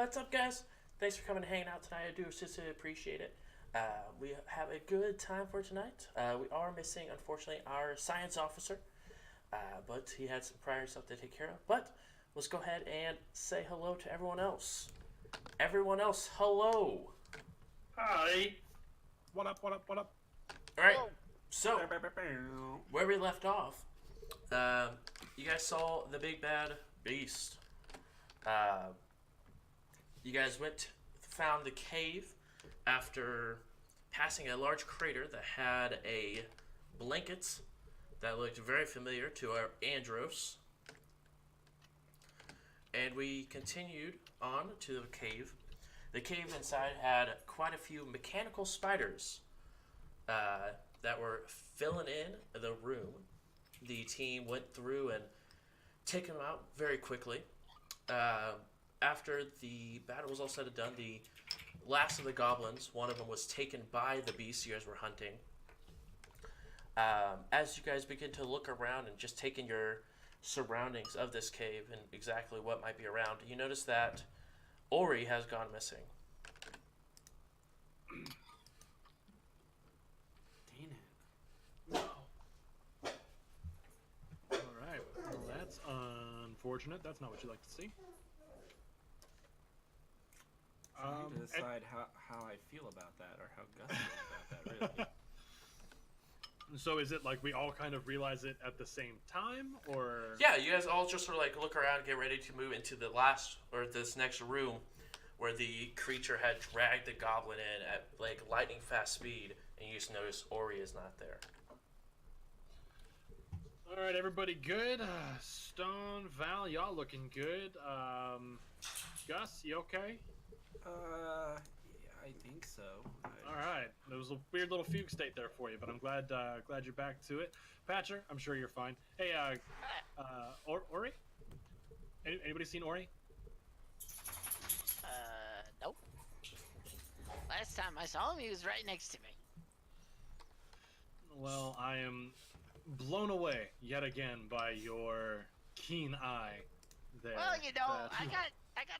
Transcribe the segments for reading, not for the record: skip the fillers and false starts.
what's up, guys? Thanks for coming and hanging out tonight. I do sincerely appreciate it. We have a good time for tonight. We are missing, unfortunately, our science officer, but he had some prior stuff to take care of. But let's go ahead and say hello to everyone else. Everyone else, hello. Hi. What up, what up, what up? All right. So, where we left off, you guys saw the big bad beast. You guys found the cave after passing a large crater that had a blanket that looked very familiar to our Andros. And we continued on to the cave. The cave inside had quite a few mechanical spiders that were filling in the room. The team went through and taken them out very quickly. After the battle was all said and done, the last of the goblins, one of them was taken by the beast you guys were hunting. As you guys begin to look around and just take in your surroundings of this cave and exactly what might be around, you notice that Ori has gone missing. Dang it. No. Alright, well that's unfortunate. That's not what you like to see. Trying to decide how I feel about that, or how Gus feels about that, really. So is it like we all kind of realize it at the same time, or? Yeah, you guys all just sort of like look around and get ready to move into the last, or this next room where the creature had dragged the goblin in at like lightning fast speed, and you just notice Ori is not there. Alright, everybody good? Stone, Val, y'all looking good. Gus, you okay? Yeah, I think so. Alright, there was a weird little fugue state there for you, but I'm glad you're back to it. Patcher, I'm sure you're fine. Hey, Ori? Anybody seen Ori? Nope. Last time I saw him, he was right next to me. Well, I am blown away yet again by your keen eye there. Well, you know, I got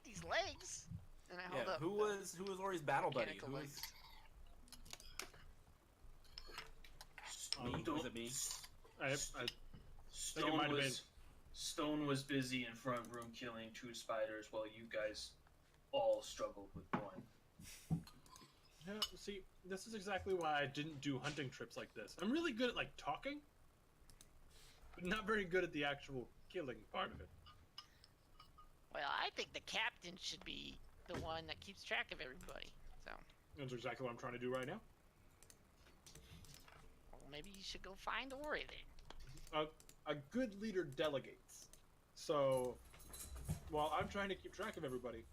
these legs, and I hold Yeah, up. who was Ori's battle buddy? mechanical Who was legs. me? Was it me? I think it might have been. Stone was busy in front room killing 2 spiders while you guys all struggled with one. Yeah, see, this is exactly why I didn't do hunting trips like this. I'm really good at, like, talking, but not very good at the actual killing part of it. Well, I think the captain should be the one that keeps track of everybody. So, That's exactly what I'm trying to do right now. well, maybe you should go find Ori then. A good leader delegates. So, while I'm trying to keep track of everybody,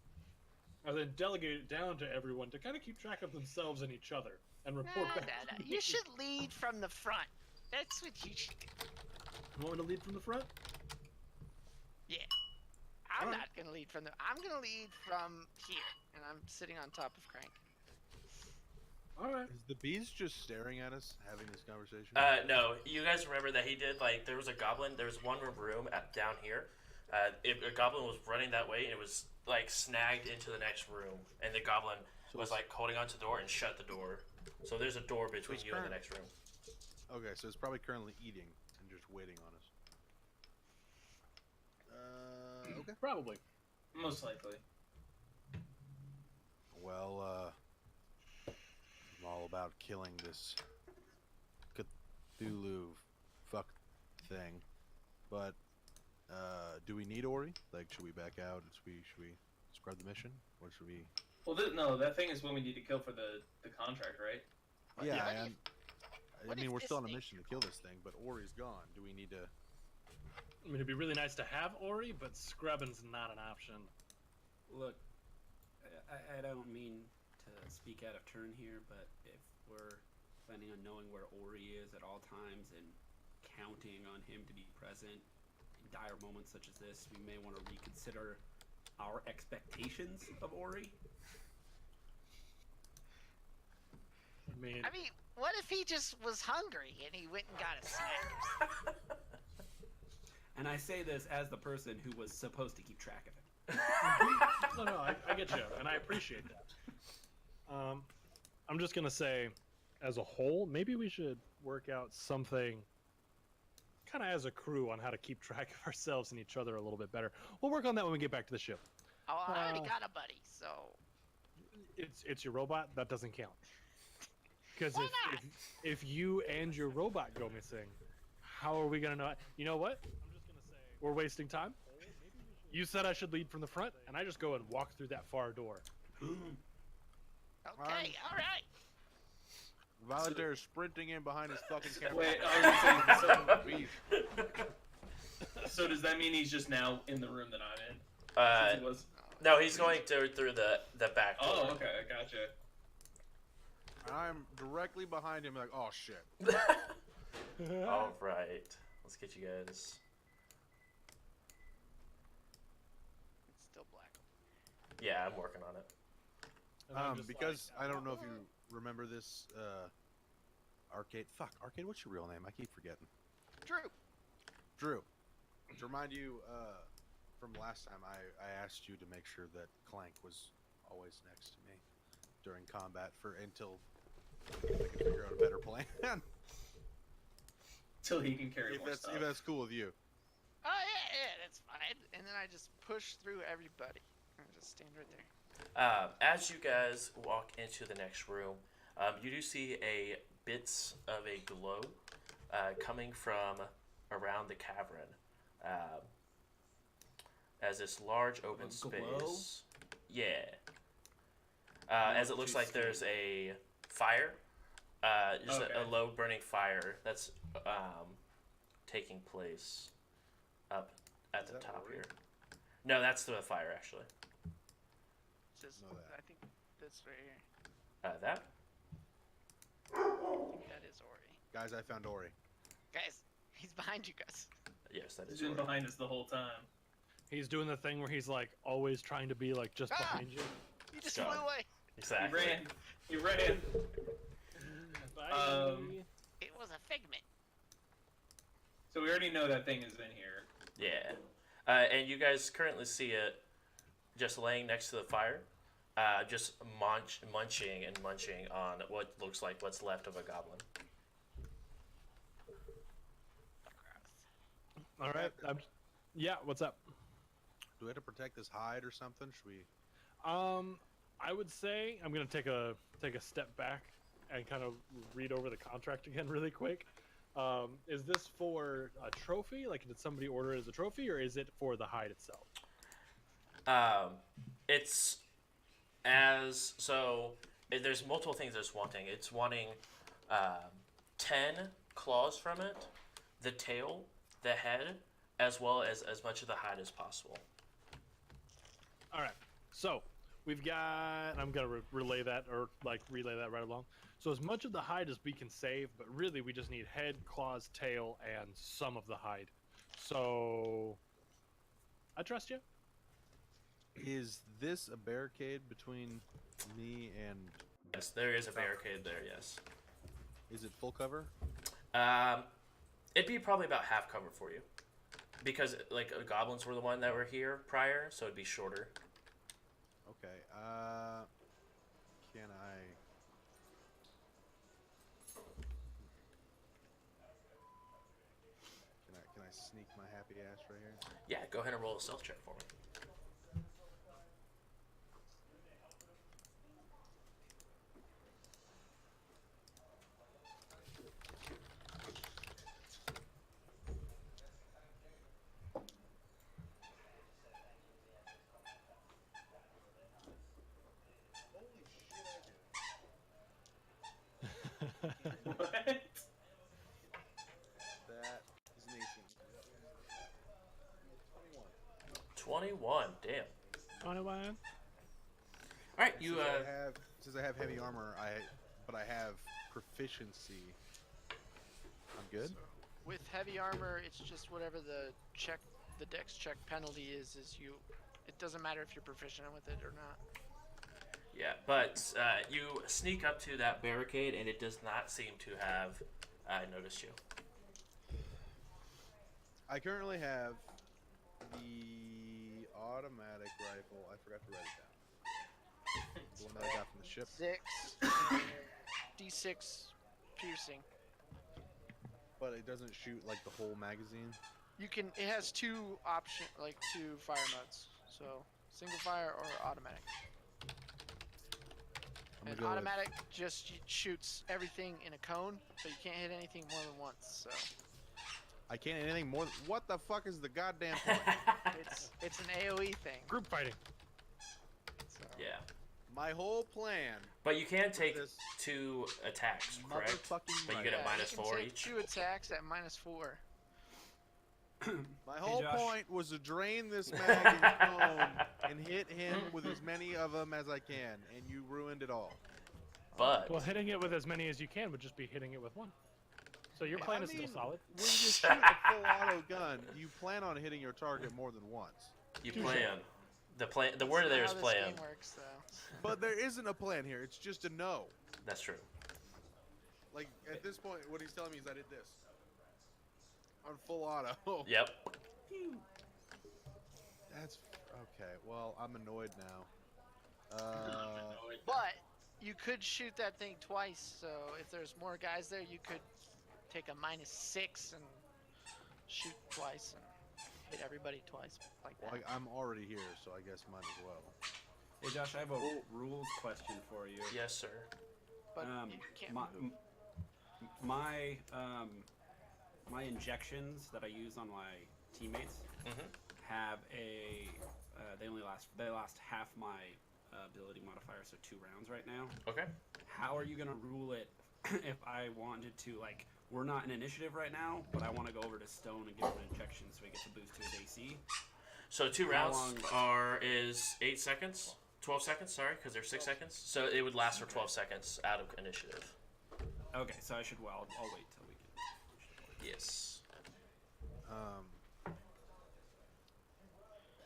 I then delegate it down to everyone to kind of keep track of themselves and each other and report back. No. to me. You should lead from the front. That's what you should do. You want me to lead from the front? Yeah. I'm Alright. not gonna lead from the. I'm gonna lead from here, and I'm sitting on top of Crank. Alright. Is the beast just staring at us, having this conversation? No, you guys remember that he did, like, there was a goblin, there was one room down here. A goblin was running that way, and it was, like, snagged into the next room. And the goblin was, like, holding onto the door and shut the door. So there's a door between you and the next room. Okay, so it's probably currently eating and just waiting on us. Okay. Probably. Most likely. Well, I'm all about killing this Cthulhu fuck thing. But, do we need Ori? Like, should we back out? Should we scrub the mission? Or should we... Well, no, that thing is what we need to kill for the contract, right? Yeah, What I mean, if we're this still on a thing- mission to kill this thing, but Ori's gone. Do we need to... I mean, it'd be really nice to have Ori, but scrubbing's not an option. Look, I don't mean to speak out of turn here, but if we're planning on knowing where Ori is at all times and counting on him to be present in dire moments such as this, we may want to reconsider our expectations of Ori. I mean, What if he just was hungry and he went and got a snack? And I say this as the person who was supposed to keep track of him. No, I get you, and I appreciate that. I'm just gonna say, as a whole, maybe we should work out something, kind of as a crew, on how to keep track of ourselves and each other a little bit better. We'll work on that when we get back to the ship. Oh, I already got a buddy, so It's your robot that doesn't count. Because Why not? if you and your robot go missing, how are we gonna know? You know what? I'm just gonna say we're wasting time. You said I should lead from the front, and I just go and walk through that far door. okay, all right. Volunteer is sprinting in behind his fucking camera. Wait, I was gonna say, so does that mean he's just now in the room that I'm in? Since he was... No, he's going through the back door. Oh, okay, I gotcha. I'm directly behind him, like, oh shit. All right, let's get you guys. It's still black. Yeah, I'm working on it. And I'm just Because like, I don't know if you remember this, Arcade. Fuck, Arcade. What's your real name? I keep forgetting. Drew. To remind you, from last time, I asked you to make sure that Clank was always next to me during combat until I could figure out a better plan. Till he can carry if more that's stuff. if that's cool with you. Oh yeah, that's fine. And then I just push through everybody. I just stand right there. As you guys walk into the next room, you do see bits of a glow coming from around the cavern. As this large open A glow? space. Yeah. As it looks like there's a fire. Just Okay. a low burning fire that's taking place up at Is the that top Ori? here. No, that's the fire actually. Says, Know that. I think that's right here. That? I think that is Ori. Guys, I found Ori. Guys, he's behind you guys. Yes, that He's is been Ori. behind us the whole time. he's doing the thing where he's like always trying to be like just Ah! behind you. He just Go. flew away. Exactly. He ran. Bye. It was a figment. So we already know that thing is in here. Yeah. And you guys currently see it just laying next to the fire, just munching and munching on what looks like what's left of a goblin. All right. Yeah. What's up? Do we have to protect this hide or something? Should we? I would say I'm gonna take a step back and kind of read over the contract again really quick. Is this for a trophy? Like, did somebody order it as a trophy, or is it for the hide itself? It's there's multiple things it's wanting. It's wanting 10 claws from it, the tail, the head, as well as much of the hide as possible. All right. So we've got. I'm gonna relay that right along. So as much of the hide as we can save, but really we just need head, claws, tail, and some of the hide. So I trust you. Is this a barricade between me and? Yes, there is a barricade there. Yes. Is it full cover? It'd be probably about half cover for you, because like goblins were the one that were here prior, so it'd be shorter. Okay. Can I? Can I sneak my happy ass right here? Yeah, go ahead and roll a stealth check for me. What? That is an 18. 21. Damn. 21. All right, you Since I have heavy armor, but I have proficiency. I'm good. With heavy armor, it's just whatever the dex check penalty is you. It doesn't matter if you're proficient with it or not. Yeah, but you sneak up to that barricade, and it does not seem to have noticed you. I currently have the automatic rifle. I forgot to write it down. The one that I got from the ship. 6 d6 piercing. But it doesn't shoot like the whole magazine. You can. It has two fire modes. So single fire or automatic. I'm And gonna go with- automatic just shoots everything in a cone, so you can't hit anything more than once. So I can't hit anything more. What the fuck is the goddamn point? it's an AOE thing. Group fighting. So. Yeah. My whole plan. But you can take This 2 attacks, correct? motherfucking But you right. get a Yeah, minus you can 4 take each. 2 attacks at -4. My whole Josh. point was to drain this mag in cone and hit him with as many of them as I can, and you ruined it all. But Well, hitting it with as many as you can would just be hitting it with one. So your plan is still solid. When you shoot a full auto gun, you plan on hitting your target more than once. you Touche. plan. The word there is How plan. this game works, though. But there isn't a plan here. It's just a no. That's true. Like at this point, what he's telling me is I did this on full auto. Yep. That's okay. Well, I'm annoyed now. But you could shoot that thing twice. So if there's more guys there, you could take a -6 and shoot twice and hit everybody twice like that. Well, I'm already here, so I guess might as well. Hey Josh, I have a rules question for you. Yes, sir. But you can't my, move. my my injections that I use on my teammates Mhm. have a they last half my ability modifier, so 2 rounds right now. Okay. How are you gonna rule it if I wanted to, like, we're not in initiative right now, but I want to go over to Stone and give him an injection so he gets a boost to his AC? So 2 How rounds is 8 seconds, 12 seconds. Sorry, because there's 6 seconds. So it would last for 12 seconds out of initiative. Okay, so I should, well, I'll wait till we can. Yes.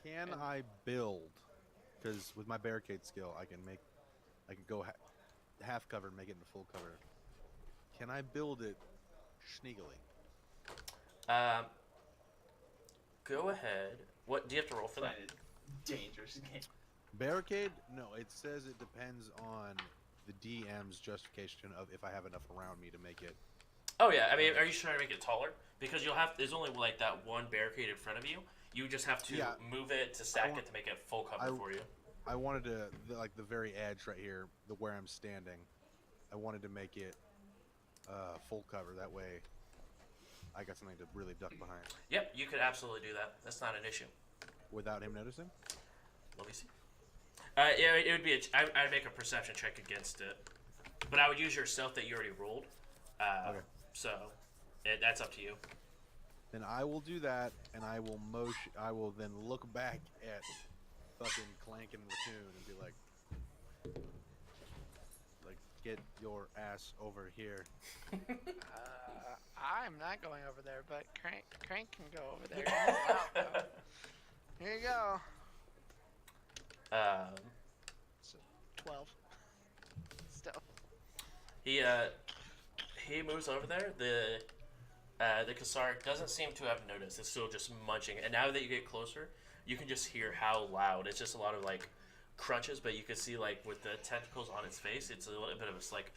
Can I build? Because with my barricade skill, I can go half cover and make it into full cover. Can I build it sneakily? Go ahead. What do you have to roll for that? Dangerous game. Barricade? No, it says it depends on the DM's justification of if I have enough around me to make it. Oh yeah. I mean, are you trying to make it taller? Because there's only like that one barricade in front of you. You just have to Yeah. move it to stack it to make it full cover for you. I wanted to, like the very edge right here, where I'm standing, I wanted to make it full cover. That way I got something to really duck behind. Yep, you could absolutely do that. That's not an issue. Without him noticing? Let me see. Yeah, it would be. I'd make a perception check against it, but I would use your stealth that you already rolled. Okay. So, that's up to you. Then I will do that, and I will then look back at fucking Clank and Raccoon and be like, get your ass over here. I'm not going over there, but Crank can go over there. He's out, though. Here you go. So 12. Still. He moves over there. The Kasar doesn't seem to have noticed. It's still just munching. And now that you get closer, you can just hear how loud. It's just a lot of like crunches, but you can see like with the tentacles on its face, it's a little bit of a like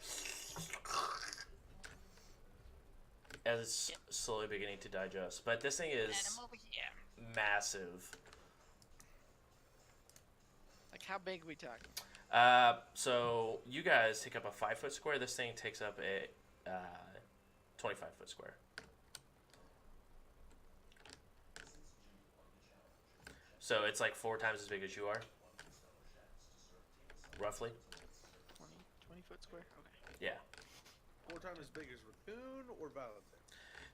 as it's slowly beginning to digest. But this thing is And I'm over here. massive. Like, how big are we talking? So you guys take up a 5-foot square. This thing takes up a 25-foot square. So it's like 4 times as big as you are, roughly. 20 foot square? Okay. Yeah. 4 times as big as Raccoon or Valentine?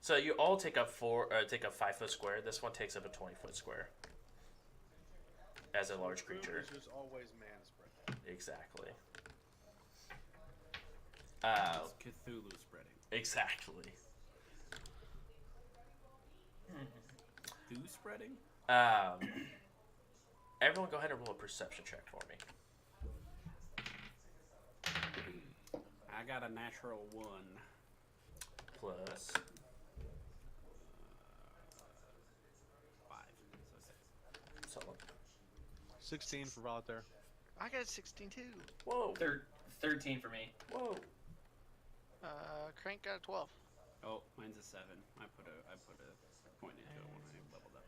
So you all take up 5-foot square. This one takes up a 20-foot square. As a large creature. Which is always man spread. Exactly. It's Cthulhu spreading. Exactly. Cthulhu spreading? Everyone go ahead and roll a perception check for me. I got a natural 1. Plus 5. So 6. solid. 16 for Voltaire. I got 16 too. Whoa. 13 for me. Whoa. Crank got a 12. Oh, mine's a 7. I put a point into it when I leveled up.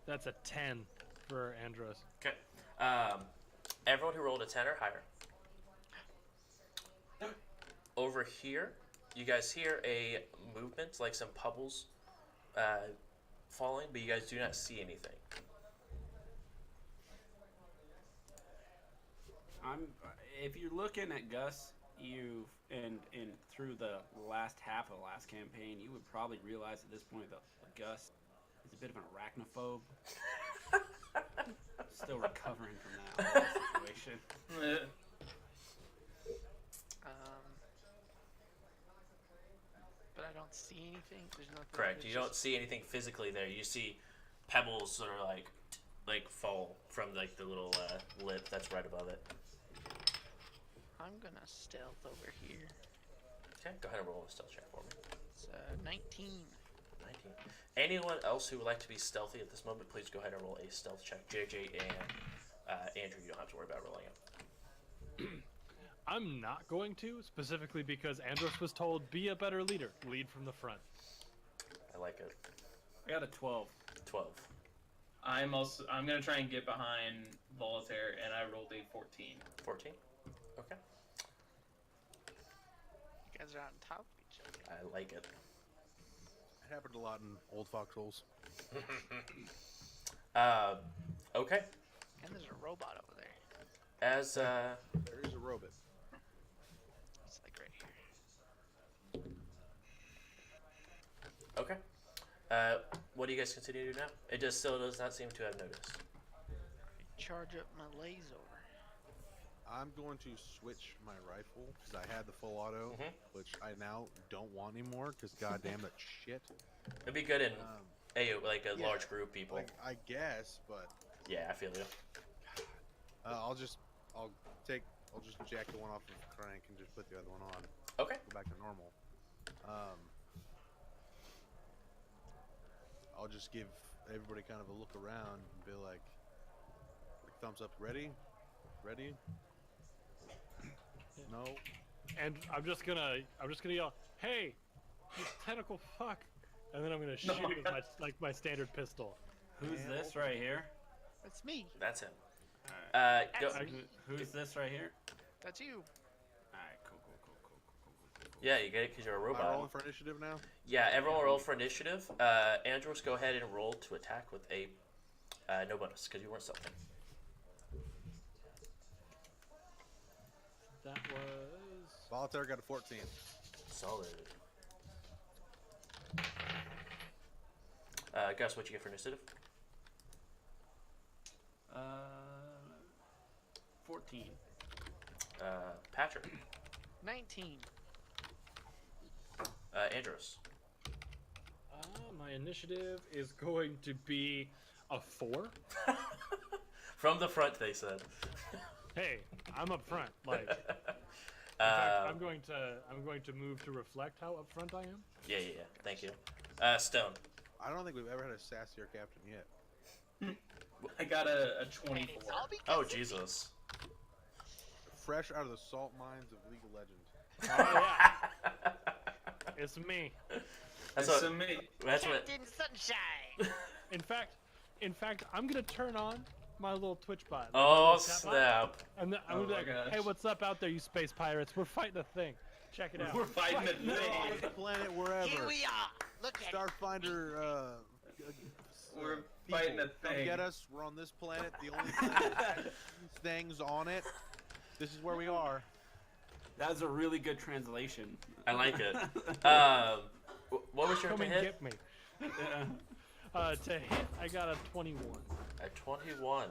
That's a 10 for Andros. Okay. Everyone who rolled a 10 or higher. Over here, you guys hear a movement, like some pebbles falling, but you guys do not see anything. If you're looking at Gus, and through the last half of the last campaign, you would probably realize at this point that Gus is a bit of an arachnophobe. Still recovering from that whole situation. But I don't see anything. There's nothing. Correct. There's You don't just- see anything physically there. You see pebbles sort of like fall from like the little lip that's right above it. I'm gonna stealth over here. Okay. Go ahead and roll a stealth check for me. It's 19. 19. Anyone else who would like to be stealthy at this moment, please go ahead and roll a stealth check. JJ and Andrew, you don't have to worry about rolling it. I'm not going to, specifically because Andros was told, be a better leader. Lead from the front. I like it. I got a 12. 12. I'm gonna try and get behind Voltaire, and I rolled a 14. 14. Okay. You guys are on top of each other. I like it. It happened a lot in old foxholes. Okay. And there's a robot over there. As There is a robot. It's like right here. okay. What do you guys continue to do now? It just still does not seem to have noticed. Charge up my laser. I'm going to switch my rifle because I had the full auto, Mhm. which I now don't want anymore because goddamn it, shit. It'd be good in Yeah, large group people. Like I guess, but Yeah, I feel you. I'll just jack the one off of the crank and just put the other one on. Okay. Go back to normal. I'll just give everybody kind of a look around and be like thumbs up, ready? No. And I'm just gonna yell, "Hey, you tentacle fuck!" And then I'm gonna shoot with my standard pistol. Who's this right here? That's me. That's him. Alright. Go. That's me. Who's this right here? That's you. Alright, cool. Yeah, you get it because you're a Am I robot. rolling for initiative now? Yeah, everyone roll for initiative. Andros, go ahead and roll to attack with a no bonus because you weren't stealthing. That was Voltaire got a 14. Solid. Gus, what'd you get for initiative? 14. Patrick. 19. Andros. my initiative is going to be a 4. From the front, they said. Hey, I'm up front. Like, in fact, I'm going to move to reflect how up front I am. Yeah. Thank you. Stone. I don't think we've ever had a sassier captain yet. I got a 24. It's all because Oh, of me. Jesus. Fresh out of the salt mines of League of Legends. Oh yeah, it's me. That's It's what. me. That's what. Captain Sunshine. In fact, I'm gonna turn on my little Twitch bot. Oh Chat bot, snap! And then I'm Oh gonna be my like, gosh. "Hey, what's up out there, you space pirates? We're fighting a thing. Check it out." We're fighting the No, thing. on the planet Here wherever. we are. Look at it. Starfinder. We're people, fighting a come thing. get us. We're on this planet. The only planet that has things on it. This is where we are. That was a really good translation. I like it. What was your Come to and hit? get me. Yeah. To hit, I got a 21. At 21.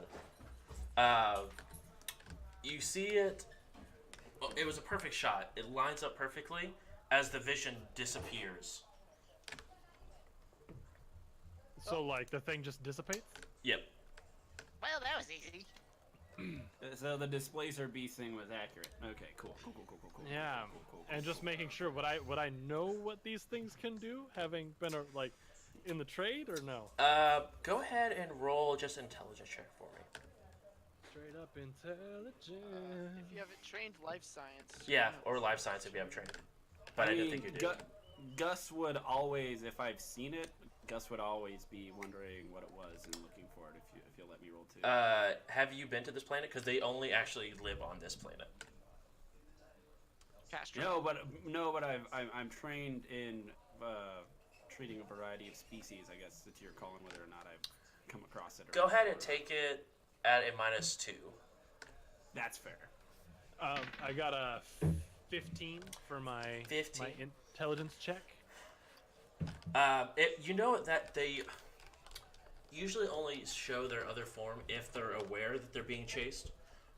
You see it. Well, it was a perfect shot. It lines up perfectly as the vision disappears. So like the thing just dissipates. Yep. Well, that was easy. So the displacer beast thing was accurate. Okay, cool. Yeah, and just making sure what I know what these things can do, having been in the trade or no? Go ahead and roll just intelligence check for me. Straight up intelligence. If you haven't trained life science. Yeah, or life science if you have training. But I didn't think you did. Gus would always, if I've seen it, Gus would always be wondering what it was and looking for it. If you'll let me roll too. Have you been to this planet? Because they only actually live on this planet. Castro. No, but I'm trained in treating a variety of species. I guess that you're calling whether or not I've come across it. Go ahead and take it at a -2. That's fair. I got a 15 for my 15. my intelligence check. You know that they usually only show their other form if they're aware that they're being chased,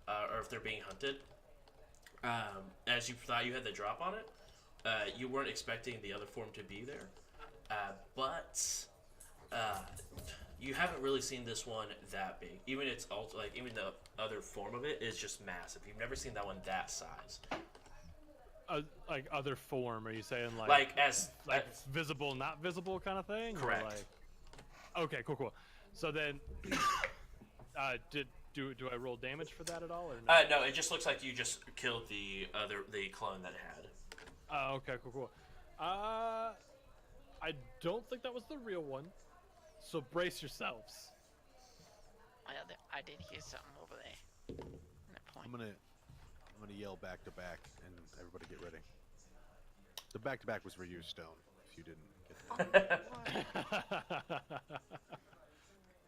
or if they're being hunted. As you thought you had the drop on it, you weren't expecting the other form to be there, but you haven't really seen this one that big. Even its even the other form of it is just massive. You've never seen that one that size. Like other form? Are you saying Like as visible, not visible kind of thing? Correct. Or like... Okay, cool. So then, do I roll damage for that at all or no? No, it just looks like you just killed the clone that it had. Okay, cool. I don't think that was the real one. So brace yourselves. I did hear something over there. That point. I'm gonna yell back to back, and everybody get ready. The back to back was for you, Stone. If you didn't get that.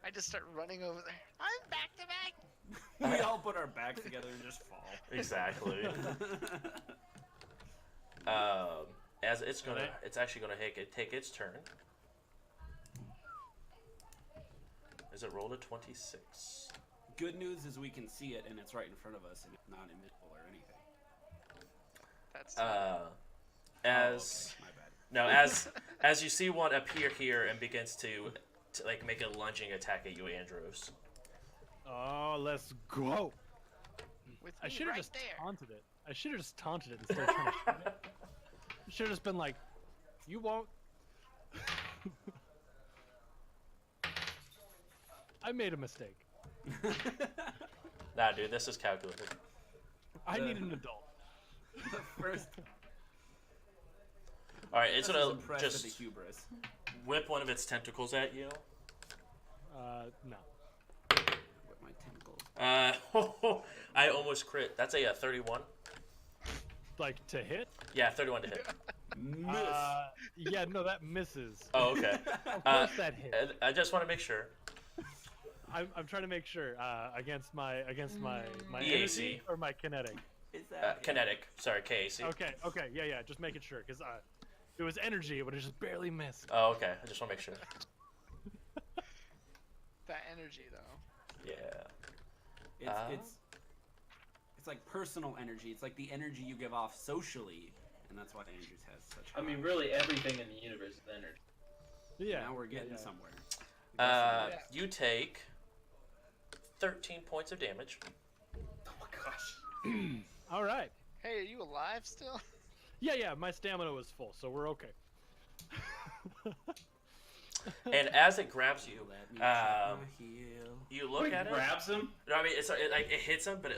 I just start running over there. I'm back to back. We all put our backs together and just fall. Exactly. As it's actually gonna take its turn. Is it rolled a 26? Good news is we can see it and it's right in front of us and it's not invisible or anything. That's As my bad. no, as you see one appear here and begins to like make a lunging attack at you, Andros. Oh, let's go. with I me should have right just there. taunted it. I should have just taunted it instead of trying to shoot it. I should have just been like, you won't. I made a mistake. Nah, dude, this is calculated. I need an adult. First, All right, it's Gus is gonna impressed with just the hubris. whip one of its tentacles at you. No. With my tentacles. I almost crit. That's a 31. Like to hit? Yeah, 31 to hit. Miss. Yeah, no, that misses. Oh, okay. Of course that hits. I just want to make sure. I'm trying to make sure against my EAC. energy or my kinetic. Is that Kinetic. Sorry, KAC. Okay, yeah, just making sure because if it was energy, it would have just barely missed. Oh, okay. I just want to make sure. That energy though. Yeah. It's like personal energy. It's like the energy you give off socially, and that's why Andrews has such. I mean, really, everything in the universe is energy. Yeah. Now we're getting yeah. somewhere. You take 13 points of damage. Oh my gosh. All right. Hey, are you alive still? Yeah. My stamina was full, so we're okay. And as it grabs you, Let me check my heel. you look at it. Grabs him. No, I mean, it hits him, but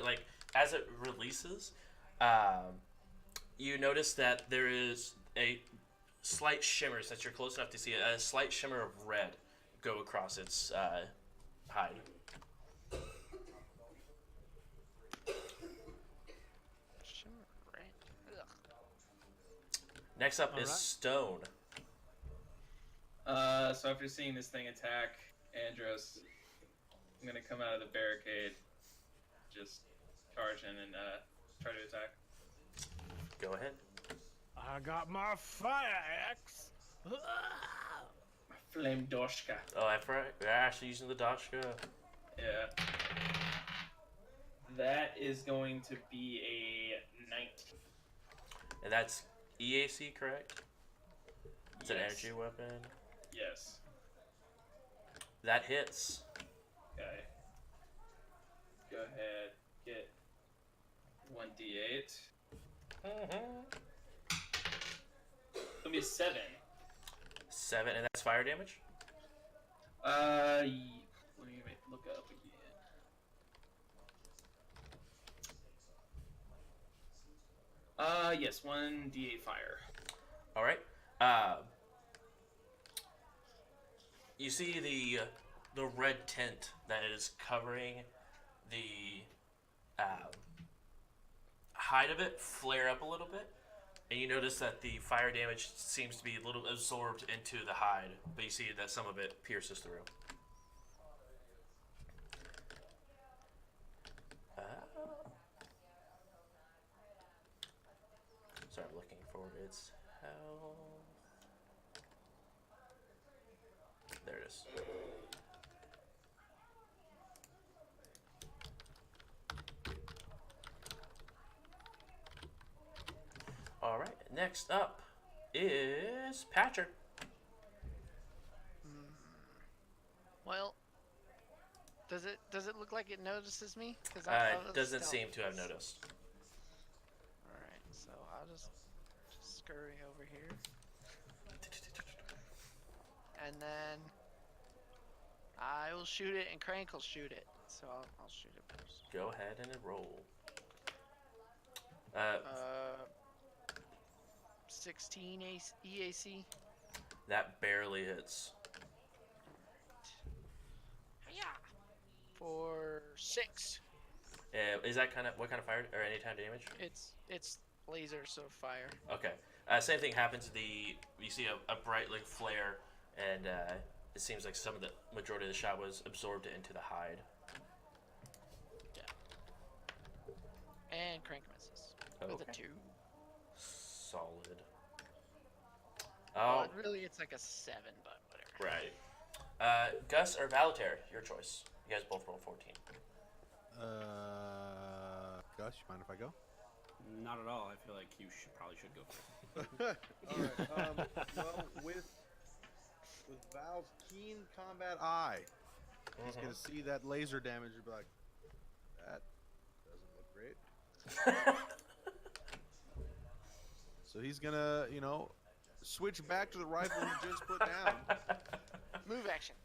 as it releases, you notice that there is a slight shimmer, since you're close enough to see it, a slight shimmer of red go across its hide. Sure, right. Ugh. Next up is Alright. Stone. So after seeing this thing attack Andros, I'm gonna come out of the barricade, just charge in and try to attack. Go ahead. I got my fire axe. My flame doshka. Oh, I forgot. You're actually using the Dashka. Yeah. That is going to be a 19. And that's EAC, correct? It's an Yes. energy weapon. Yes. That hits. Okay. Go ahead. Get 1d8. It'll be a 7. 7, and that's fire damage? Let me look up again. Yes, 1d8 fire. All right. You see the red tint that is covering the hide of it flare up a little bit, and you notice that the fire damage seems to be a little absorbed into the hide, but you see that some of it pierces through. Sorry, I'm looking for its health. There it is. All right. Next up is Patcher. Well, does it look like it notices me? Because It doesn't seem to have noticed. All right, so I'll just scurry over here, and then I will shoot it, and Crank will shoot it. So I'll shoot it first. Go ahead and roll. 16 EAC. That barely hits. Hiya! For 6. Is that what kind of fire or any time damage? It's laser, so fire. Okay. Same thing happens. You see a bright like flare, and it seems like some of the majority of the shot was absorbed into the hide. Yeah. And Crank misses with a 2. Solid. Well, really, it's like a 7, but whatever. Right. Gus or Valater, your choice. You guys both roll 14. Gus, you mind if I go? Not at all. I feel like you probably should go first. All right. Well, with Val's keen combat eye, he's gonna see that laser damage and be like, "That doesn't look great." So he's gonna, switch back to the rifle he just put down. Move action.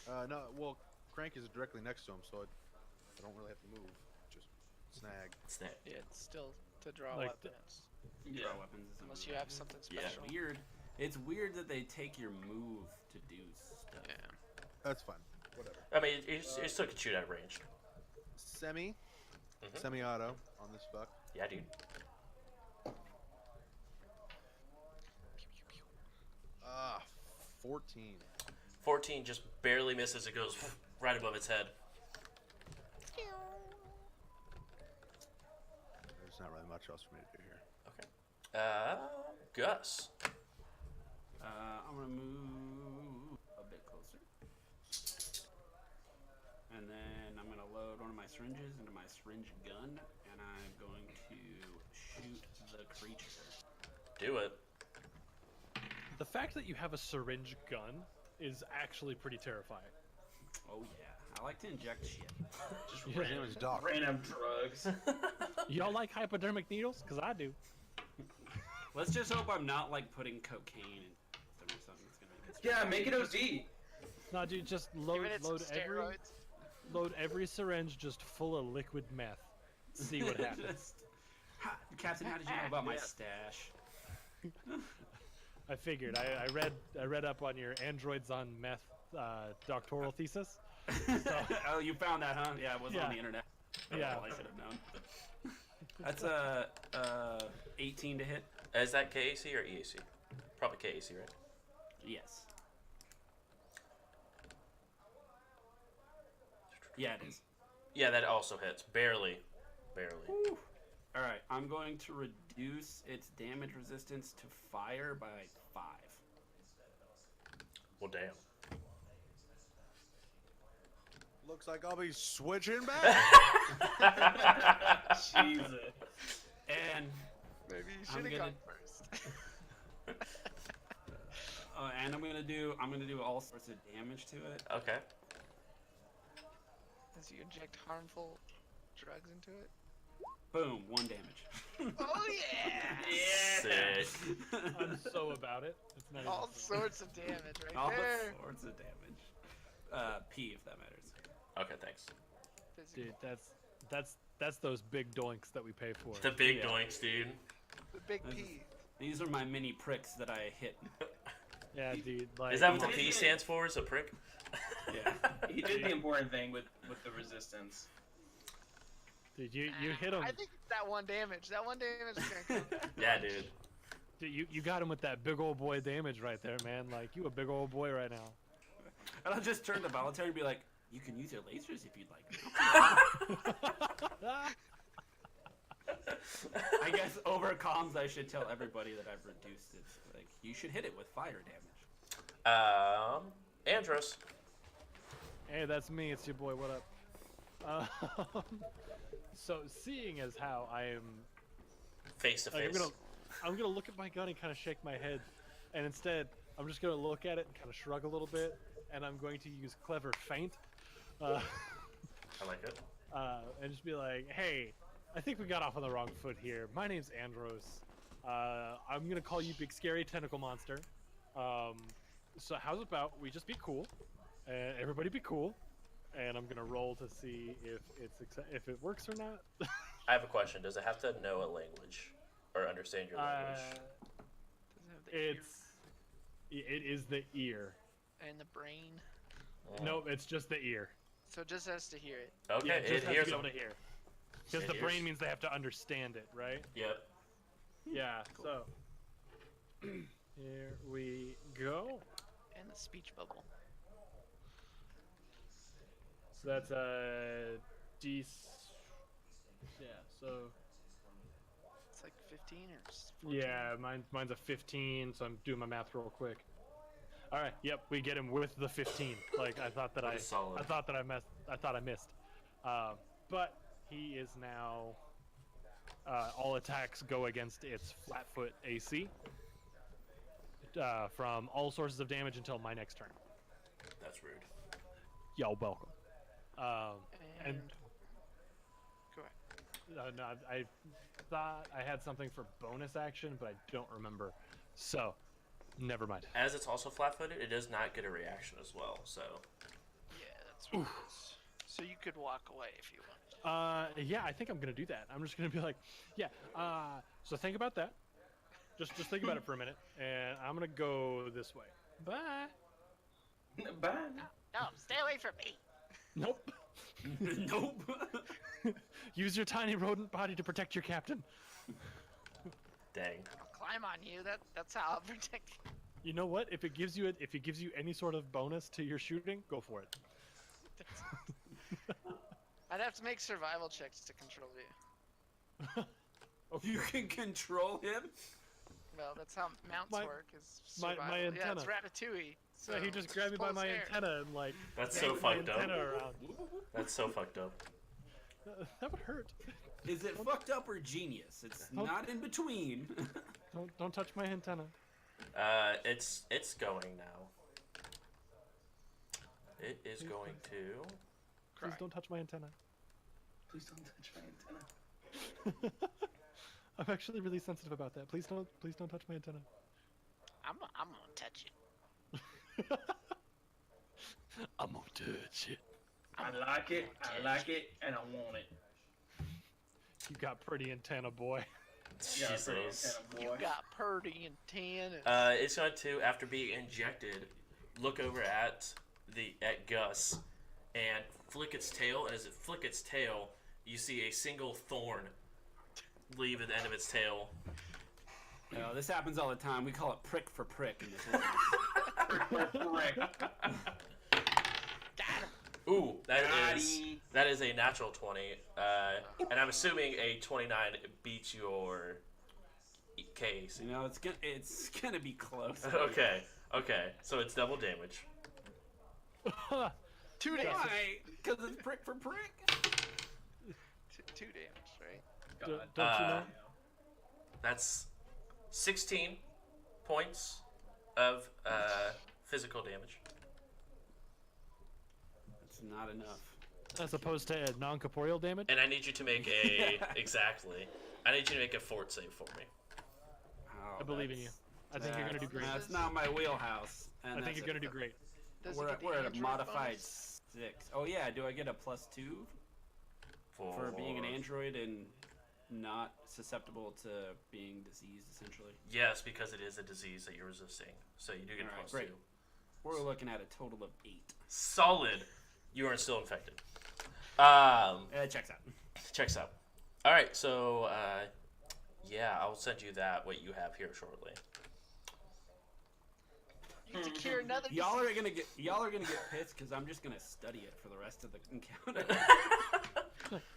No, well, Crank is directly next to him, so I don't really have to move. Just snag. Yeah, it's still to draw Like weapons. Yeah. Draw weapons is Unless you have something Yeah. special. weird. It's weird that they take your move to do stuff. Yeah. That's fine. Whatever. I mean, you still could shoot at range. Semi-auto on this fuck. Yeah, dude. 14. 14 just barely misses. It goes right above its head. There's not really much else for me to do here. Okay. Gus. I'm gonna move a bit closer, and then I'm gonna load one of my syringes into my syringe gun, and I'm going to shoot the creature. Do it. The fact that you have a syringe gun is actually pretty terrifying. Oh yeah, I like to inject shit. Just Yeah. His name is Doc. random drugs. Y'all like hypodermic needles? Because I do. Let's just hope I'm not like putting cocaine in them or something that's gonna make it. Yeah, make it OD. No, dude, just load Giving it some every steroids. every syringe just full of liquid meth. See what happens. Captain, how did you know about my Yeah. stash? I figured. I read up on your androids on meth doctoral thesis. Oh, you found that, huh? Yeah, it was Yeah. on the internet. That's Yeah. all I should have known. That's 18 to hit. Is that KAC or EAC? Probably KAC, right? Yes. Yeah, it is. Yeah, that also hits. Barely. All right, I'm going to reduce its damage resistance to fire by 5. Well, damn. Looks like I'll be switching back. Jesus. And Maybe you I'm should have gonna- gone first. and I'm gonna do all sorts of damage to it. Okay. As you inject harmful drugs into it. Boom, 1 damage. Oh yeah! Yeah. Sick. I'm so about it. It's not All even sorts of damage right All there. sorts of damage. P if that matters. Okay, thanks. Dude, that's those big doinks that we pay for. The big Yeah. doinks, dude. The big This is- P. These are my mini pricks that I hit. Yeah, dude. Like, Is that what the He P did- stands for? Is a prick? Yeah. He did the important thing with the resistance. dude, you hit him. I think it's that one damage. That one damage is gonna count. Yeah, dude. Dude, you got him with that big old boy damage right there, man. Like, you a big old boy right now. And I'll just turn to Voluntary and be like, you can use your lasers if you'd like. I guess over comms I should tell everybody that I've reduced it. Like, you should hit it with fire damage. Andros. Hey, that's me. It's your boy. What up? So, seeing as how I am, Face to like, face. I'm gonna look at my gun and kind of shake my head, and instead I'm just gonna look at it and kind of shrug a little bit, and I'm going to use clever feint, I like it. and just be like, "Hey, I think we got off on the wrong foot here. My name's Andros. I'm gonna call you Big Scary Tentacle Monster. So how's about we just be cool, and everybody be cool, and I'm gonna roll to see if it works or not." I have a question. Does it have to know a language or understand your language? Doesn't have the ear It is the ear. and the brain, Nope, it's just the ear. so it just has to hear it. Okay, Yeah, it just has to hears be them. able to hear. Because It the hears. brain means they have to understand it, right? Yep. Yeah. So here we go. And the speech bubble. So that's a D. Yeah. So It's like 15 or 14. yeah, mine's a 15. So I'm doing my math real quick. All right. Yep, we get him with the 15. Like I thought that That is solid. I thought that I missed. But he is now. All attacks go against its flat-foot AC. From all sources of damage until my next turn. That's rude. Y'all welcome. And Go ahead. no, I thought I had something for bonus action, but I don't remember. So, never mind. As it's also flat-footed, it does not get a reaction as well. So Yeah, that's what it is. So you could walk away if you want. Yeah, I think I'm gonna do that. I'm just gonna be like, yeah. So think about that. Just think about it for a minute, and I'm gonna go this way. Bye. Bye. No, stay away from me. Nope. Nope. Use your tiny rodent body to protect your captain. dang. I'll climb on you. That's how I'll protect you. You know what? If it gives you any sort of bonus to your shooting, go for it. I'd have to make survival checks to control you. Okay. You can control him? Well, that's how mounts My- work. Is my survival. Yeah, it's antenna. Ratatouille. So So he just grabbed me by pulls my hair. antenna and like. That's yanked so my fucked up. antenna around. That's so fucked up. That would hurt. Is it fucked up or genius? It's Don't- not in between. Don't touch my antenna. It's going now. It is going to. Please Cry. don't touch my antenna. Please don't touch my antenna. I'm actually really sensitive about that. Please don't touch my antenna. I'm gonna touch it. I'm gonna touch it. I like it, and I want it. You got pretty antenna, boy. Yeah, pretty Jesus. antenna, boy. You got purdy and tan. It's going to, after being injected, look over at Gus and flick its tail. And as it flick its tail, you see a single thorn leave at the end of its tail. No, this happens all the time. We call it prick for prick in this business. Correct. Got him. Ooh, Got is him. that is a natural 20, and I'm assuming a 29 beats your KAC. You know, it's gonna be close. Okay, so it's double damage. 2 damage. Why? Because it's prick for prick. 2 damage, right? God. Don't you know? That's 16 points of physical damage. It's not enough. As opposed to non-corporeal damage. And I need you to make a exactly. I need you to make a fort save for me. Oh, I believe in that's- I think you're gonna do great. That's not my wheelhouse. And I think you're gonna do great. Does We're, it get the we're at a Android modified bonus? 6. Oh yeah, do I get a +2 for being an android and not susceptible to being diseased, essentially? Yes, because it is a disease that you're resisting. So you do get Alright, +2. great. We're looking at a total of 8. Solid. You are still infected. Checks out. Checks out. All right, so yeah, I'll send you that what you have here shortly. You get to cure another Y'all disease. are gonna get pissed because I'm just gonna study it for the rest of the encounter.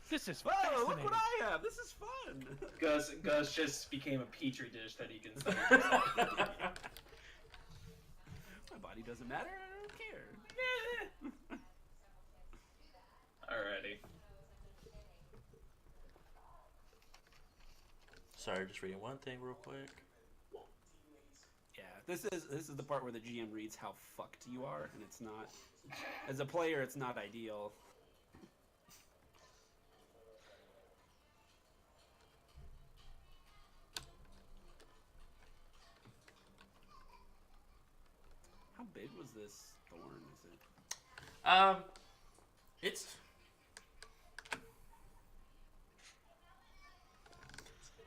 This is Whoa! Look what I have. This is fun. Gus just became a petri dish that he can study. My body doesn't matter. I don't care. Alrighty. Sorry, just reading one thing real quick. Yeah, this is the part where the GM reads how fucked you are, and it's not. As a player, it's not ideal. How big was this thorn? Is it?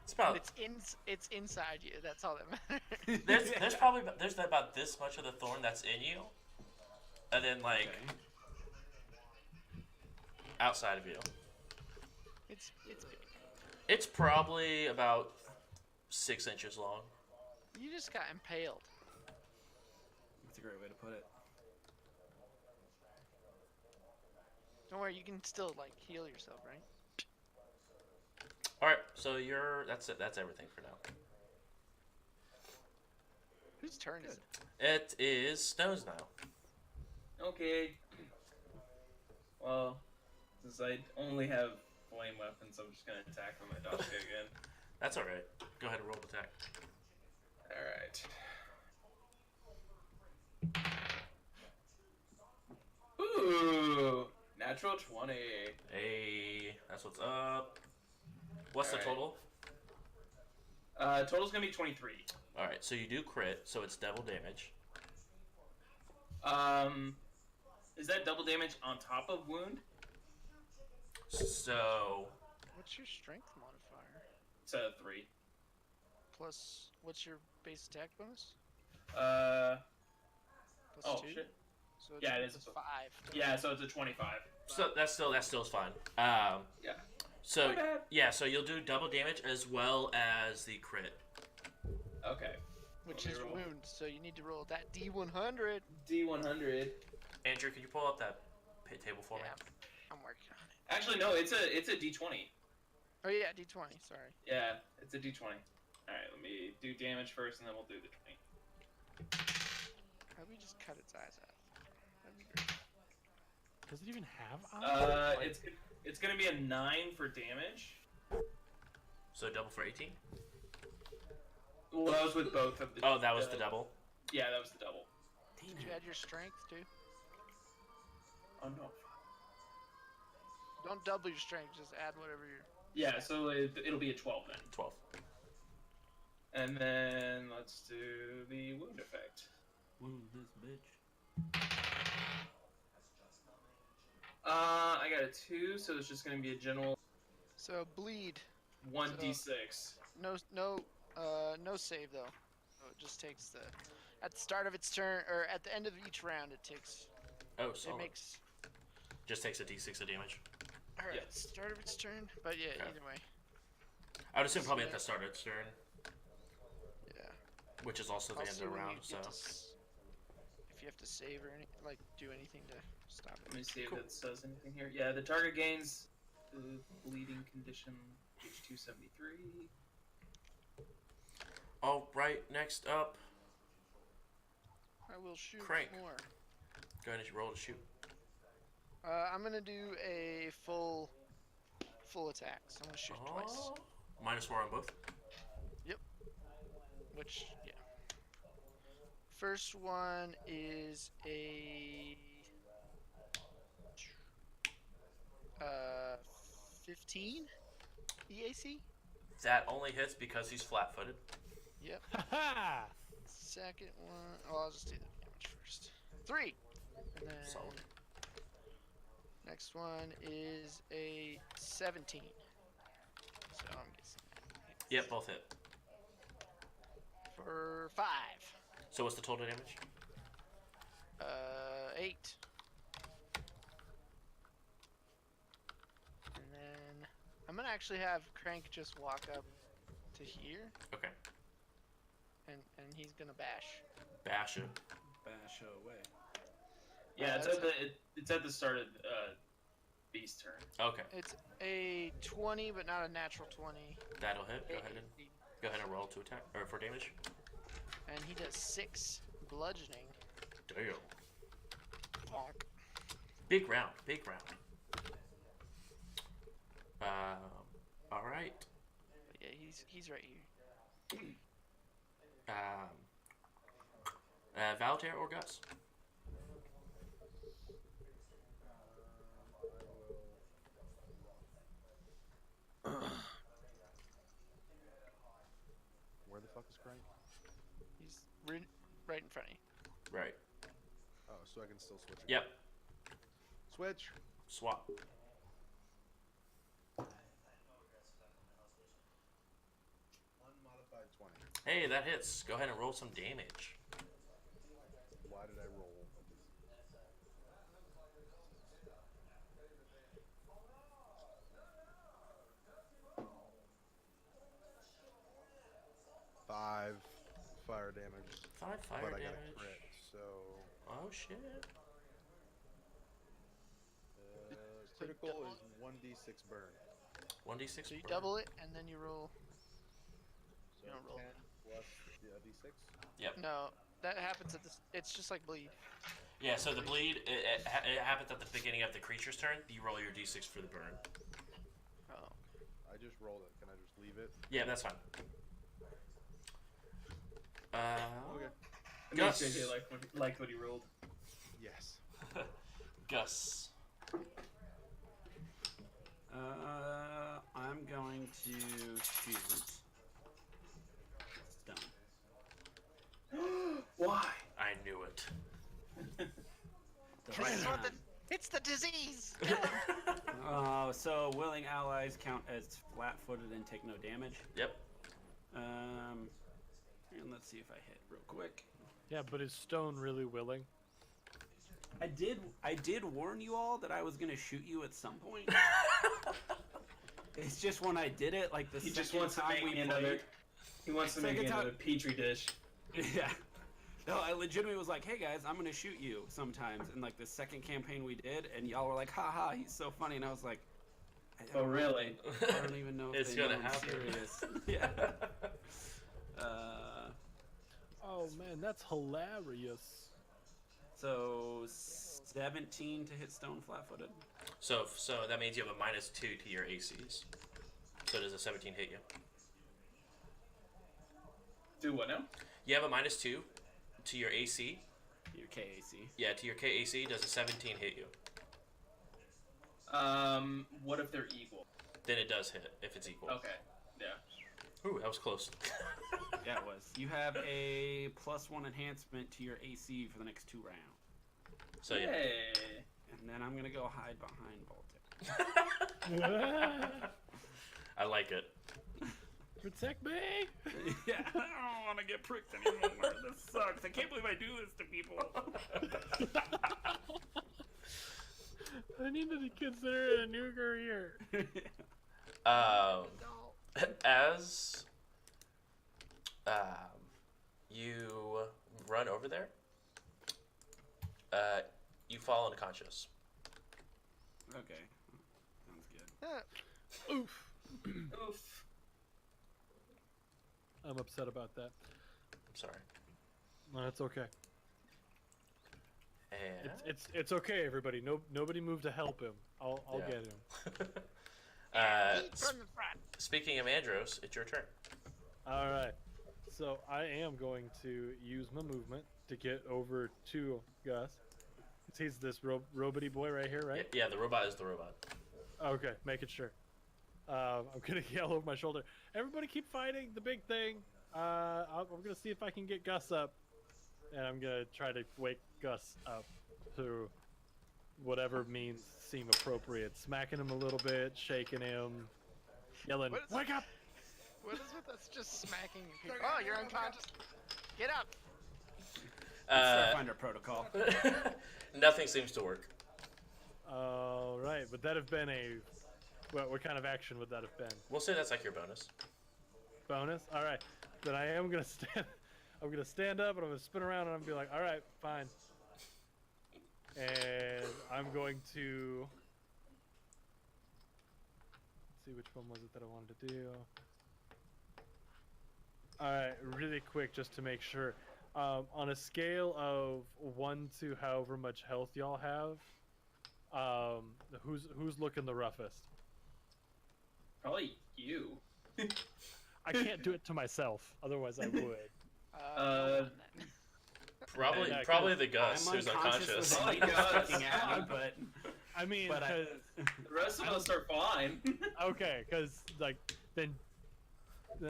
It's about It's inside you. That's all that matters. there's about this much of the thorn that's in you, and then like Okay. outside of you. It's big. It's probably about 6 inches long. You just got impaled. That's a great way to put it. Don't worry, you can still like heal yourself, right? All right, so that's it. That's everything for now. Whose turn is it? It is Stone's now. Okay. Well, since I only have flame weapons, I'm just gonna attack with my dodge again. That's all right. Go ahead and roll attack. Alright. Ooh! Natural 20. Hey, that's what's up. What's All right. the total? Total's gonna be 23. All right, so you do crit, so it's double damage. Is that double damage on top of wound? So What's your strength modifier? It's a 3. Plus, what's your base attack bonus? Uh, Plus oh 2? shit. So it's, Yeah, it it's is. a 5. Yeah, so it's a 25. so that's still fine. Yeah. So Not bad. yeah, so you'll do double damage as well as the crit. Okay. Which Let me is roll. wound, so you need to roll that D100. D100. Andrew, can you pull up that pit table for me? Yeah, I'm working on it. Actually, no, it's a D20. Oh yeah, D20, sorry. Yeah, it's a D20. Alright, let me do damage first, and then we'll do the 20. How about we just cut its eyes out? That'd be great. Does it even have eyes? It's gonna be a 9 for damage. So double for 18. Well, that was with both of the. Oh, that was the double. Yeah, that was the double. Did you add your strength too? Oh no. Don't double your strength, just add whatever your... Yeah, so it'll be a 12 then. 12. And then let's do the wound effect. Wound this bitch. I got a 2, so it's just gonna be a general So, bleed. 1d6. No save though. So it just takes the... At the start of its turn, or at the end of each round, it takes... Oh, It solid. makes... Just takes a d6 of damage. Or Yeah. at the start of its turn, but yeah, Okay. either way. I would assume probably at the start of its turn, Yeah. which is also the end of the when round. you So get to if you have to save or do anything to stop Let it. me see Cool. if it says anything here. Yeah, the target gains the bleeding condition H273. all right, next up, I will shoot Crank. more. go ahead and roll to shoot. I'm gonna do a full attack. So I'm gonna shoot twice. Oh, -4 on both. Which, yeah. First one is a 15 EAC. That only hits because he's flat-footed. Yep. Ha ha! second one. Oh, I'll just do the damage first. 3. And then Solid. next one is a 17. So I'm guessing Yep, both hit. for 5. So what's the total damage? 8. And then I'm gonna actually have Crank just walk up to here, Okay. and he's gonna bash. Bash it. Bash away. Yeah, that's it's at the start of Beast's turn. Okay. It's a 20, but not a natural 20. That'll hit. Go ahead and roll to attack or for damage. And he does 6 bludgeoning. Damn. Bonk. Big round. All right. But yeah, he's right here. Valtair or Gus? Where the fuck is Crank? He's right in front of you. Right. Oh, so I can still switch. Yep. Switch. Swap. Unmodified 20. Hey, that hits. Go ahead and roll some damage. Why did I roll? 5 fire damage. 5 fire but I damage. got a crit, so Oh shit. critical is 1d6 burn. 1d6. So you burn. double it, and then you roll. So You don't roll 10 plus the d6. Yep. No, that happens at this. It's just like bleed. Yeah. So the bleed it happens at the beginning of the creature's turn. You roll your d6 for the burn. Oh. I just rolled it. Can I just leave it? Yeah, that's fine. Okay. I mean, Gus. JJ liked what he rolled. Yes. Gus. I'm going to shoot. Stone. Why? I knew it. The This is right what hand. it's the disease. So willing allies count as flat-footed and take no damage. Yep. And let's see if I hit real quick. Yeah, but is Stone really willing? I did warn you all that I was gonna shoot you at some point. It's just when I did it, like the He second just wants to time make we me another. played. He wants to make Second me time- another petri dish. Yeah. No, I legitimately was like, "Hey guys, I'm gonna shoot you sometimes." And like the second campaign we did, and y'all were like, "Ha ha, he's so funny," and I was like, Oh really? I don't even know if It's they know gonna I'm happen. serious. Yeah. Oh man, that's hilarious. So 17 to hit stone flat-footed. So that means you have a -2 to your ACs. So does a 17 hit you? Do what now? You have a -2 to your AC. Your KAC. Yeah, to your KAC. Does a 17 hit you? What if they're equal? Then it does hit if it's equal. Okay. Yeah. Ooh, that was close. Yeah, it was. You have a +1 enhancement to your AC for the next 2 rounds. So yeah. Hey. And then I'm gonna go hide behind Voltaire. I like it. Protect me! Yeah, I don't want to get pricked anymore. This sucks. I can't believe I do this to people. I need to consider it a new career. As you run over there, you fall unconscious. Okay, sounds good. Oof. Oof. I'm upset about that. I'm sorry. No, it's okay. And It's okay, everybody. Nobody move to help him. I'll Yeah. get him. From the front. Speaking of Andros, it's your turn. All right. So I am going to use my movement to get over to Gus. He's this robot boy right here, right? Yeah, the robot is the robot. Okay, making sure. I'm gonna yell over my shoulder. Everybody, keep fighting the big thing. I'm gonna see if I can get Gus up. and I'm gonna try to wake Gus up through whatever means seem appropriate. Smacking him a little bit, shaking him, yelling, What is- "Wake up!" What is with us just smacking people? Oh, you're unconscious. Get up. Let's try to find our protocol. Nothing seems to work. All right, would that have been a what kind of action would that have been? We'll say that's like your bonus. Bonus? All right, then I am gonna stand. I'm gonna stand up and I'm gonna spin around and I'm gonna be like, all right, fine. And I'm going to let's see which one was it that I wanted to do. All right, really quick, just to make sure. On a scale of 1 to however much health y'all have, who's looking the roughest? Probably you. I can't do it to myself, otherwise I would. Probably, Yeah, probably the Gus I'm who's unconscious unconscious. with Oh, lightning Gus. sticking at me, but I mean, But I- 'cause- The rest of us are fine. okay, because like then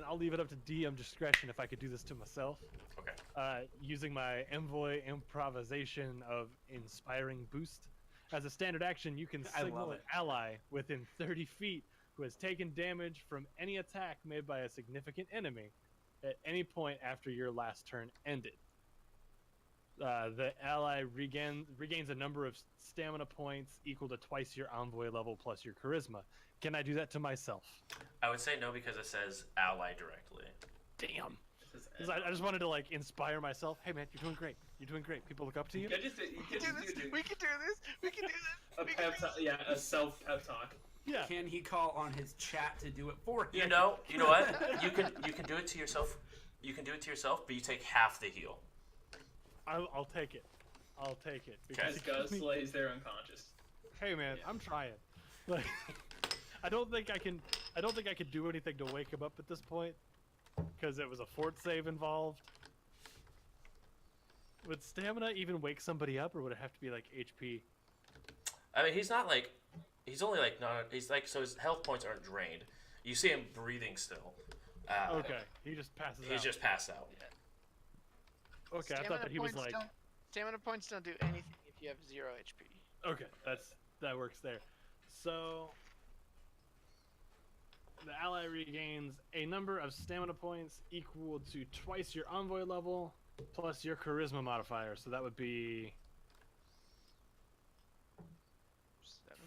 I'll leave it up to DM discretion if I could do this to myself. Okay. Using my envoy improvisation of inspiring boost. As a standard action, you can I signal love an it. ally within 30 feet who has taken damage from any attack made by a significant enemy at any point after your last turn ended. The ally regains a number of stamina points equal to twice your envoy level plus your charisma. Can I do that to myself? I would say no because it says ally directly. Damn. This is 'Cause I just wanted to like inspire myself. Hey man, you're doing great. You're doing great. People look up to you. You could just Do this. We can do this. We can do this. a pep talk. Yeah, a self pep talk. Yeah. can he call on his chat to do it for him? You know what? You can do it to yourself. You can do it to yourself, but you take half the heal. I'll take it. I'll take it. As it Gus keeps me- lays there unconscious. Hey man, Yeah. I'm trying. Like, I don't think I could do anything to wake him up at this point, because it was a fort save involved. Would stamina even wake somebody up, or would it have to be like HP? I mean, he's not like, he's only like not. He's like, so his health points aren't drained. You see him breathing still. Okay, he just passes He's out. just passed out. Okay, I thought that he was like. Stamina points don't do anything if you have 0 HP. Okay, that works there. So the ally regains a number of stamina points equal to twice your envoy level plus your charisma modifier. So that would be 7.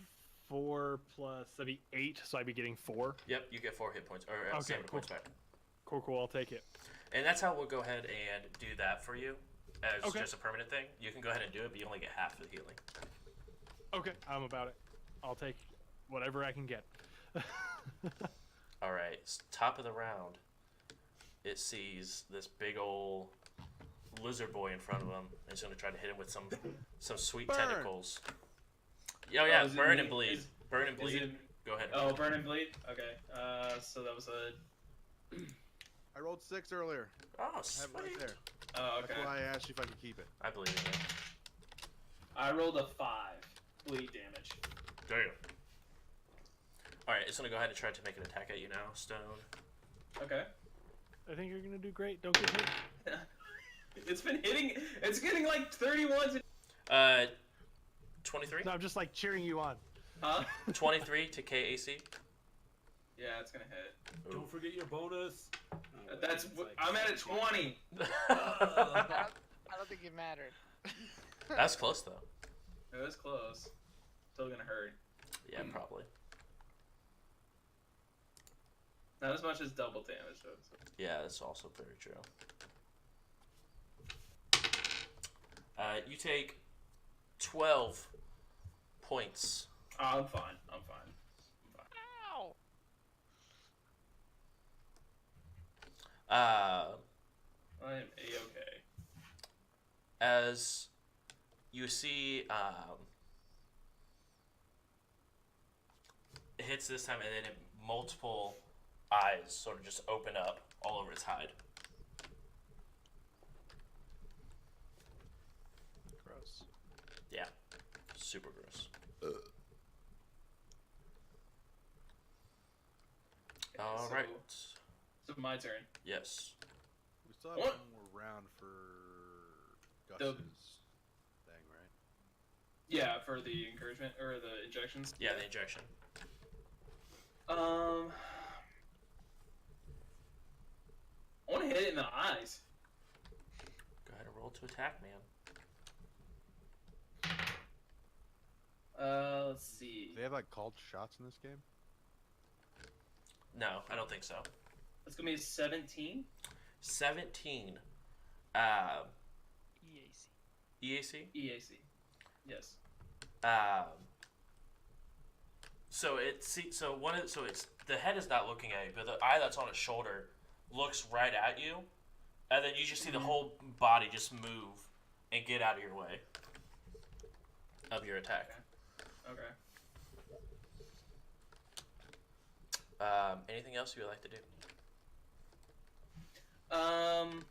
4 plus that'd be 8. So I'd be getting 4. Yep, you get 4 hit points or Okay, stamina cool. points back. Cool. I'll take it. And that's how we'll go ahead and do that for you as Okay. just a permanent thing. You can go ahead and do it, but you only get half the healing. Okay, I'm about it. I'll take whatever I can get. All right, top of the round. It sees this big old lizard boy in front of him. And it's going to try to hit him with some sweet Burn. tentacles. Oh yeah, is it burn me? and bleed. Burn and Is bleed. it? Go ahead. Oh, burn and bleed. Okay. So that was a. I rolled 6 earlier. Oh, I have it sweet. right there. Oh, okay. That's why I asked you if I could keep it. I believe in you. I rolled a 5 bleed damage. Damn. All right, it's going to go ahead and try to make an attack at you now, Stone. Okay. I think you're gonna do great. Don't get hit. It's been hitting. It's getting like 31s. 23? No, I'm just like cheering you on. Huh? 23 to KAC. Yeah, it's gonna hit. Don't forget your bonus. Oh, wait, That's. it's like I'm at a 20. I don't think it mattered. That's close, though. It was close. Still gonna hurt. Yeah, probably. Not as much as double damage though. So. Yeah, that's also very true. You take 12 points. Oh, I'm fine. I'm fine. Ow! I am a-okay. As you see, it hits this time, and then multiple eyes sort of just open up all over its hide. Gross. Yeah, super gross. All so- right. So my turn. Yes. We still have What? one more round for Gus's thing, right? Yeah, for the encouragement or the injections. Yeah, the injection. I want to hit it in the eyes. Go ahead and roll to attack, man. Let's see. Do they have like called shots in this game? No, I don't think so. It's gonna be a 17. 17. EAC. EAC? EAC. Yes. So it's the head is not looking at you, but the eye that's on its shoulder looks right at you, and then you just see the whole body just move and get out of your way of your attack. Okay. Anything else you would like to do?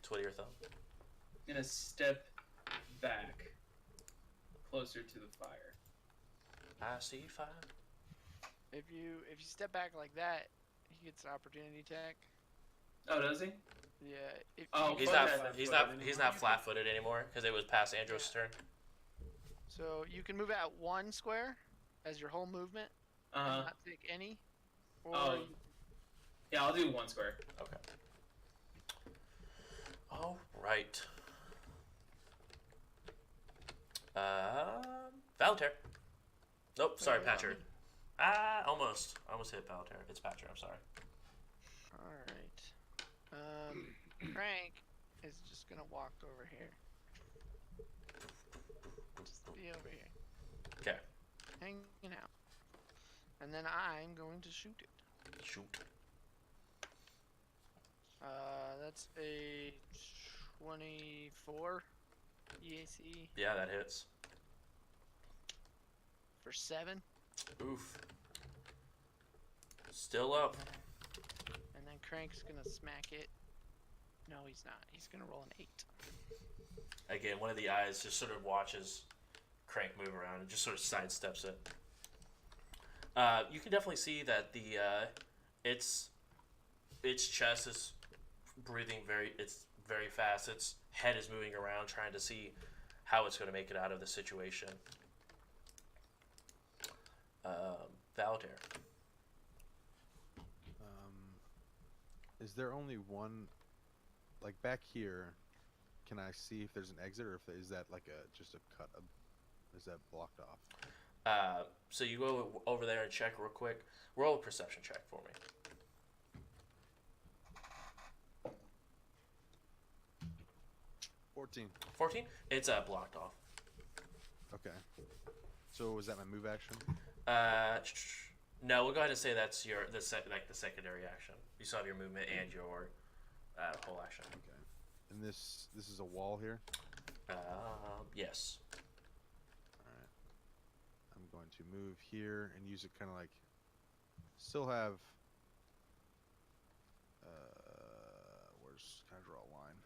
Twiddle your thumb. I'm gonna step back closer to the fire. I see fire. If you step back like that, he gets an opportunity attack. Oh, does he? Yeah. Oh, He's fuck not. that. He's not flat-footed anymore because it was past Andros' turn. So you can move out 1 square as your whole movement and not take any. Or Oh. Yeah, I'll do 1 square. Okay. All right. Valtair. Nope. Sorry, Patcher. Almost hit Valtair. It's Patcher. I'm sorry. All right. Crank is just gonna walk over here. Just be over here, Okay. hanging out, and then I'm going to shoot it. Shoot. That's a 24 EAC Yeah, that hits. for 7, Oof. Still up. and then Crank's gonna smack it. No, he's not. He's gonna roll an 8. Again, one of the eyes just sort of watches Crank move around and just sort of sidesteps it. You can definitely see that the its chest is breathing it's very fast. Its head is moving around trying to see how it's going to make it out of the situation. Valtair. Is there only one, like back here? Can I see if there's an exit, or if is that like just a cut? Is that blocked off? So you go over there and check real quick. Roll a perception check for me. 14? It's blocked off. Okay. So was that my move action? No, we'll go ahead and say that's the secondary action. You still have your movement and your whole action. Okay. And this is a wall here. Yes. All right. I'm going to move here and use it kind of like. Still have. Where's? Can I draw a line?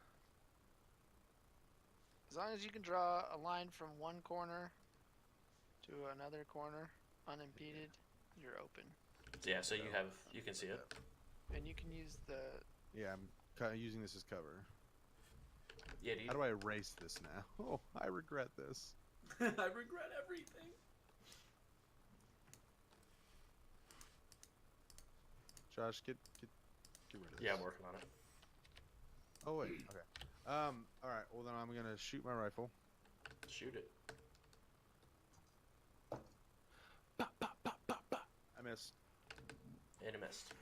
As long as you can draw a line from one corner to another corner unimpeded, you're open. Yeah. So you can see it. And you can use the. Yeah, I'm kind of using this as cover. Yeah. How do I erase this now? Oh, I regret this. I regret everything. Josh, get rid of this. Yeah, I'm working on it. Oh wait. Okay. All right. Well then, I'm gonna shoot my rifle. Shoot it. I missed. And a missed.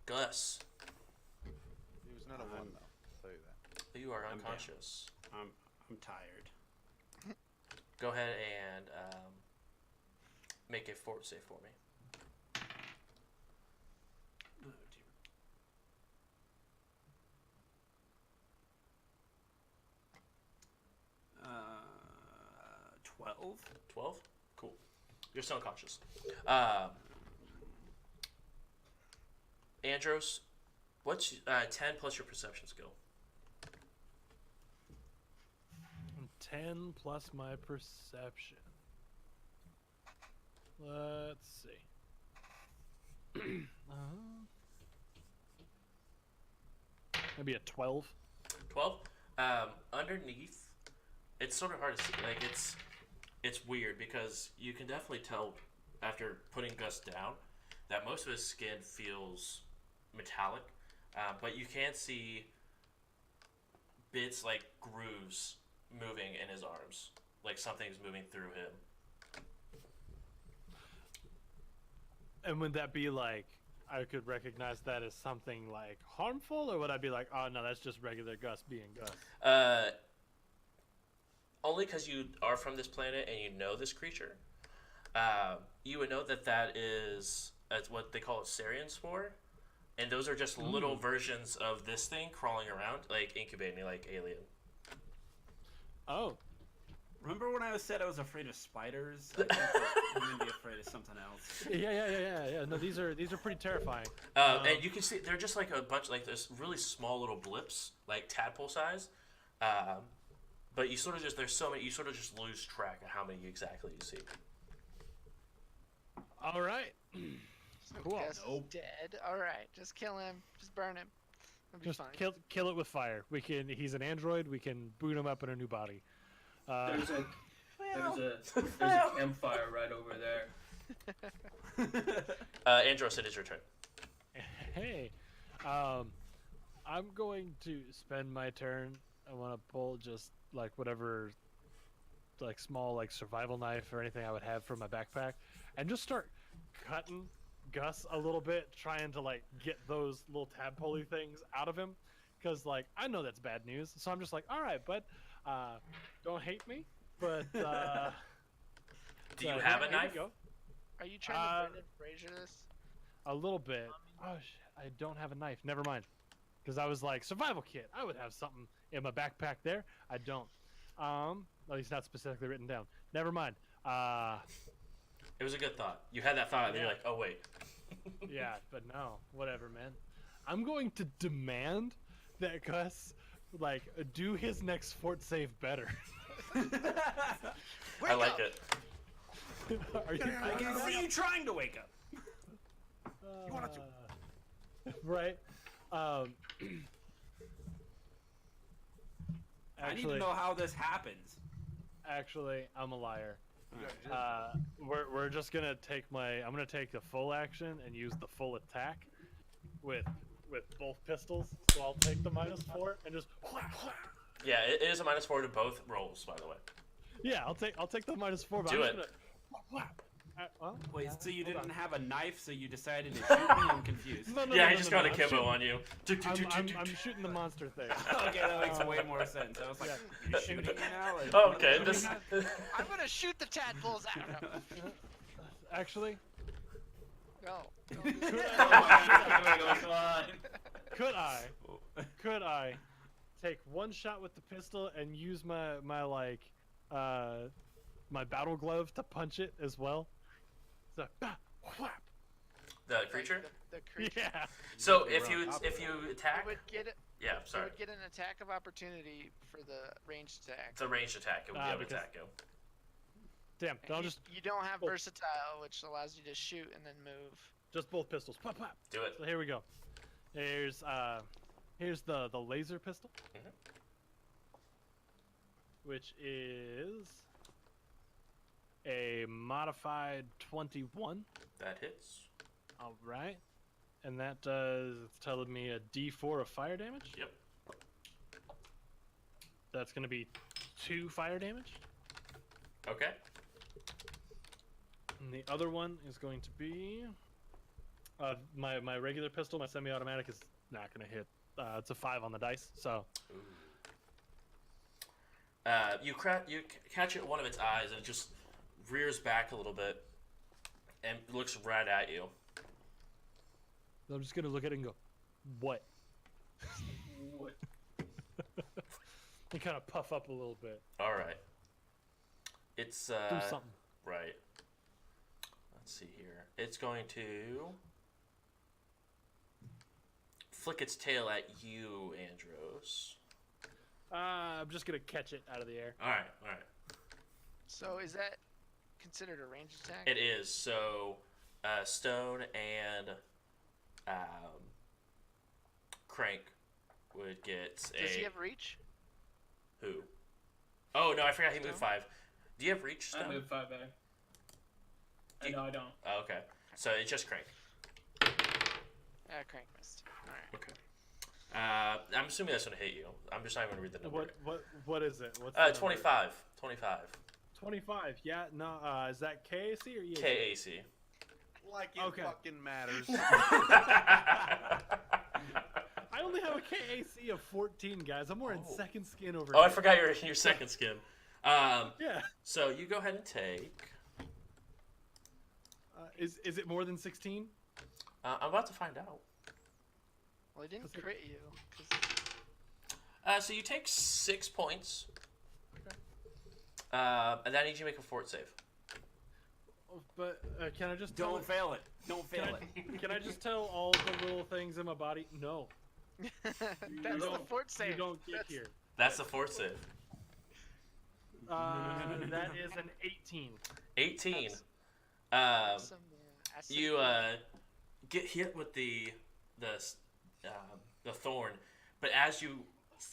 Gus, It was not a one though. I'll tell you that. you are I'm down. unconscious. I'm tired. Go ahead and make a fort save for me. Oh, dear. 12. 12? Cool. You're still unconscious. Andros, what's 10 plus your perception skill? 10 plus my perception. Let's see. Maybe a 12. 12. Underneath, it's sort of hard to see. Like it's weird because you can definitely tell after putting Gus down that most of his skin feels metallic, but you can see bits like grooves moving in his arms, like something's moving through him. And would that be like, I could recognize that as something like harmful, or would I be like, oh no, that's just regular Gus being Gus? Only because you are from this planet and you know this creature, you would know that is what they call a Sarian spore, and those are just little versions of this thing crawling around, like incubating, like alien. Oh. Remember when I said I was afraid of spiders? I think that I'm gonna be afraid of something else. Yeah. No, these are pretty terrifying. And you can see they're just like a bunch, like this really small little blips, like tadpole size. But you sort of just, there's so many, you sort of just lose track of how many exactly you see. All right. Cool. Gus is dead. All right, just kill him. Just burn him. It'll be Just fine. kill it with fire. He's an android. We can boot him up in a new body. There's a campfire right over there. Andros, it is your turn. Hey, I'm going to spend my turn. I want to pull just like whatever, like small like survival knife or anything I would have from my backpack, and just start cutting Gus a little bit, trying to like get those little tadpole things out of him, because like I know that's bad news. So I'm just like, all right, bud, don't hate me, but Do you have a knife? Are you trying to Brendan Fraser this? A little bit. Oh shit, I don't have a knife. Never mind. Because I was like, survival kit. I would have something in my backpack there. I don't. At least not specifically written down. Never mind. It was a good thought. You had that thought, and then you're like, oh wait. Yeah, but no. Whatever, man. I'm going to demand that Gus, like, do his next fort save better. I like it. Are you? I can see you trying to wake up. You want to? Right. I need to know how this happens. Actually, I'm a liar. We're just gonna take I'm gonna take the full action and use the full attack with both pistols. So I'll take the -4 and just Yeah, it is a -4 to both rolls, by the way. yeah, I'll take the -4. But Do I'm it. just gonna Wait, so you hold didn't on. have a knife, so you decided to shoot me? I'm confused. No, Yeah, he just got a I'm kimbo shooting- on you. I'm shooting the monster thing. Okay, that makes way more sense. I was like, Yeah. you shooting me now? Like, Oh, okay. I This. mean, I'm gonna shoot the tadpoles out of him. Actually, Go. Oh my God, come on. could I take one shot with the pistol and use my battle glove to punch it as well? So, whap. The creature. The creature. Yeah. So You're if on you top of if it. you It attack, would get it. yeah, It sorry. would get an attack of opportunity for the ranged attack. It's a ranged attack. It would be able to because- attack you. Damn. And I'll you, just you don't have Oh. versatile, which allows you to shoot and then move. both pistols. Pop pop. Do it. So here we go. Here's the laser pistol, Mhm. which is a modified 21. That hits. All right, and that does. It's telling me a D4 of fire damage. Yep. That's gonna be 2 fire damage, Okay. and the other one is going to be my regular pistol. My semi-automatic is not gonna hit. It's a 5 on the dice, so You catch it in one of its eyes, and it just rears back a little bit, and looks right at you. I'm just gonna look at it and go, "What?" What? And kind of puff up a little bit. All right. It's Do something. right. Let's see here. It's going to flick its tail at you, Andros. I'm just gonna catch it out of the air. All right. All right. So is that considered a ranged attack? It is. So, Stone and Crank would get a. Does he have reach? Who? Oh no, I forgot he moved Stone? 5. Do you have reach? I Stone? moved 5 back. No, I don't. Oh, okay. So it's just crank. Crank missed. Alright. Okay. I'm assuming that's gonna hit you. I'm just not even gonna read the number. What is it? What's the number? 25. 25. 25. Yeah. No. Is that KAC or EAC? KAC. Like it Okay. fucking matters. I only have a KAC of 14, guys. I'm wearing Oh. second skin over Oh, I here. forgot your second skin. Yeah. So you go ahead and take. Is it more than 16? I'm about to find out. Well, he didn't That's it. crit you. 'Cause So you take 6 points. And I need you to make a fort save. But can I just tell Don't fail it. Don't fail Can it. Can I just tell all the little things in my body? No. That's the don't- fort save. You don't get That's- here. That's the fort save. That is an 18. 18. Some, acid. You get hit with the thorn, but as you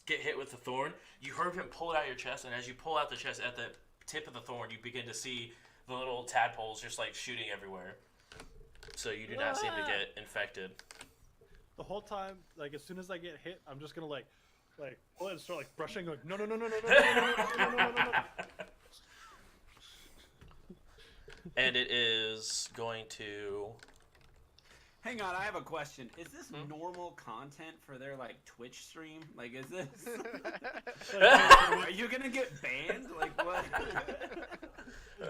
get hit with the thorn, you heard him pull it out of your chest, and as you pull out the chest at the tip of the thorn, you begin to see the little tadpoles just like shooting everywhere. So you do not seem to get infected. The whole time, like as soon as I get hit, I'm just gonna like pull it and start like brushing, like no. And it is going to. Hang on, I have a question. Is this normal content for their like Twitch stream? Like, is this? Are you gonna get banned? Like what?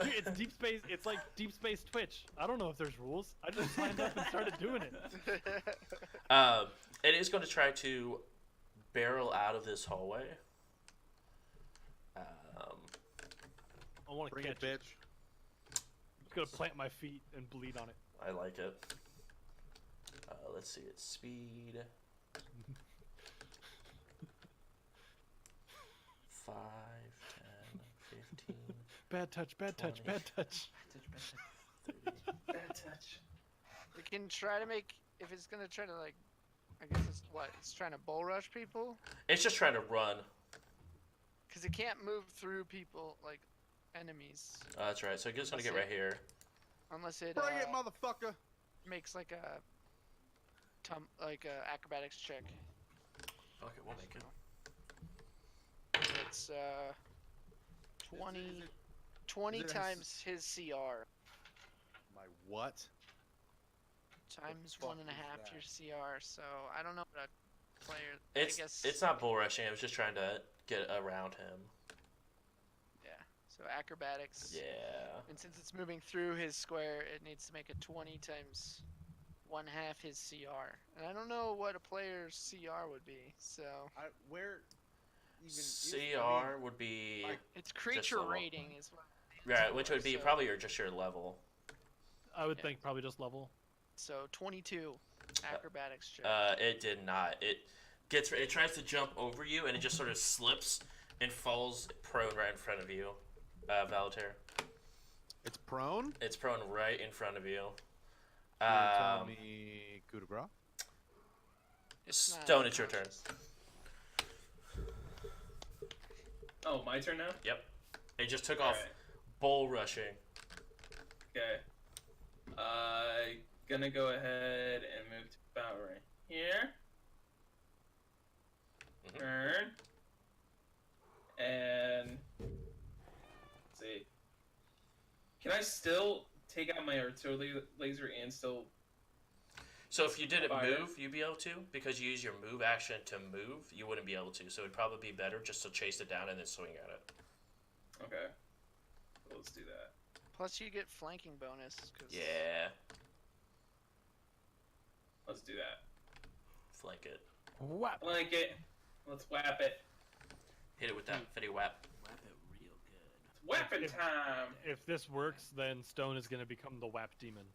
Dude, it's deep space. It's like deep space Twitch. I don't know if there's rules. I just signed up and started doing it. It is going to try to barrel out of this hallway. I want to Bring catch it, it. bitch. I'm just gonna plant my feet and bleed on it. I like it. Let's see its speed. 5, 10, 15. Bad touch. Bad touch. 20. Bad touch. Bad touch. We can try to make, if it's gonna try to like, I guess it's what, it's trying to bull rush people? It's just trying to run. Because it can't move through people, like, enemies. That's right. So it's going to get right here. Unless it Bring it, motherfucker. makes like a, acrobatics check. Okay, we'll make it. It's 20 is it times his CR. My what? Times fuck 1.5 is that? your CR, so I don't know what a player. I guess It's not bull rushing. It was just trying to get around him. yeah. So acrobatics. Yeah. And since it's moving through his square, it needs to make a 20 times 1/2 his CR. And I don't know what a player's CR would be, so Where even CR would be like- it's creature level. rating is what. right, which would be so- probably just your level. I would Yeah. think probably just level. So 22 acrobatics check. It did not. It tries to jump over you, and it just sort of slips and falls prone right in front of you, Valater. It's prone. It's prone right in front of you. You're telling me coup de grace? It's not Stone, it's your turn. Oh, my turn now? Yep. It just took off Alright. bull rushing. Okay. Gonna go ahead and move to about right here. Mhm. Turn. And let's see. Can I still take out my artillery laser and still? So if you didn't Fire. move, you'd be able to. Because you use your move action to move, you wouldn't be able to. So it'd probably be better just to chase it down and then swing at it. Okay. So let's do that. Plus you get flanking bonus. 'Cause Yeah. Let's do that. Flank it. Whap. Like it. Let's whap it. Hit it with that fetty whap. Wrap it real good. It's weapon If- time. If this works, then Stone is gonna become the Whap Demon.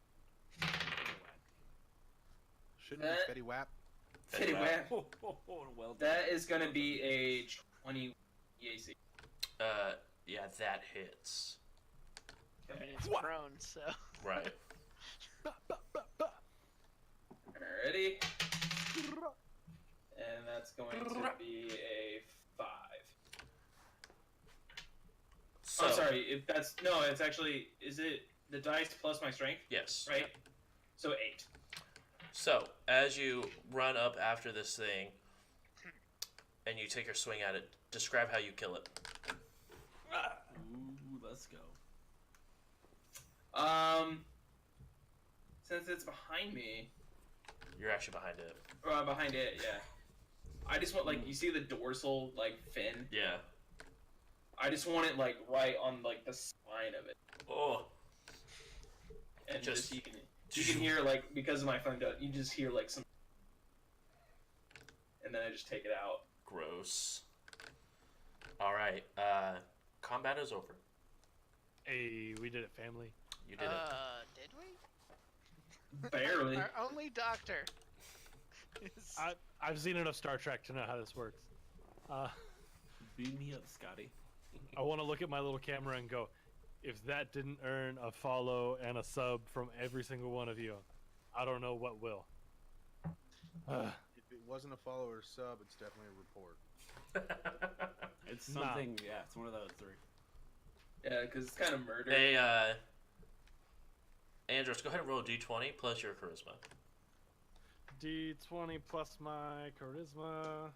Shouldn't That- be Fetty Wap. Fetty whap. Well done. That is gonna be a 20 EAC. Yeah, that hits. I mean, it's Wha- prone, so. Right. Alrighty. And that's going to if that's no, it's actually is it the dice plus my strength, Yes. right? So 8. So, as you run up after this thing and you take your swing at it, describe how you kill it. Ooh, let's go. Since it's behind me, You're actually behind it. or behind it, yeah. I just want you see the dorsal fin. Yeah. I just want it right on the spine of it, Oh. and Just- you can hear because of my phone, you just hear some, and then I just take it out. Gross. All right. Combat is over. Hey, we did it, family. You did it. Did we? Barely. Our only doctor. is- I've seen enough Star Trek to know how this works. Beam me up, Scotty. I want to look at my little camera and go, if that didn't earn a follow and a sub from every single one of you, I don't know what will. If it wasn't a follower sub, it's definitely a report. It's Nah. something. Yeah, it's one of those 3. Yeah, because it's kind of murder. Hey, Andros, go ahead and roll a d20 plus your charisma. D20 plus my charisma.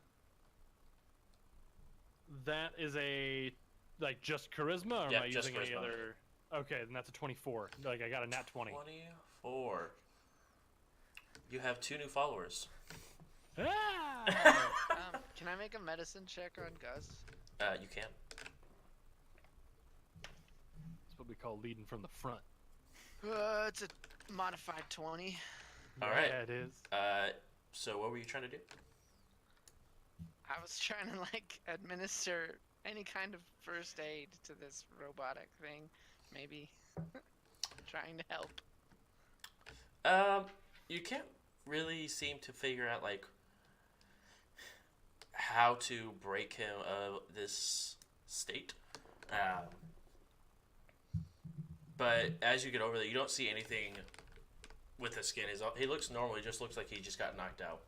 That is a just charisma, or Yeah, am I just using any charisma. other? Okay, then that's a 24. I got a nat 20. 24. You have 2 new followers. Ah! Can I make a medicine check on Gus? You can. That's what we call leading from the front. It's a modified 20. All right. Yeah, it is. So what were you trying to do? I was trying to administer any kind of first aid to this robotic thing, maybe. Trying to help. You can't really seem to figure out how to break him of this state. But as you get over there, you don't see anything with his skin. He looks normal. He just looks like he just got knocked out.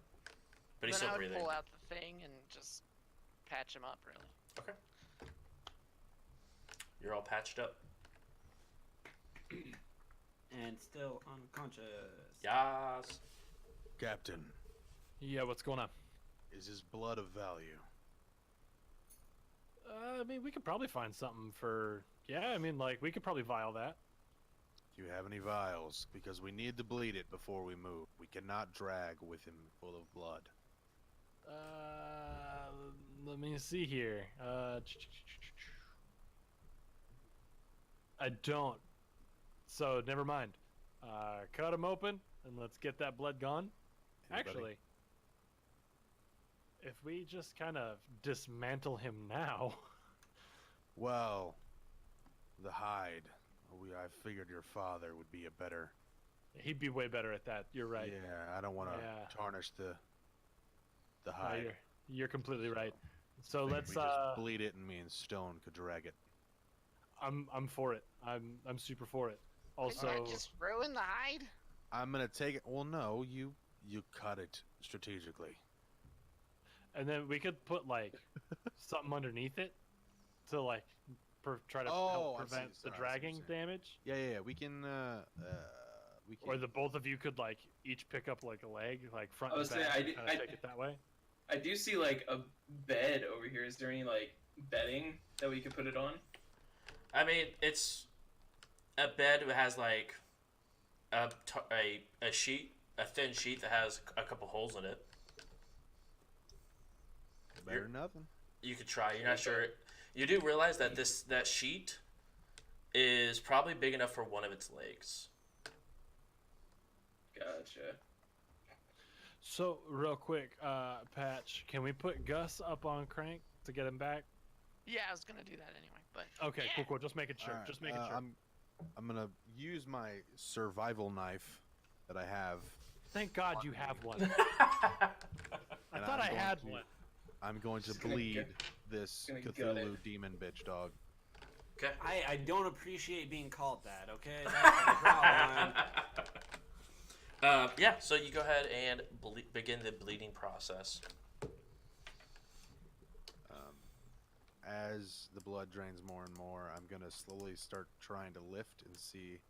But he's Then still I would breathing. pull out the thing and just patch him up, really. Okay. You're all patched up. And still unconscious. Yas. Captain, Yeah, what's going on? is his blood of value? I mean, we could probably find something for. Yeah, I mean, we could probably vial that. Do you have any vials? Because we need to bleed it before we move. We cannot drag with him full of blood. Let me see here. I don't. So never mind. Cut him open and let's get that blood gone. Anybody? Actually, if we just kind of dismantle him now. Well, the hide. I figured your father would be a better. He'd be way better at that. You're right. Yeah, I don't want to Yeah. tarnish the No, hide. you're completely right. So Figured let's. we just bleed it, and me and Stone could drag it. I'm for it. I'm super for it. Can Also, I just ruin the hide? I'm gonna take it. Well, no, you cut it strategically. and then we could put something underneath it to try to help I see. prevent Sorry, I see the what dragging you're saying. damage. Yeah. We can. We can. Or the both of you could each pick up a leg, front I and was saying, back, I and did- kinda I- take it that way. I do see a bed over here. Is there any bedding that we could put it on? I mean, it's a bed that has a sheet, a thin sheet that has a couple holes in it. Better than nothing. You could try. You're not sure. You do realize that that sheet is probably big enough for one of its legs. Gotcha. So real quick, Patch, can we put Gus up on Crank to get him back? Yeah, I was gonna do that anyway, but Okay, yeah. cool. Just making sure. All right, Just making sure. I'm gonna use my survival knife that I have. Thank God you have one. I And thought I'm I going had to- one. I'm going to Just gonna bleed gut- this gonna gut Cthulhu it. demon bitch dog. Okay. I don't appreciate being called that. Okay, that's the problem. Yeah. So you go ahead and begin the bleeding process. as the blood drains more and more, I'm gonna slowly start trying to lift and see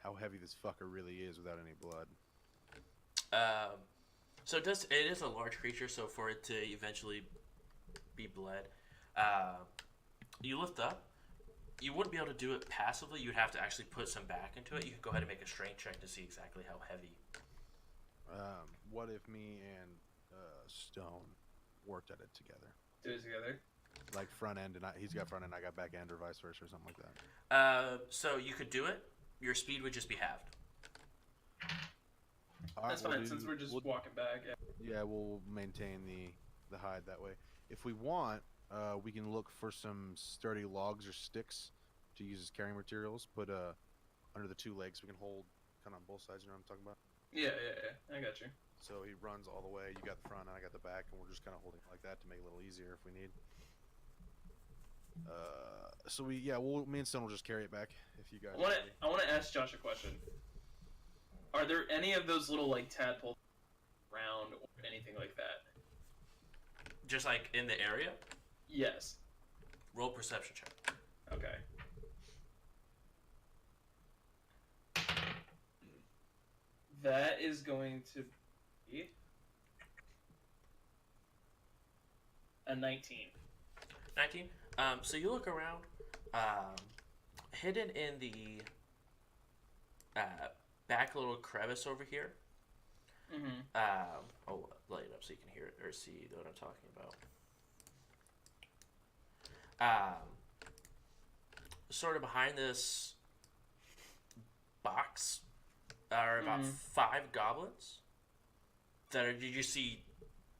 how heavy this fucker really is without any blood. So it is a large creature, so for it to eventually be bled, you lift up. You wouldn't be able to do it passively. You'd have to actually put some back into it. You could go ahead and make a strength check to see exactly how heavy. What if me and Stone worked at it together? Do it together. Like front end, and he's got front end, I got back end, or vice versa, or something like that. So you could do it. Your speed would just be halved. All right, That's fine, since we're just walking back. Yeah. Yeah, we'll maintain the hide that way. If we want, we can look for some sturdy logs or sticks to use as carrying materials. Put under the 2 legs we can hold, kind of on both sides. You know what I'm talking about? Yeah. I got you. So he runs all the way. You got the front, and I got the back, and we're just kind of holding it like that to make it a little easier if we need. Me and Stone will just carry it back if you guys. I want to ask Josh a question. Are there any of those little like tadpoles around or anything like that? Just like in the area? Yes. Roll perception check. Okay. That is going to be a 19. 19. So you look around. Hidden in the back little crevice over here. Mm-hmm. I'll light it up so you can hear it or see what I'm talking about. Sort of behind this box are about 5 goblins that are. You just see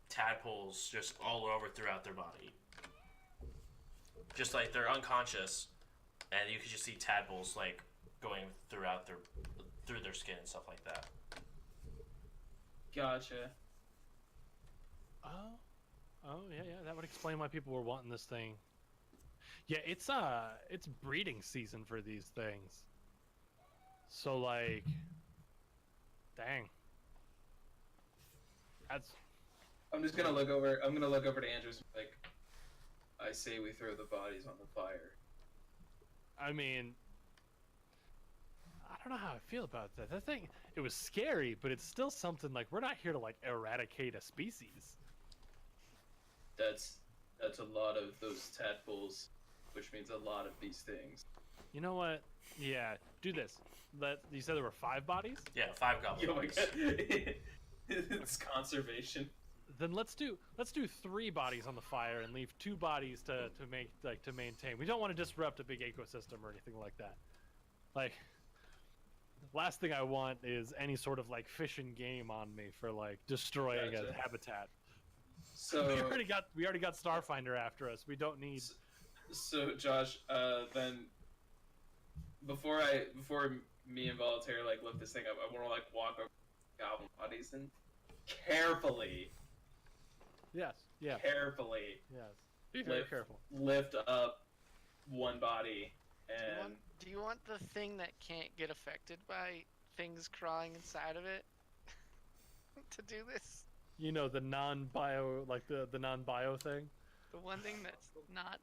tadpoles just all over throughout their body. Just like they're unconscious, and you can just see tadpoles like going throughout through their skin and stuff like that. Gotcha. Oh yeah, that would explain why people were wanting this thing. Yeah, it's breeding season for these things. So like, dang. I'm just gonna look over. I'm gonna look over to Andros and be like, I say we throw the bodies on the fire. I mean, I don't know how I feel about that. That thing, it was scary, but it's still something. Like, we're not here to like eradicate a species. That's a lot of those tadpoles, which means a lot of these things. You know what? Yeah, do this. You said there were 5 bodies? Yeah, 5 goblins. Oh my god. It's conservation. Then let's do 3 bodies on the fire and leave 2 bodies to maintain. We don't want to disrupt a big ecosystem or anything like that. Like, last thing I want is any sort of like fish and game on me for like destroying a habitat. So we already got Starfinder after us. We don't need. So Josh, then before me involuntarily like lift this thing up, I want to like walk over goblin bodies and carefully. Yes. Yeah. Carefully. Yes. Be very careful. Lift up one body and. Do you want the thing that can't get affected by things crawling inside of it to do this? You know, the non-bio, like the non-bio thing? The one thing that's not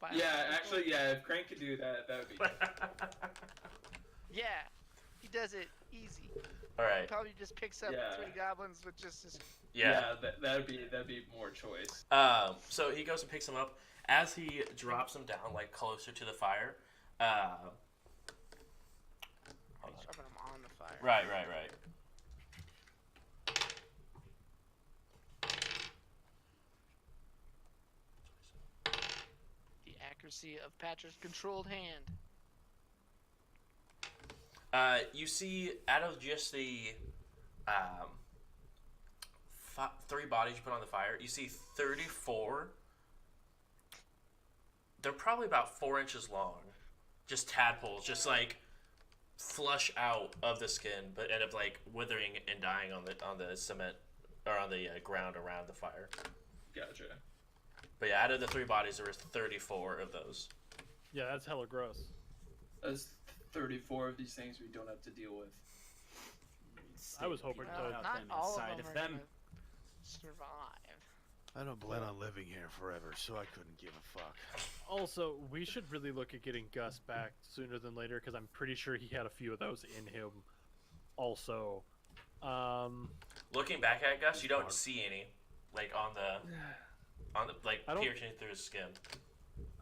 bio. Yeah, actually, yeah, if Crank could do that, that would be good. Yeah, he does it easy. Alright. He probably just picks up 3 goblins with just his... Yeah. That'd be more choice. So he goes and picks them up. As he drops them down, like, closer to the fire, He's dropping them on the fire. Right. The accuracy of Patrick's controlled hand. You see, out of just the 3 bodies you put on the fire, you see 34. They're probably about 4 inches long. Just tadpoles, just like flush out of the skin, but end up like withering and dying on the cement or on the ground around the fire. Gotcha. But yeah, out of the 3 bodies, there was 34 of those. Yeah, that's hella gross. That's 34 of these things we don't have to deal with. I was hoping Not them all inside of them of are them. gonna survive. I don't plan on living here forever, so I couldn't give a fuck. Also, we should really look at getting Gus back sooner than later because I'm pretty sure he had a few of those in him. Also, Looking back at Gus, you don't see any, like on the like I don't- piercing through his skin.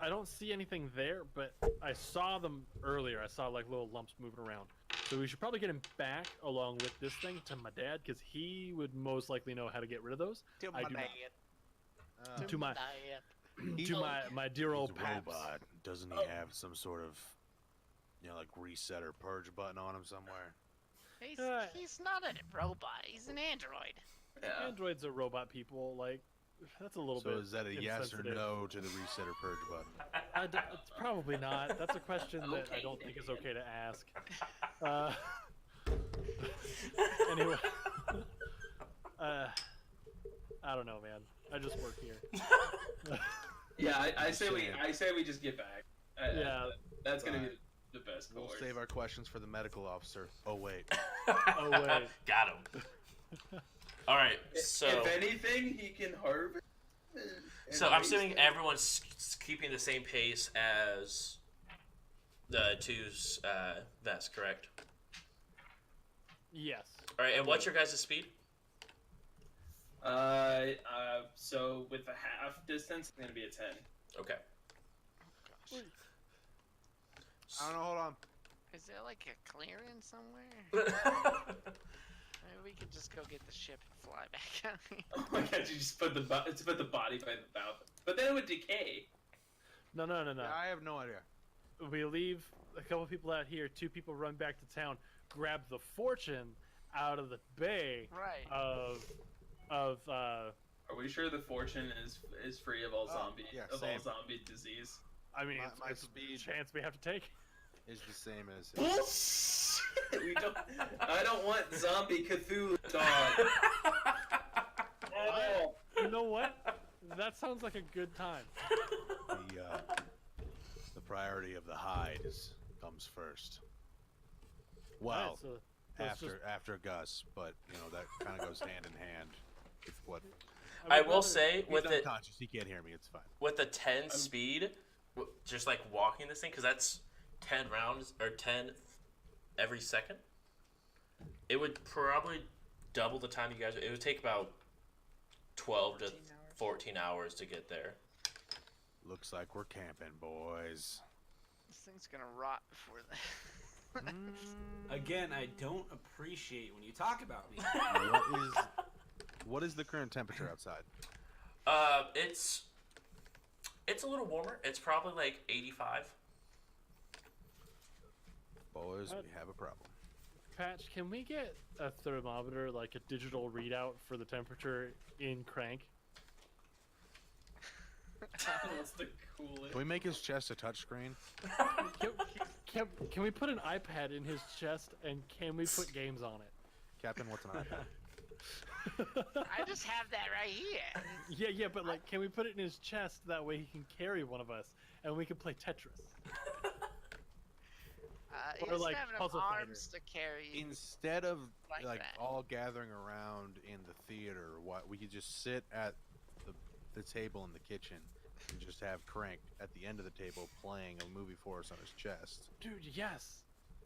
I don't see anything there, but I saw them earlier. I saw like little lumps moving around. So we should probably get him back along with this thing to my dad because he would most likely know how to get rid of those. I do not. To my my dear He's old a paps. robot. Doesn't he have some sort of, like reset or purge button on him somewhere? He's not a robot. He's an android. Yeah. Androids are robot people. Like that's a little So bit. is that a yes or insensitive. no to the reset or purge button? It's probably not. That's a question that I Okay, don't think is Dan. okay to ask. Anyway, I don't know, man. I just work here. Yeah, I say we just get back. Yeah. That's gonna be Alright. the best We'll course. save our questions for the medical officer. Oh wait. Oh, wait. Got him. All right, so If anything, he can harvest. so I'm assuming everyone's keeping the same pace as the two's vest, correct? Yes. All right, and what's your guys' speed? So with the half distance, it's gonna be a 10. Okay. I don't know. Hold on. Is there like a clearing somewhere? Maybe we could just go get the ship and fly back out here. Oh my god, you just put the body by the bow. But then it would decay. No. I have no idea. We leave a couple people out here. 2 people run back to town, grab the fortune out of the bay Right. of Are we sure the fortune is free of all Oh, zombie yeah, all same. zombie disease? I mean, My it's a speed- chance we have to take. Is the same as his. Bullshit! I don't want zombie Cthulhu dog. Oh, You know what? That sounds like a good time. The priority of the hide comes first. Well, Alright, so let's after Gus, but that kind of goes hand in hand with what. I would will rather- say He's with it unconscious. He can't hear me. It's fine. with the 10 speed, just like walking this thing, because that's 10 rounds or 10 every second. It would probably double the time you guys. It would take about 12 to 14 hours. 14 hours to get there. Looks like we're camping, boys. This thing's gonna rot before that. Again, I don't appreciate when you talk about me. What is the current temperature outside? It's a little warmer. It's probably like 85. Boys, we have a problem. Patch, can we get a thermometer, like a digital readout for the temperature in Crank? that's the coolest. Can we make his chest a touchscreen? Can we put an iPad in his chest and can we put games on it? Captain, what's an iPad? I just have that right here. Yeah, but like, can we put it in his chest that way he can carry one of us and we can play Tetris? He Or, doesn't like, have enough Puzzle Fighter. arms to carry. Instead of Like that. all gathering around in the theater, we could just sit at the table in the kitchen and just have Crank at the end of the table playing a movie for us on his chest. Dude, yes.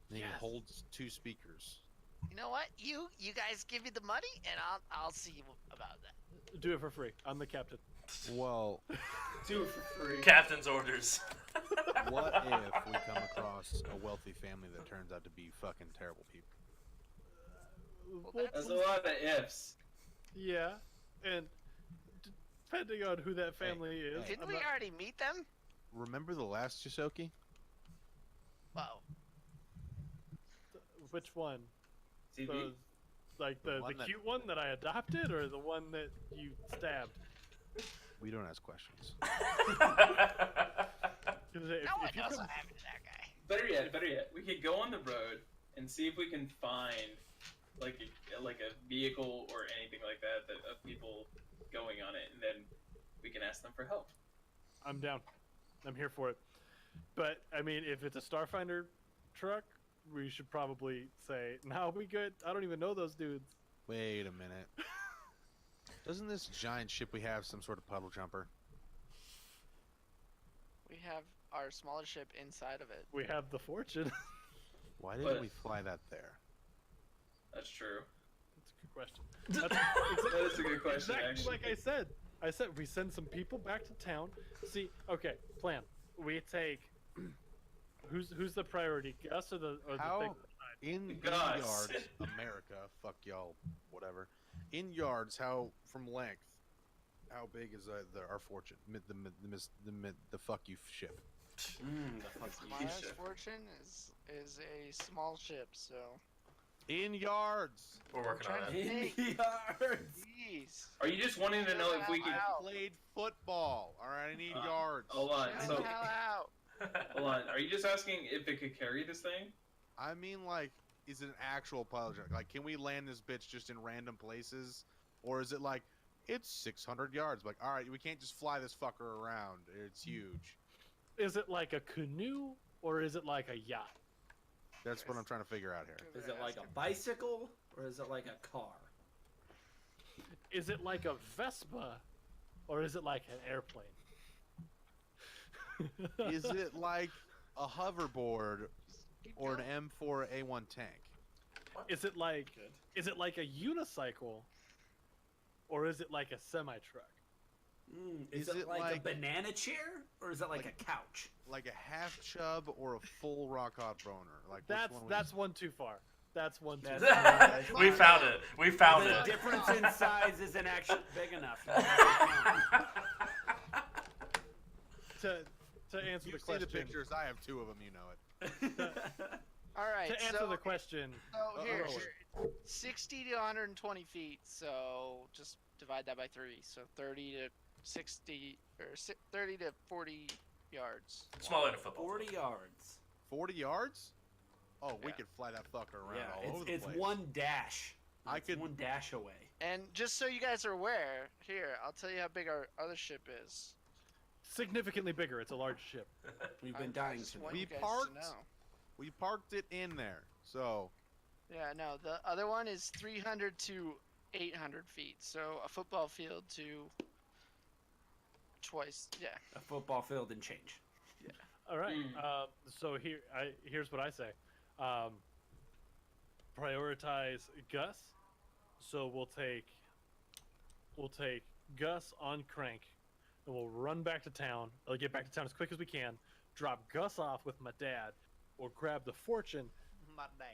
And he Yes. holds 2 speakers. You know what? You guys give me the money, and I'll see about that. Do it for free. I'm the captain. Well, Do it for free. Captain's orders. what if we come across a wealthy family that turns out to be fucking terrible people? Well, That's a lot of ifs. Yeah, and depending on who that family is. Didn't I'm we not- already meet them? Remember the last Chisoki? Whoa. Which one? TV. The, like the one that- cute one that I adopted, or the one that you stabbed? We don't ask questions. 'Cause if No one you knows come- what happened to that guy. Better yet, we could go on the road and see if we can find like a vehicle or anything like that of people going on it, and then we can ask them for help. I'm down. I'm here for it. But I mean, if it's a Starfinder truck, we should probably say, "No, we good. I don't even know those dudes." Wait a minute. Doesn't this giant ship we have some sort of puddle jumper? We have our smaller ship inside of it. We have the fortune. Why didn't But- we fly that there? That's true. That's a good question. That is a good question, Exactly actually. like I said. I said we send some people back to town. See, okay, plan. We take. Who's the priority? Gus or the How thing? in Gus. yards, America, fuck y'all, whatever. In yards, how from length? How big is our fortune? The fuck you ship. The fuck you. Maya's ship. fortune is a small ship, so. In yards. We're working on trying it. to- In yards. Jeez. Are you just wanting to know if we can? Wow. I played football. All right, I need Uh, yards. Hold on. Chill So the hell out. hold on. Are you just asking if it could carry this thing? I mean, like, is it an actual puddle jumper? Like, can we land this bitch just in random places, or is it like it's 600 yards? Like, all right, we can't just fly this fucker around. It's huge. Is it like a canoe or is it like a yacht? That's what I'm trying to figure out here. Is it like a bicycle or is it like a car? Is it like a Vespa or is it like an airplane? Is it like a hoverboard Keep or going. an M4A1 tank? Is it like a unicycle or is it like a semi truck? Is Is it it like a like- banana chair or is it like a couch? Like a half chub or a full rock hot boner? Like which one That's one too far. That's one too That's- far. We found it. We found The it. difference in size isn't actually big enough. To answer You the see question. the pictures. I have two of them. You know it. All right. To answer so, the question, So here, Uh-oh. 60 to 120 feet. So just divide that by 3. So 30 to 60 or 30 to 40 yards. Smaller than a football. 40 yards. 40 yards? Oh, we Yeah. could fly that fucker around Yeah, all over the it's place. one dash. I It's could- one dash away. And just so you guys are aware, here I'll tell you how big our other ship is. significantly bigger. It's a large ship. We've been I dying just to want know. you We guys parked- to know. We parked it in there. So, Yeah, no, the other one is 300 to 800 feet. So a football field to twice. Yeah. A football field and change. All right. Mm. So here's what I say. Prioritize Gus. So we'll take Gus on crank, and we'll run back to town. I'll get back to town as quick as we can. Drop Gus off with my dad. We'll grab the fortune. my dad.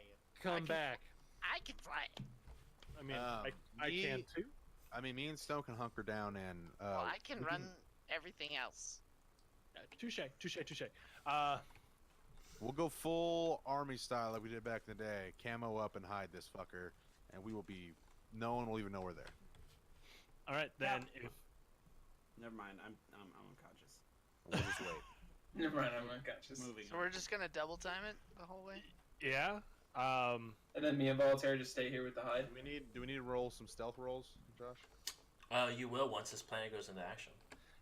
Come back. I can fly it. I mean, Um, I me- can too. I mean, me and Stone can hunker down and. Well, I can we run everything else. Touche. We'll go full army style like we did back in the day. Camo up and hide this fucker, and we will be. No one will even know we're there. All right, then. If Never mind. I'm unconscious. We'll just wait. Never mind, I'm unconscious. Moving So on. we're just gonna double time it the whole way. yeah. And then me and Voltaire just stay here with the hide. Do we need to roll some stealth rolls, Josh? You will once this plan goes into action.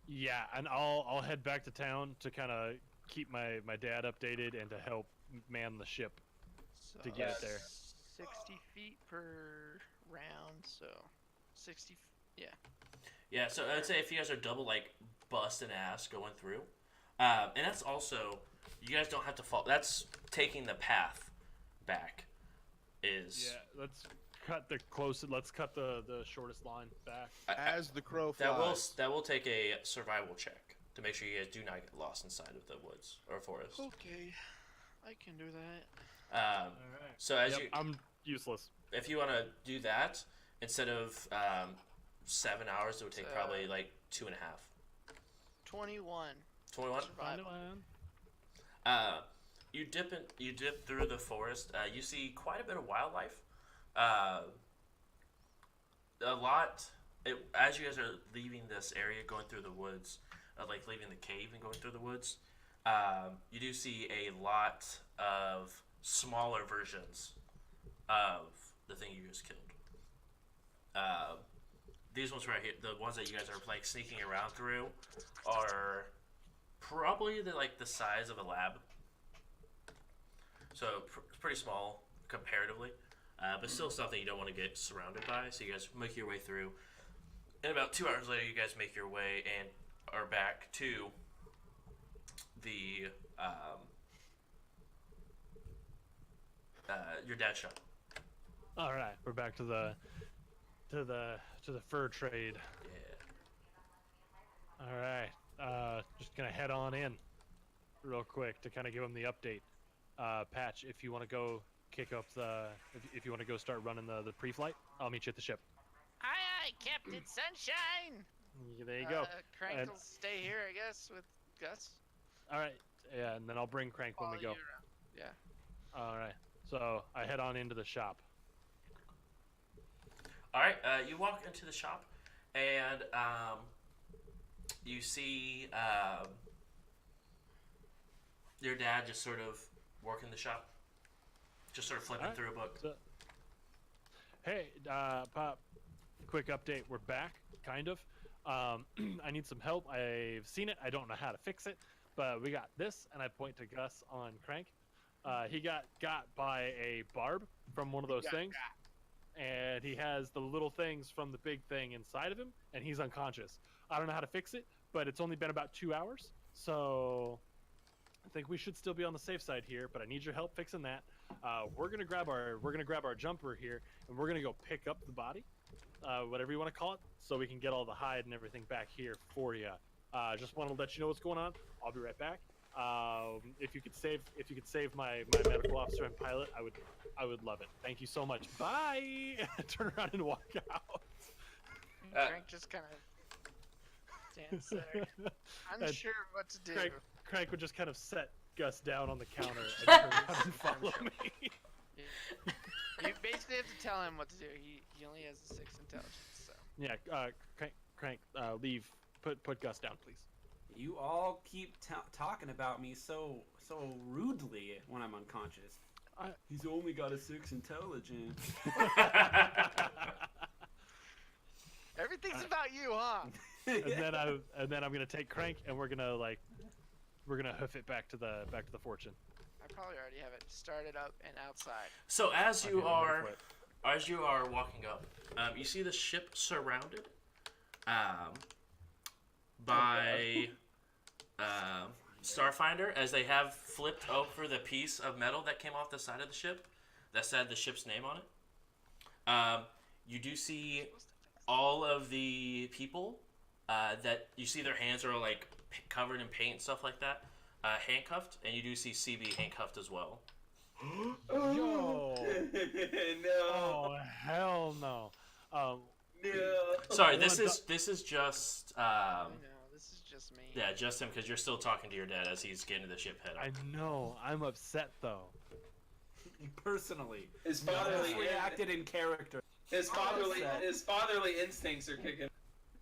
Yeah, and I'll head back to town to kind of keep my dad updated and to help man the ship. So To get it there. 60 feet per round, so 60. Yeah, so I'd say if you guys are double like busting ass going through, and that's also you guys don't have to fall. That's taking the path back. Is Let's cut the shortest line back. As the crow flies. that will take a survival check to make sure you guys do not get lost inside of the woods or forest. Okay, I can do that. All right. So as Yep, you, I'm useless. if you want to do that instead of 7 hours, it would take So- probably like 2.5. 21. 21. Survival. You dip through the forest. You see quite a bit of wildlife. A lot. As you guys are leaving this area, going through the woods, like leaving the cave and going through the woods, you do see a lot of smaller versions of the thing you just killed. These ones right here, the ones that you guys are like sneaking around through, are probably the size of a lab. So pretty small comparatively, but still something you don't want to get surrounded by. So you guys make your way through. And about 2 hours later, you guys make your way and are back to the your dad's shop. All right, we're back to the fur trade. Yeah. All right, just gonna head on in real quick to kind of give them the update. Patch, if you want to go kick up if you want to go start running the pre-flight, I'll meet you at the ship. Aye, Captain Sunshine. There you go. Crank And- will stay here, I guess, with Gus. All right, yeah, and then I'll bring Crank when we Follow go. you around. Yeah. All right, so I head on into the shop. All right, you walk into the shop, and you see your dad just sort of working the shop, just sort of flipping Alright. through a book. So, hey, Pop, quick update. We're back, kind of. I need some help. I've seen it. I don't know how to fix it, but we got this, and I point to Gus on Crank. He got by a barb from one of those things, and he has the little things from the big thing inside of him, and he's unconscious. I don't know how to fix it, but it's only been about 2 hours, so I think we should still be on the safe side here. But I need your help fixing that. We're gonna grab our jumper here, and we're gonna go pick up the body, whatever you want to call it, so we can get all the hide and everything back here for you. Just want to let you know what's going on. I'll be right back. If you could save my medical officer and pilot, I would love it. Thank you so much. Bye. Turn around and walk out. Crank just kind of stands there, And unsure what to do. Crank would just kind of set Gus down on the counter and turn around and follow me. You basically have to tell him what to do. He only has a 6 intelligence, so. Yeah, Crank, leave. Put Gus down, please. You all keep talking about me so rudely when I'm unconscious. He's only got a 6 intelligence. Everything's about you, huh? and then I'm gonna take Crank and we're gonna hoof it back to the fortune. I probably already have it started up and outside. So as you Okay, I'm ready are for it. walking up, you see the ship surrounded by Starfinder, as they have flipped over the piece of metal that came off the side of the ship that said the ship's name on it. You do see all of the people that you see their hands are like covered in paint and stuff like that, handcuffed, and you do see CB handcuffed as well. Yo. No. Oh hell no. No. Sorry, this is just I know, this is just me. yeah, just him, because you're still talking to your dad as he's getting to the ship head up. I know. I'm upset though. Personally, His fatherly reacted in character. his fatherly instincts are kicking.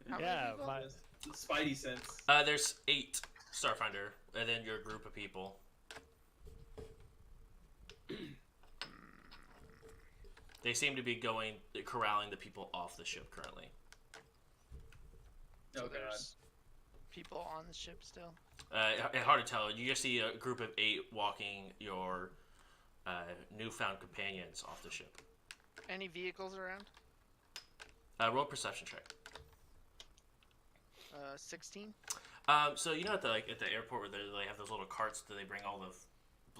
How many Yeah, people? my, Spidey sense. There's 8 Starfinder, and then your group of people. They seem to be corralling the people off the ship currently. Oh So god. there's people on the ship still. Hard to tell. You just see a group of 8 walking your newfound companions off the ship. Any vehicles around? Roll perception check. 16. So you know at the airport where they have those little carts that they bring all the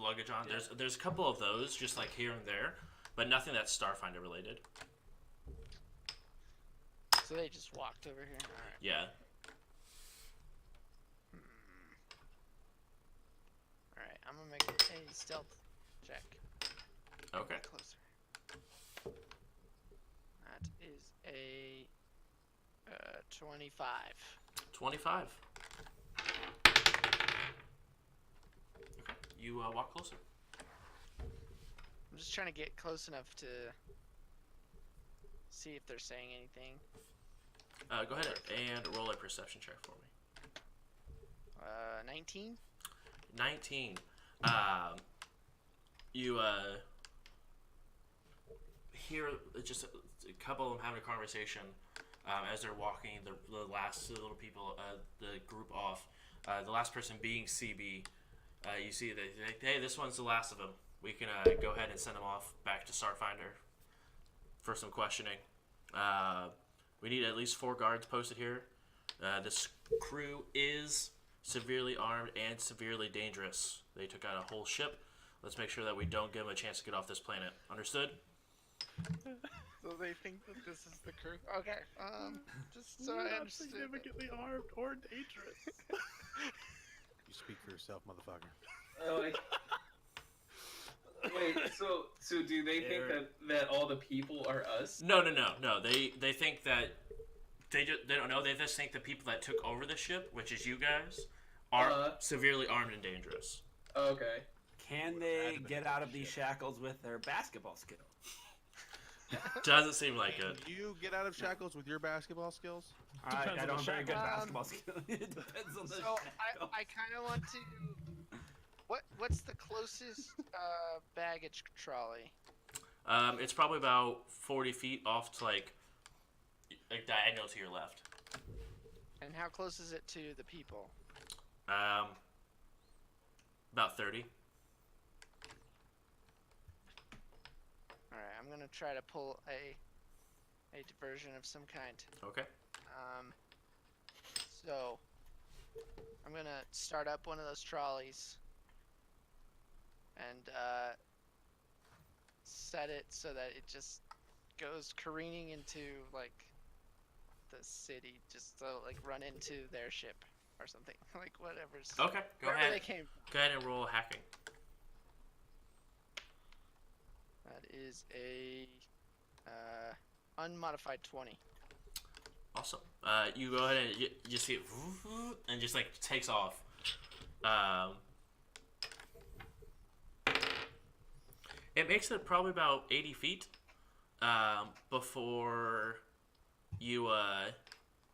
luggage on. Yeah. There's a couple of those just like here and there, but nothing that's Starfinder related. So they just walked over here. All right. Yeah. All right. I'm gonna make a stealth check. Okay. Closer. That is a 25. 25. Okay. You walk closer. I'm just trying to get close enough to see if they're saying anything. Go ahead and roll a perception check for me. 19. 19. You hear just a couple of them having a conversation as they're walking the last little people, the group off. The last person being CB. You see that, hey, this one's the last of them. We can go ahead and send them off back to Starfinder for some questioning. We need at least 4 guards posted here. This crew is severely armed and severely dangerous. They took out a whole ship. Let's make sure that we don't give them a chance to get off this planet. Understood? So they think that this is the crew. Okay. Just so I understand. Significantly armed or dangerous. You speak for yourself, motherfucker. Wait, so do they think that all the people are us? No. They think that they don't know. They just think the people that took over the ship, which is you guys, are severely armed and dangerous. Okay. Can they get out of these shackles with their basketball skill? Doesn't seem like it. Can you get out of shackles with your basketball skills? I on don't the have very good shackle. basketball skill. It depends on the So shackle. I kind of want to. What's the closest baggage trolley? It's probably about 40 feet off to like diagonal to your left. And how close is it to the people? About 30. All right, I'm gonna try to pull a diversion of some kind. Okay. So I'm gonna start up one of those trolleys and set it so that it just goes careening into like the city, just to like run into their ship or something, like whatever's. Okay. Go wherever ahead. they came from. Go ahead and roll hacking. That is a unmodified 20. Awesome. You go ahead and you see it and just like takes off. It makes it probably about 80 feet before you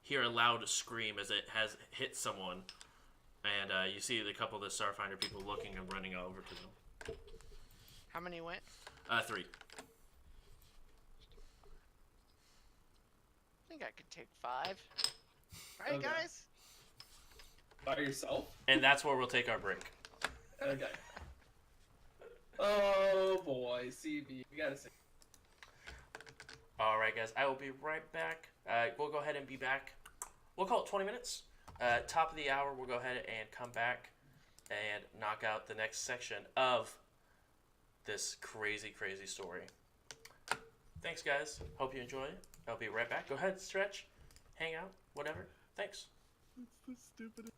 hear a loud scream as it has hit someone, and you see a couple of the Starfinder people looking and running over to them. How many went? 3. I think I could take 5. Right, Okay. guys? By yourself? And that's where we'll take our break. Okay. Oh boy, CB, we gotta say. All right, guys, I will be right back. We'll go ahead and be back. We'll call it 20 minutes. Top of the hour, we'll go ahead and come back and knock out the next section of this crazy, crazy story. Thanks, guys. Hope you enjoy it. I'll be right back. Go ahead, stretch, hang out, whatever. Thanks. It's the stupidest.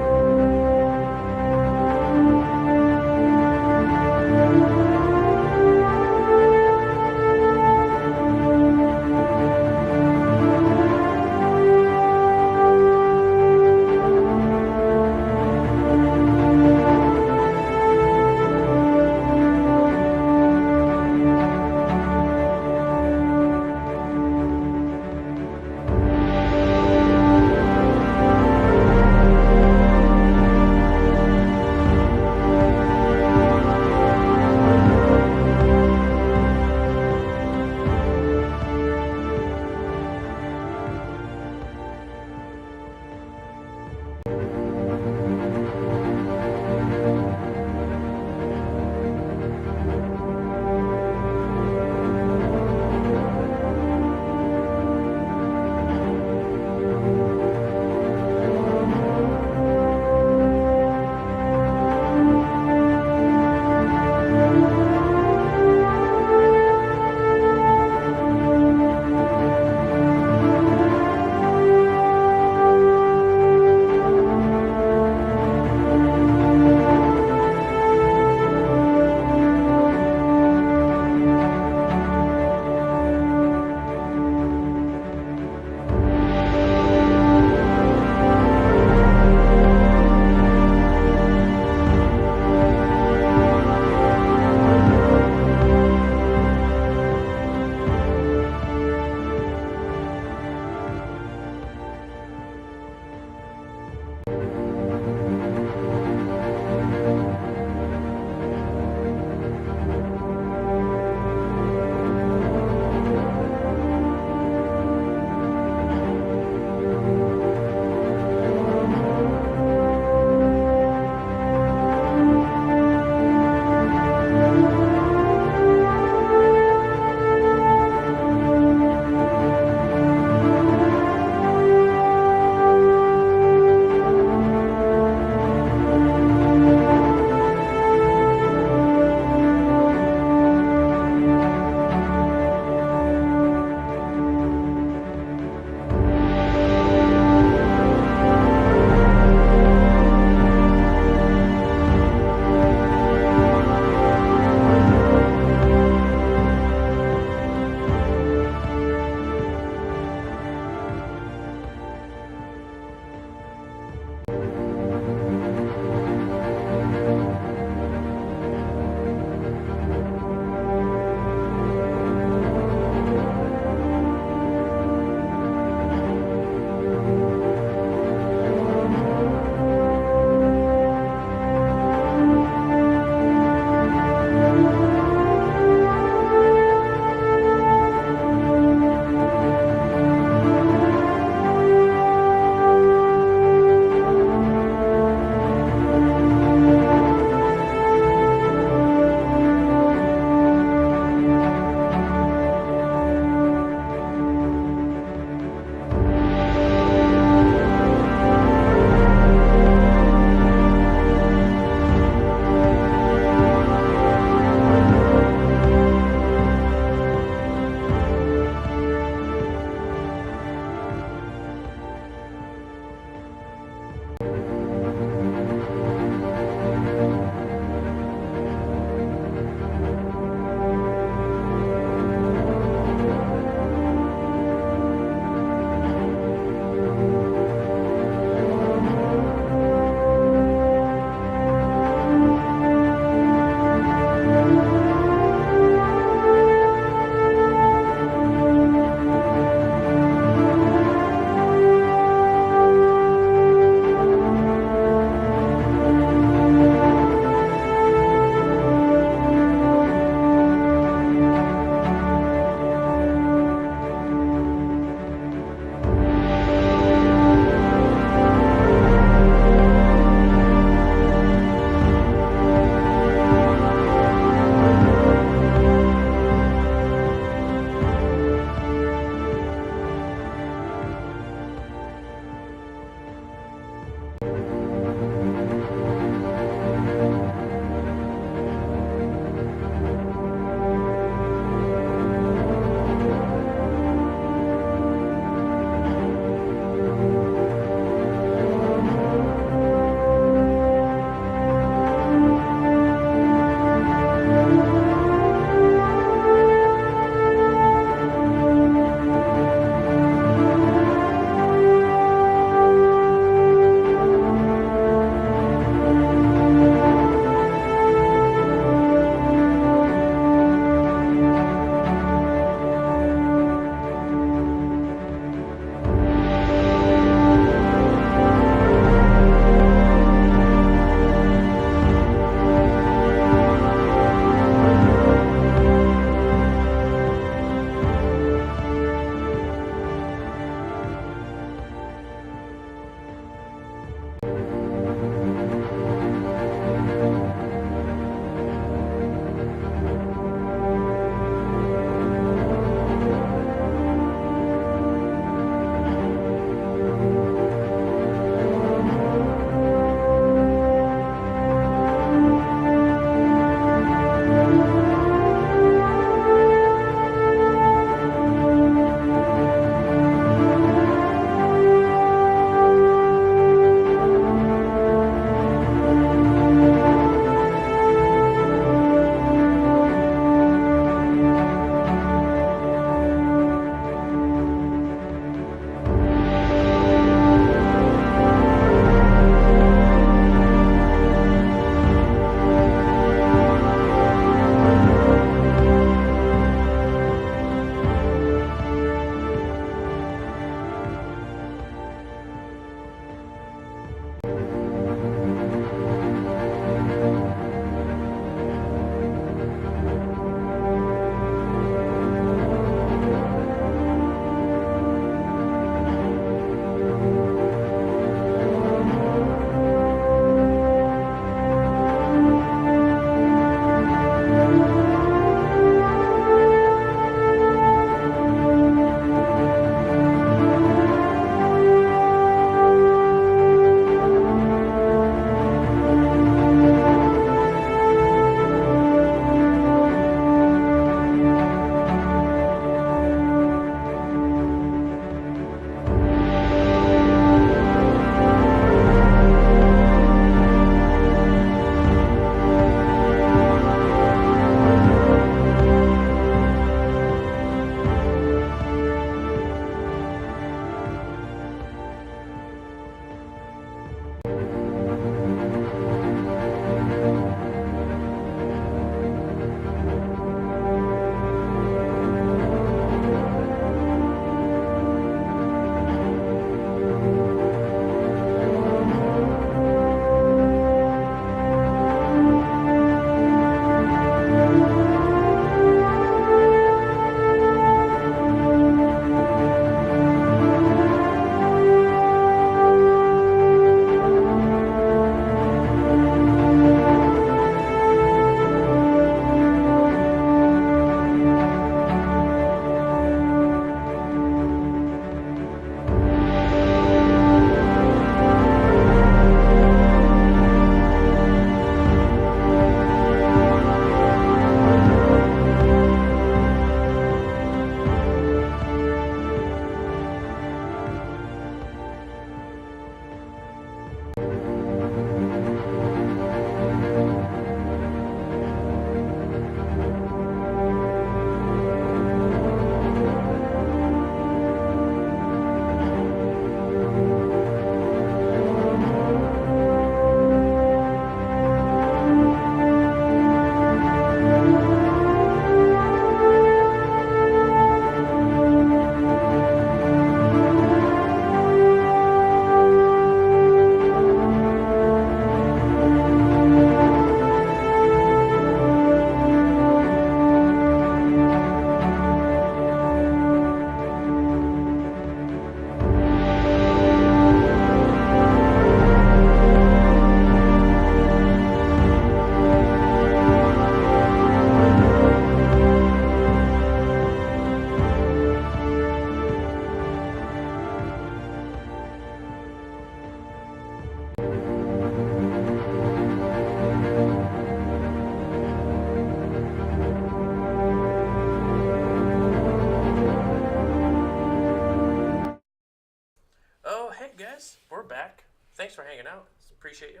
guys, we're back. Thanks for hanging out. Appreciate you.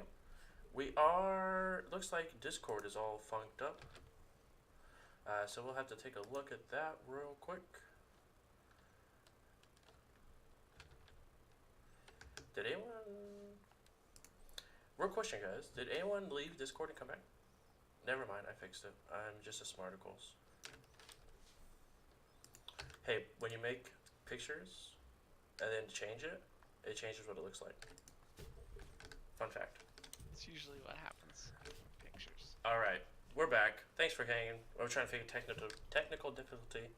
We are. Looks like Discord is all funked up. So we'll have to take a look at that real quick. Did anyone? Real question, guys. Did anyone leave Discord and come back? Never mind, I fixed it. I'm just a smarticles. Hey, when you make pictures and then change it, it changes what it looks like. Fun fact. It's usually what happens. Pictures. All right, we're back. Thanks for hanging. We're trying to figure technical difficulty.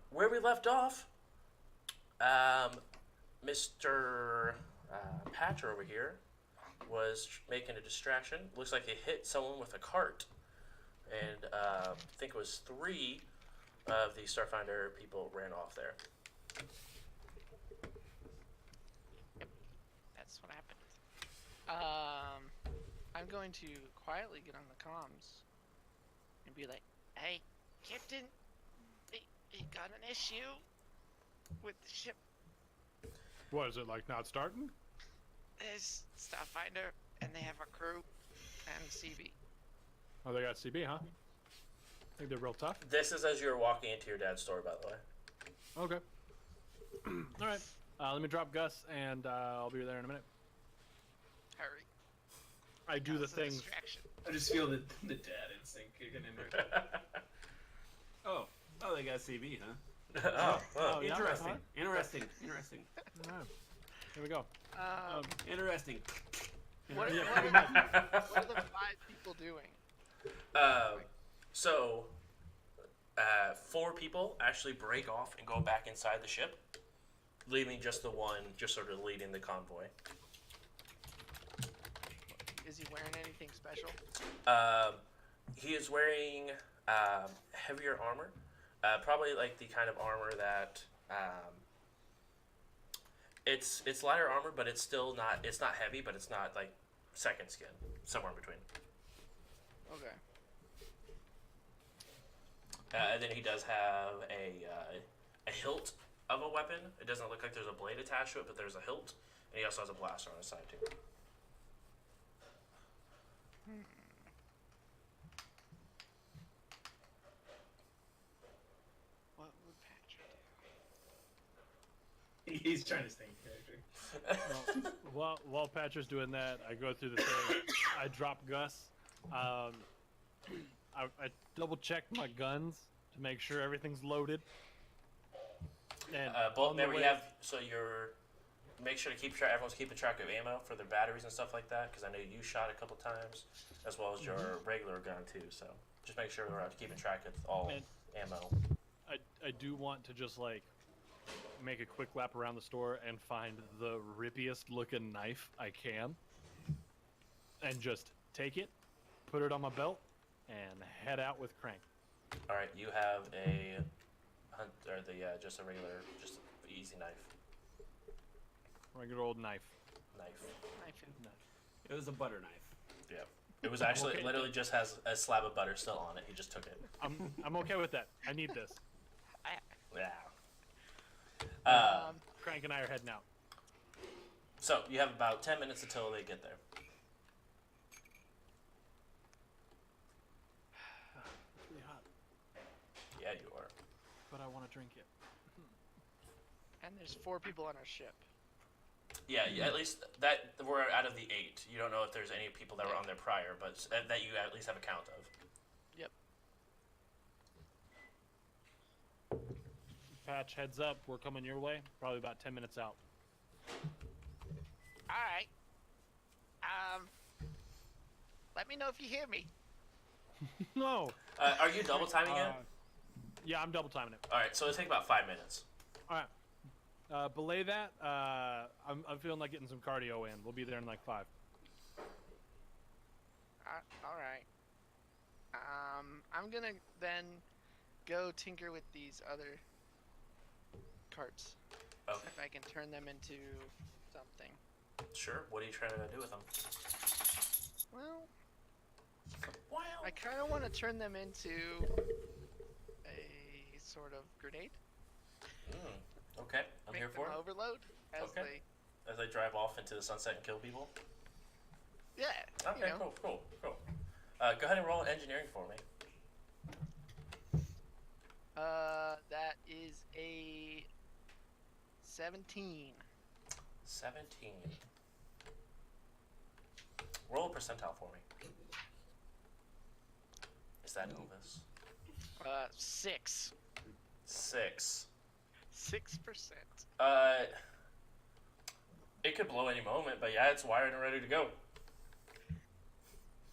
Where we left off, Mr. Patcher over here was making a distraction. Looks like he hit someone with a cart, and I think it was 3 of the Starfinder people ran off there. Yep, that's what happened. I'm going to quietly get on the comms and be like, "Hey, Captain, we got an issue with the ship. What is it like? Not starting? There's Starfinder, and they have a crew and CB. Oh, they got CB, huh? Think they're real tough. This is as you're walking into your dad's store, by the way. Okay. All right. Let me drop Gus, and I'll be there in a minute. Hurry. I do the That's a things. distraction. I just feel the dad instinct kicking in me. Oh, they got CB, huh? Oh, yeah, Interesting. huh? Interesting. All right. Here we go. Interesting. What are Yeah, the pretty much. 5 people doing? So, 4 people actually break off and go back inside the ship, leaving just the one just sort of leading the convoy. Is he wearing anything special? He is wearing heavier armor, probably like the kind of armor that it's lighter armor, but it's still not. It's not heavy, but it's not like second skin. Somewhere in between. Okay. And then he does have a hilt of a weapon. It doesn't look like there's a blade attached to it, but there's a hilt, and he also has a blaster on his side too. What would Patrick do? He's trying to stay in character. While Patcher's doing that, I go through the thing. I drop Gus. I double check my guns to make sure everything's loaded. And Both on the remember you way- have so you're make sure to keep track. Everyone's keeping track of ammo for their batteries and stuff like that, because I know you shot a couple times, as well as your regular gun too. So just make sure we're out keeping track of all And- ammo. I do want to just like make a quick lap around the store and find the rippiest looking knife I can, and just take it, put it on my belt, and head out with Crank. All right, you have a hunt or just a regular, just easy knife. Regular old knife. Knife. It was a butter knife. Yeah, it was actually Okay. literally just has a slab of butter still on it. He just took it. I'm okay with that. I need this. Yeah. Crank and I are heading out. So you have about 10 minutes until they get there. It's really hot, Yeah, you are. but I want to drink it. And there's 4 people on our ship. Yeah, at least that we're out of the 8. You don't know if there's any people that were on there prior, but that you at least have a count of. Yep. Patch, heads up. We're coming your way. Probably about 10 minutes out. All right. Let me know if you hear me. No. Are you double timing it? Yeah, I'm double timing it. All right, so it'll take about 5 minutes. All right. Belay that. I'm feeling like getting some cardio in. We'll be there in like 5. All right. I'm gonna then go tinker with these other carts. Okay. If I can turn them into something. Sure. What are you trying to do with them? Well, Wow. I kind of want to turn them into a sort of grenade. Okay, I'm Make here them for it. overload as Okay. they as I drive off into the sunset and kill people? Yeah. Okay, you know. cool. Go ahead and roll engineering for me. That is a 17. 17. Roll a percentile for me. Is that Elvis? 6. 6. 6%. It could blow any moment, but yeah, it's wired and ready to go.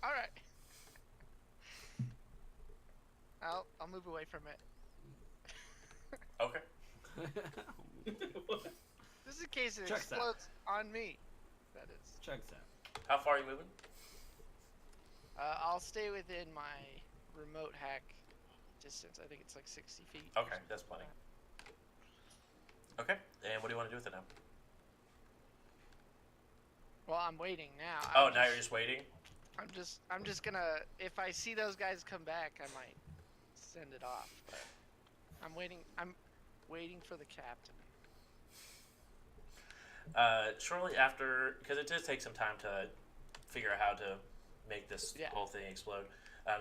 All right. I'll move away from it. Okay. Just in case it Checks explodes on me. That is. Checks out. How far are you moving? I'll stay within my remote hack distance. I think it's like 60 feet. Okay, that's plenty. Okay, and what do you want to do with it now? Well, I'm waiting now. Oh, now you're just waiting? I'm just gonna. If I see those guys come back, I might send it off. But I'm waiting. I'm waiting for the captain. Shortly after, because it does take some time to figure out how to make this whole thing explode.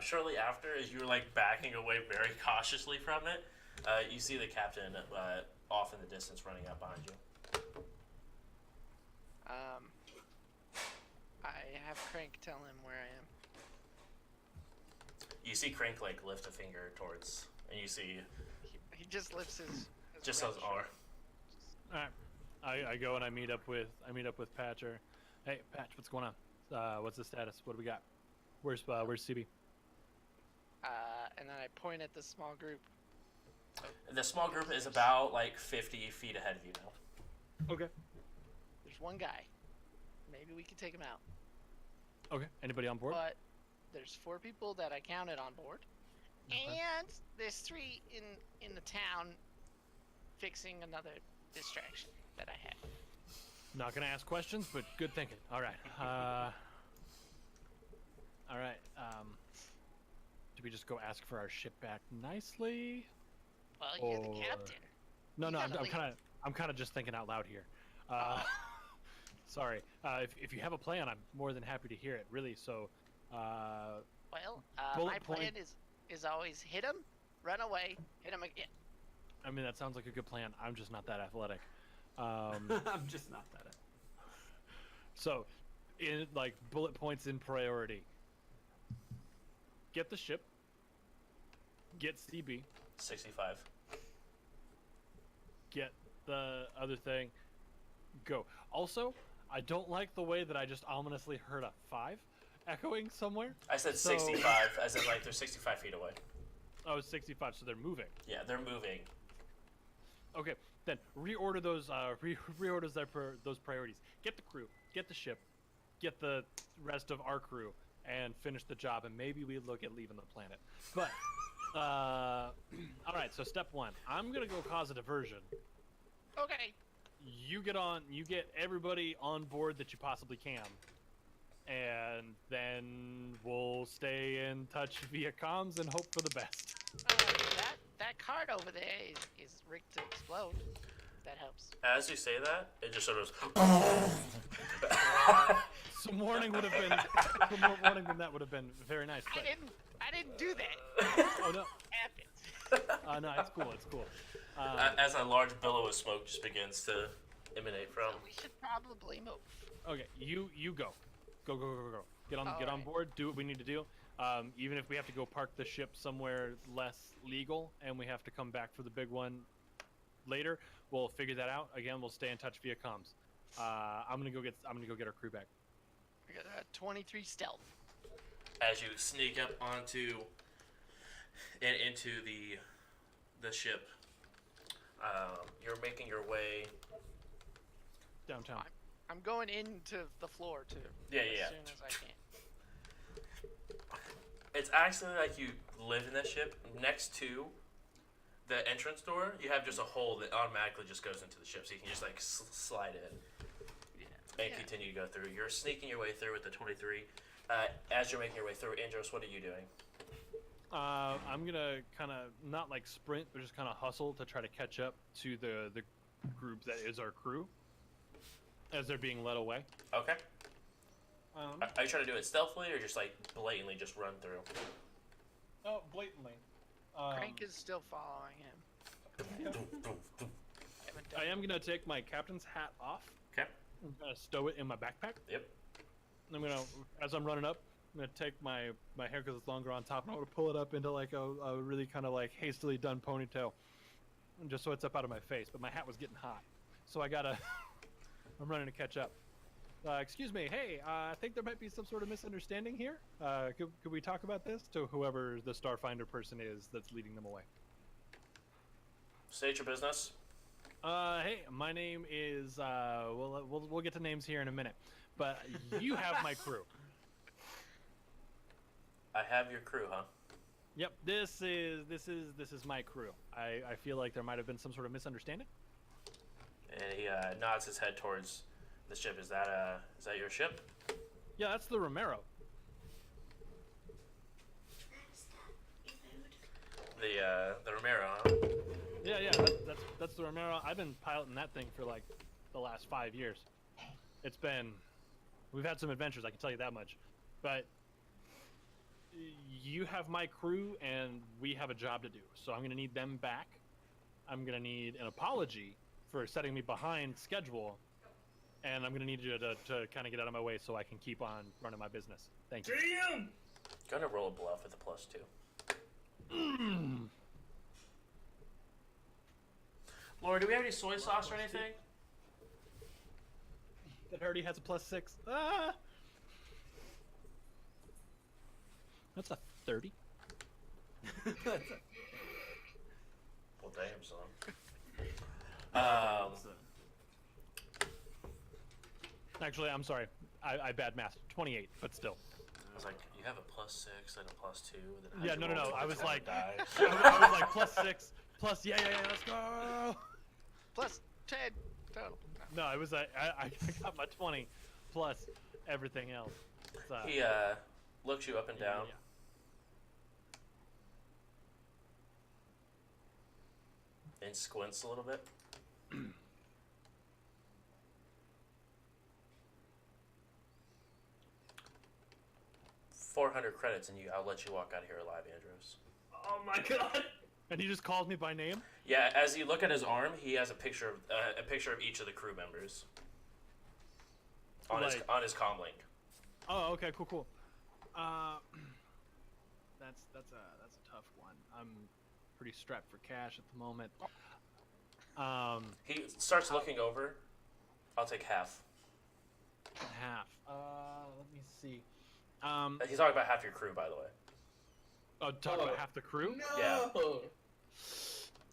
Shortly after, as you're like backing away very cautiously from it, you see the captain off in the distance running up behind you. I have Crank tell him where I am. You see Crank like lift a finger towards, and you see He just lifts his just right says shoulder. R. Alright. I go and I meet up with Patcher. Hey, Patch, what's going on? What's the status? What do we got? Where's CB? And then I point at the small group. The small group is about like 50 feet ahead of you now. Okay. There's one guy. Maybe we could take him out. Okay. Anybody on board? But there's 4 people that I counted on board, and there's 3 in the town fixing another distraction that I had. Not gonna ask questions, but good thinking. All right. All right. Do we just go ask for our ship back nicely? Well, you're the captain. No, You I'm gotta leave. kind of just thinking out loud here. Sorry. If you have a plan, I'm more than happy to hear it. Really. So. Well, bullet my plan point- is always hit him, run away, hit him again. I mean, that sounds like a good plan. I'm just not that athletic. I'm just not that. So, in like bullet points in priority. Get the ship. Get CB. 65. Get the other thing. Go. Also, I don't like the way that I just ominously heard a 5 echoing somewhere. I said So- 65, as in like they're 65 feet away. Oh, 65, so they're moving. Yeah, they're moving. Okay, then reorder those those priorities. Get the crew, get the ship, get the rest of our crew, and finish the job. And maybe we look at leaving the planet. But all right. So step 1, I'm gonna go cause a diversion. Okay. You get everybody on board that you possibly can, and then we'll stay in touch via comms and hope for the best. That card over there is rigged to explode. If that helps. As you say that, it just sort of. Some warning would have been. Some more warning than that would have been very nice. But, I didn't do that. oh no. Happened. No, it's cool. It's cool. As a large billow of smoke just begins to emanate from. We should probably move. Okay, you go. Go. Get on Alright. board. Do what we need to do. Even if we have to go park the ship somewhere less legal and we have to come back for the big one later, we'll figure that out. Again, we'll stay in touch via comms. I'm gonna go get our crew back. I got a 23 stealth. As you sneak up onto and into the ship, you're making your way. Downtown. I'm going into the floor too. Yeah. As soon as I can. It's actually like you live in that ship. Next to the entrance door, you have just a hole that automatically just goes into the ship, so you can just like slide in and continue to go through. You're sneaking your way through with the 23. As you're making your way through, Andros, what are you doing? I'm gonna kind of not like sprint, but just kind of hustle to try to catch up to the group that is our crew. as they're being led away. Okay. Are you trying to do it stealthily or just like blatantly just run through? Oh, blatantly. Crank is still following him. I am gonna take my captain's hat off. Okay. I'm gonna stow it in my backpack. Yep. And I'm gonna, as I'm running up, I'm gonna take my hair because it's longer on top, and I'm gonna pull it up into like a really kind of like hastily done ponytail, just so it's up out of my face. But my hat was getting hot, so I gotta. I'm running to catch up. Excuse me, hey, I think there might be some sort of misunderstanding here. Could we talk about this to whoever the Starfinder person is that's leading them away? State your business. Hey, my name is. We'll get to names here in a minute, but you have my crew. I have your crew, huh? Yep, this is my crew. I feel like there might have been some sort of misunderstanding. And he nods his head towards the ship. Is that your ship? Yeah, that's the Romero. The Romero, huh? Yeah, that's the Romero. I've been piloting that thing for like the last 5 years. We've had some adventures, I can tell you that much. But you have my crew, and we have a job to do. So I'm gonna need them back. I'm gonna need an apology for setting me behind schedule, and I'm gonna need you to kind of get out of my way so I can keep on running my business. Thank you. Damn! Gonna roll a bluff with a +2. Laura, do we have any soy sauce or anything? That already has a +6. Ah! That's a 30. Well, damn, son. Actually, I'm sorry. I bad math. 28, but still. I was like, you have a +6 and a +2. Then Yeah, no. I was like, die. I was like +6, plus yeah, let's go. Plus 10 total. No, I was like, I got my 20 plus everything else. So, He looks you up and down. Yeah. And squints a little bit. 400 credits and I'll let you walk out of here alive, Andros. Oh my god! And he just called me by name. Yeah, as you look at his arm, he has a picture of each of the crew members on his comm link. Oh, okay, cool. That's a tough one. I'm pretty strapped for cash at the moment. He starts looking over. I'll take half. Half. Let me see. He's talking about half your crew, by the way. Oh, talk about half the crew? No! Yeah.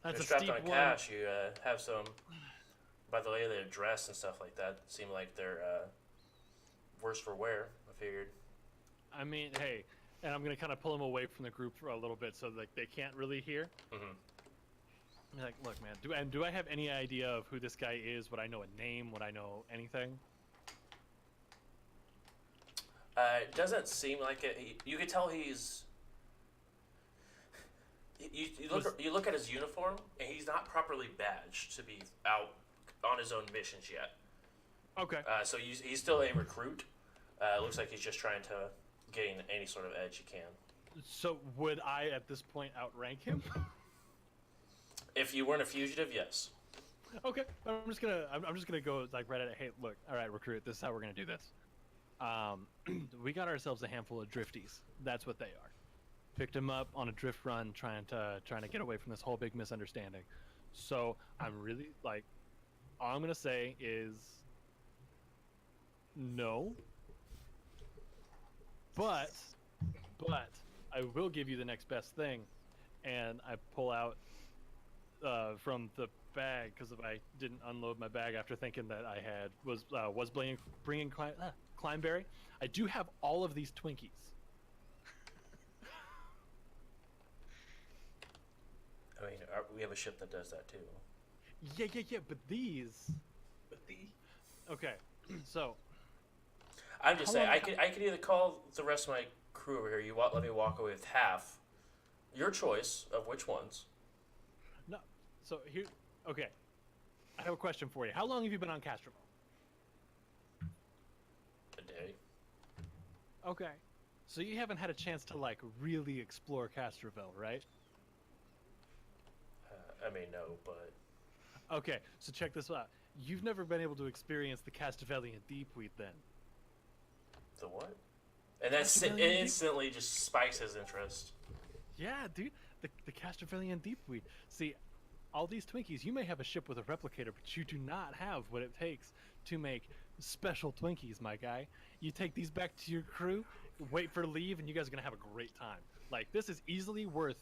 That's You're a strapped steep on one. cash. You have some. By the way they're dressed and stuff like that, seem like they're worse for wear. I figured. I mean, hey, and I'm gonna kind of pull him away from the group for a little bit so like they can't really hear. Mm-hmm. Like, look, man, do I have any idea of who this guy is? Would I know a name? Would I know anything? It doesn't seem like it. You could tell he's. You look at his uniform, and he's not properly badged to be out on his own missions yet. Okay. So he's still a recruit. Looks like he's just trying to gain any sort of edge he can. So would I at this point outrank him? If you weren't a fugitive, yes. Okay. I'm just gonna go like right at it. Hey, look. All right, recruit. This is how we're gonna do this. We got ourselves a handful of drifties. That's what they are. Picked him up on a drift run, trying to get away from this whole big misunderstanding. So I'm really like, all I'm gonna say is no. But I will give you the next best thing, and I pull out from the bag because if I didn't unload my bag after thinking that I was bringing Climeberry, I do have all of these Twinkies. I mean, we have a ship that does that too. Yeah, but these. Okay, so. I'm just saying, I could either call the rest of my crew over here. Let me walk away with half. Your choice of which ones. No, so here. Okay, I have a question for you. How long have you been on Castrovel? day. Okay. So you haven't had a chance to like really explore Castrovel, right? I mean, no, but Okay, so check this out. You've never been able to experience the Castrovelian Deepweed then. the what? And that's Castrovelian it instantly just spikes his interest. Yeah, dude. The Castrovelian Deepweed. See, all these Twinkies, you may have a ship with a replicator, but you do not have what it takes to make special Twinkies, my guy. You take these back to your crew, wait for leave, and you guys are going to have a great time. Like, this is easily worth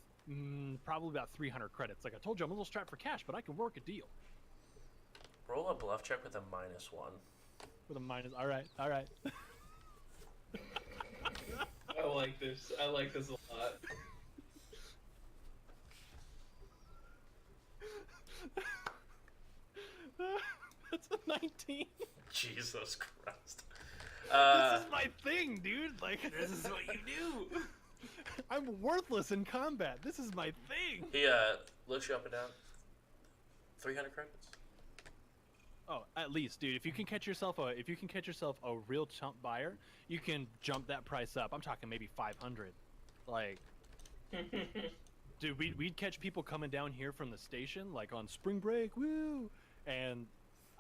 probably about 300 credits. Like I told you, I'm a little strapped for cash, but I can work a deal. Roll a bluff check with a -1. With a minus. All right, all right. I like this. I like this a lot. That's a 19. Jesus Christ. This is my thing, dude. Like, This is what you do. I'm worthless in combat. This is my thing. He looks you up and down. 300 credits. Oh, at least, dude. If you can catch yourself a real chump buyer, you can jump that price up. I'm talking maybe 500. Like, dude, we'd catch people coming down here from the station, like on spring break, woo, and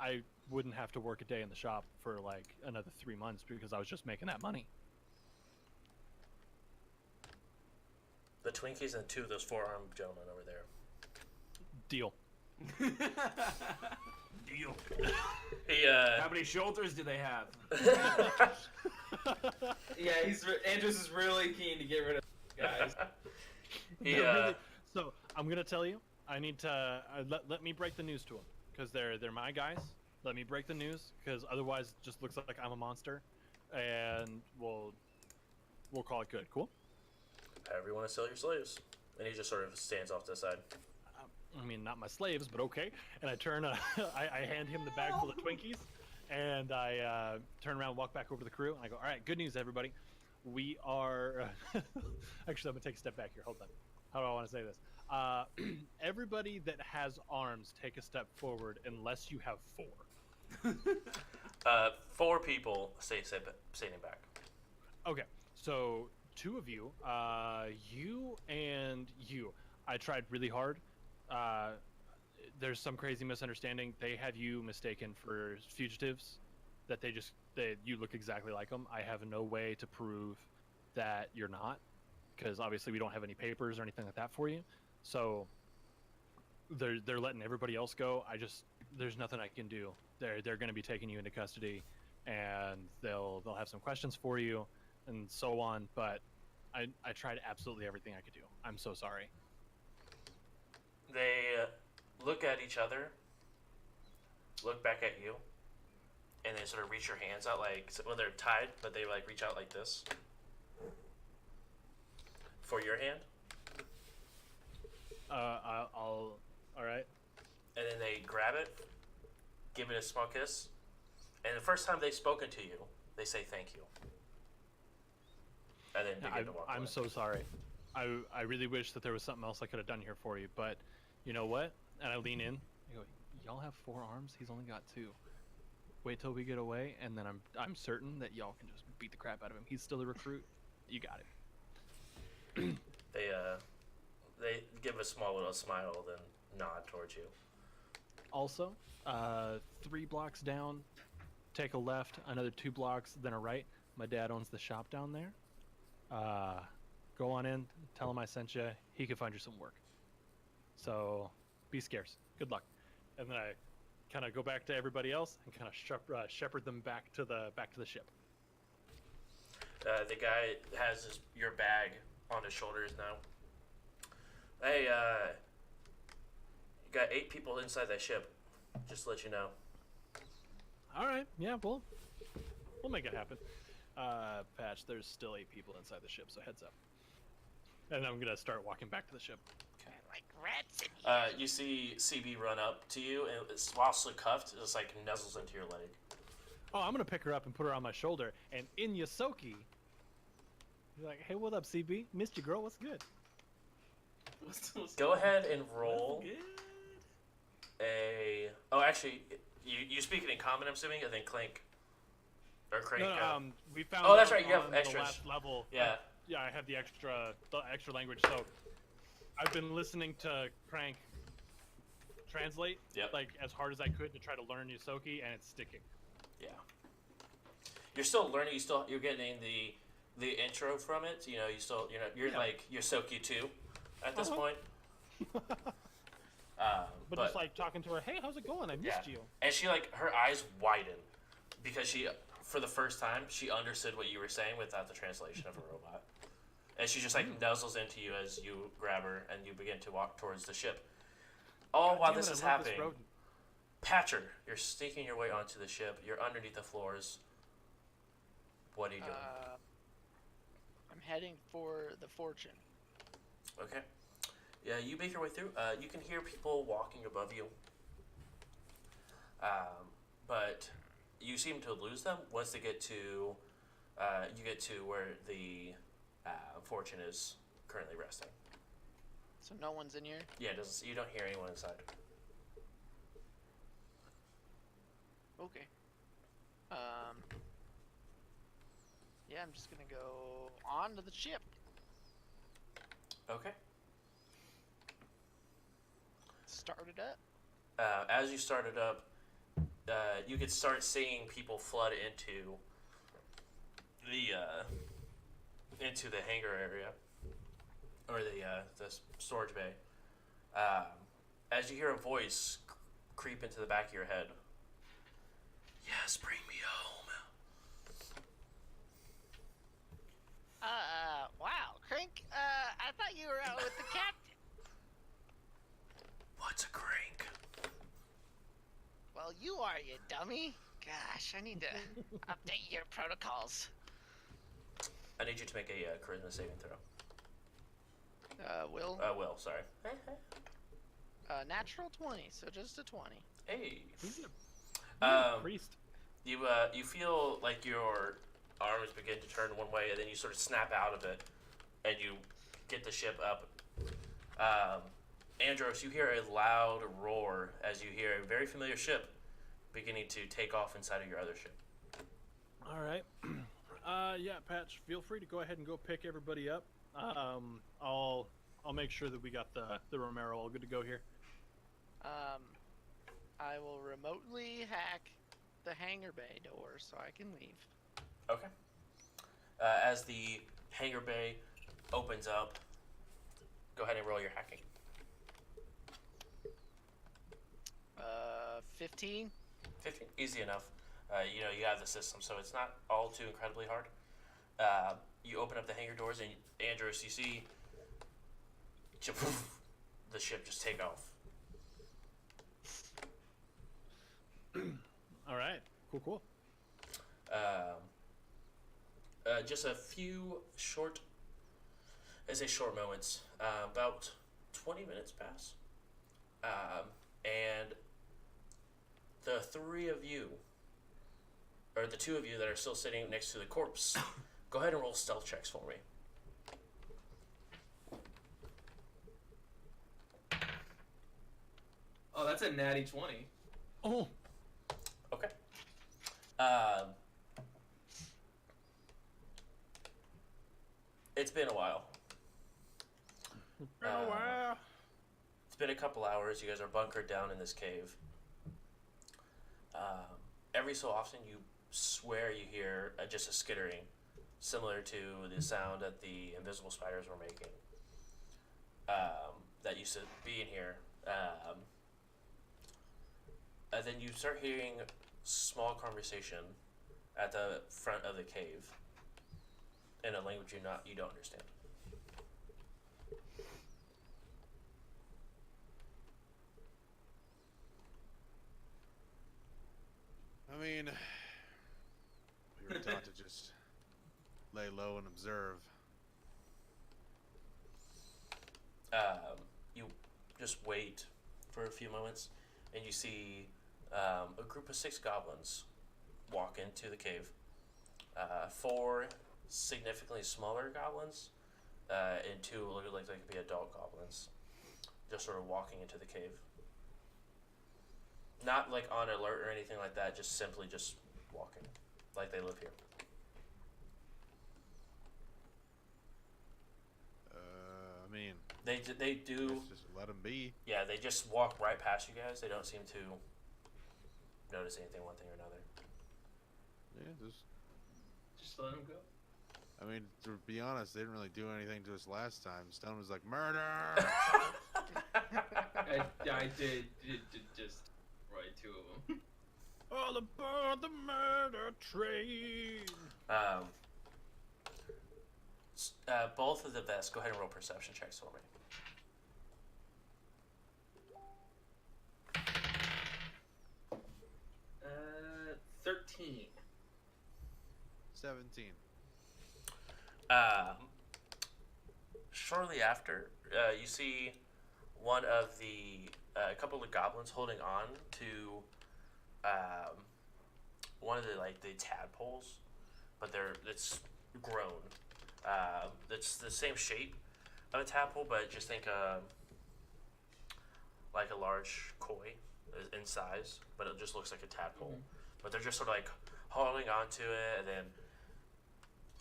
I wouldn't have to work a day in the shop for like another 3 months because I was just making that money. The Twinkies and 2 of those four-armed gentlemen over there. Deal. Deal. He How many shoulders do they have? Yeah, Andros is really keen to get rid of guys. he They're really- so I'm gonna tell you, I need to let me break the news to them because they're my guys. Let me break the news because otherwise it just looks like I'm a monster, and we'll call it good. Cool. however you want to sell your slaves. And he just sort of stands off to the side. I mean, not my slaves, but okay. And I turn, I hand him the bag full of Twinkies, and I turn around, and walk back over to the crew, and I go, "All right, good news, everybody. We are." Actually, I'm gonna take a step back here. Hold on. How do I want to say this? Everybody that has arms, take a step forward, unless you have 4. 4 people standing back. Okay, so 2 of you, you and you. I tried really hard. There's some crazy misunderstanding. They have you mistaken for fugitives. That you look exactly like them. I have no way to prove that you're not, because obviously we don't have any papers or anything like that for you. So they're letting everybody else go. There's nothing I can do. They're going to be taking you into custody, and they'll have some questions for you, and so on. But I tried absolutely everything I could do. I'm so sorry. They look at each other, look back at you, and they sort of reach your hands out like, well, they're tied, but they like reach out like this for your hand. All right. And then they grab it, give it a small kiss, and the first time they've spoken to you, they say thank you. And then begin to walk away. I'm so sorry. I really wish that there was something else I could have done here for you, but you know what? And I lean in. I go, y'all have 4 arms. He's only got 2. Wait till we get away, and then I'm certain that y'all can just beat the crap out of him. He's still a recruit. You got it. They give a small little smile, then nod towards you. Also, 3 blocks down, take a left, another 2 blocks, then a right. My dad owns the shop down there. Go on in, tell him I sent you. He can find you some work. So, be scarce. Good luck. And then I kind of go back to everybody else and kind of shepherd them back to the ship. The guy has your bag on his shoulders now. Hey, you got 8 people inside that ship. Just to let you know. All right. Yeah. We'll make it happen. Patch. There's still 8 people inside the ship, so heads up. And I'm gonna start walking back to the ship. Like rats in here. You see CB run up to you, and while still cuffed, just like nuzzles into your leg. Oh, I'm gonna pick her up and put her on my shoulder, and in Yosoki, you're like, "Hey, what up, CB? Missed you, girl. What's good?" Go ahead and roll Good. a. Oh, actually, you speak it in common, I'm assuming, and then Clink. Or crank. No, we found. Oh, that's out right, you have on the extras. last level. Yeah. Yeah, I have the extra language. So I've been listening to Crank translate Yep. like as hard as I could to try to learn Yusoki, and it's sticking. Yeah. You're still learning. You're getting the intro from it. You know, you're Yeah. like Yosoki too, at this Uh-huh. point. But just like talking to her, hey, how's it going? I missed you. And she her eyes widen because she, for the first time, she understood what you were saying without the translation of a robot. And she just nuzzles into you as you grab her and you begin to walk towards the ship. All God while damn this it, is I love this happening, rodent. Patcher, you're sneaking your way onto the ship. You're underneath the floors. What are you doing? I'm heading for the Fortune. Okay. Yeah, you make your way through. You can hear people walking above you. But you seem to lose them once they get to, you get to where the Fortune is currently resting. So no one's in here? Yeah, you don't hear anyone inside. Okay. Yeah, I'm just gonna go onto the ship. Okay. Start it up. As you start it up, you could start seeing people flood into the hangar area, or the storage bay. As you hear a voice creep into the back of your head. Yes, bring me home. Wow, Crank, I thought you were out with the captain. What's a crank? Well, you are, you dummy. Gosh, I need to update your protocols. I need you to make a charisma saving throw. Will? Will, sorry. Natural 20, so just a 20. Hey. Priest. You feel like your arms begin to turn one way, and then you sort of snap out of it, and you get the ship up. Andros, you hear a loud roar as you hear a very familiar ship beginning to take off inside of your other ship. All right. Yeah, Patch, feel free to go ahead and go pick everybody up. I'll make sure that we got the Romero all good to go here. I will remotely hack the hangar bay door so I can leave. Okay. As the hangar bay opens up, go ahead and roll your hacking. 15? 15, easy enough. You have the system, so it's not all too incredibly hard. You open up the hangar doors, and Andros, you see the ship just take off. All right. Cool. Just a few short moments. About 20 minutes pass, and the three of you, or the two of you that are still sitting next to the corpse, go ahead and roll stealth checks for me. Oh, that's a natty 20. Oh. Okay. It's been a while. Wow. It's been a couple hours. You guys are bunkered down in this cave. Every so often, you swear you hear just a skittering, similar to the sound that the invisible spiders were making. That used to be in here. And then you start hearing small conversation at the front of the cave in a language you don't understand. I mean, we were taught to just lay low and observe. You just wait for a few moments, and you see a group of 6 goblins walk into the cave. 4 significantly smaller goblins, and 2 look like they could be adult goblins, just sort of walking into the cave. Not like on alert or anything like that, just simply just walking. like they live here. I mean, They do. let's just let them be. Yeah, they just walk right past you guys. They don't seem to notice anything one thing or another. Yeah, Just let him go. I mean, to be honest, they didn't really do anything to us last time. Stone was like, murder! I did just right two of them. All aboard the murder train. Both of the vests, go ahead and roll perception checks for me. 13. 17. Shortly after, you see one of the a couple of goblins holding on to one of the tadpoles, but it's grown. It's the same shape of a tadpole, but just think like a large koi in size, but it just looks like a tadpole. Mm-hmm. But they're just sort of like holding onto it and then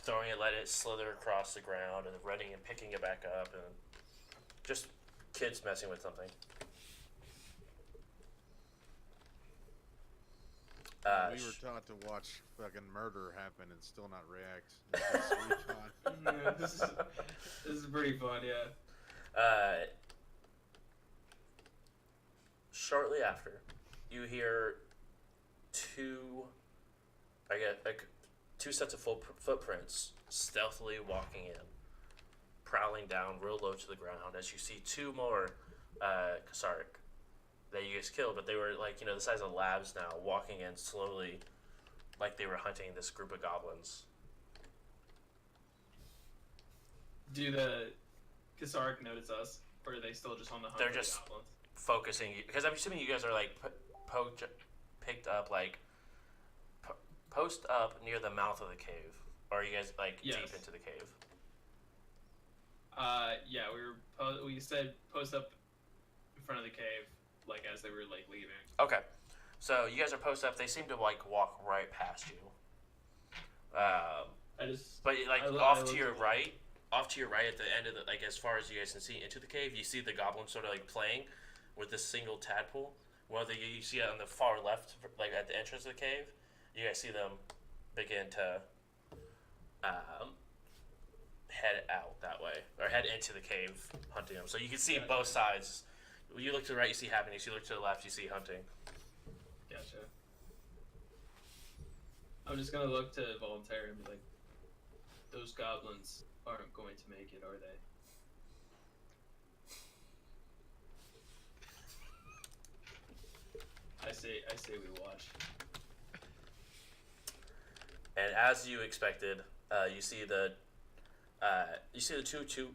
throwing it, let it slither across the ground, and then running and picking it back up, and just kids messing with something. We were taught to watch fucking murder happen and still not react. It's just retaught. Yeah, this is pretty fun, yeah. Shortly after, you hear two sets of footprints stealthily walking in, prowling down real low to the ground as you see two more Kasark that you guys killed, but they were the size of labs now, walking in slowly like they were hunting this group of goblins. Do the Kasark notice us, or are they still just on the hunt They're for the just goblins? focusing, because I'm assuming you guys are picked up post up near the mouth of the cave, or are you guys Yes. deep into the cave? Yeah, we said post up in front of the cave, as they were leaving. Okay, so you guys are post up. They seem to walk right past you. But off to your right at the end of the as far as you guys can see into the cave, you see the goblin sort of playing with this single tadpole. Whether you see it on the far left, at the entrance of the cave, you guys see them begin to head out that way, or head into the cave hunting them. So you can see both sides. You look to the right, you see happening. You look to the left, you see hunting. Gotcha. I'm just gonna look to Volunteer and be like, those goblins aren't going to make it, are they? I say we watch. And as you expected, you see the two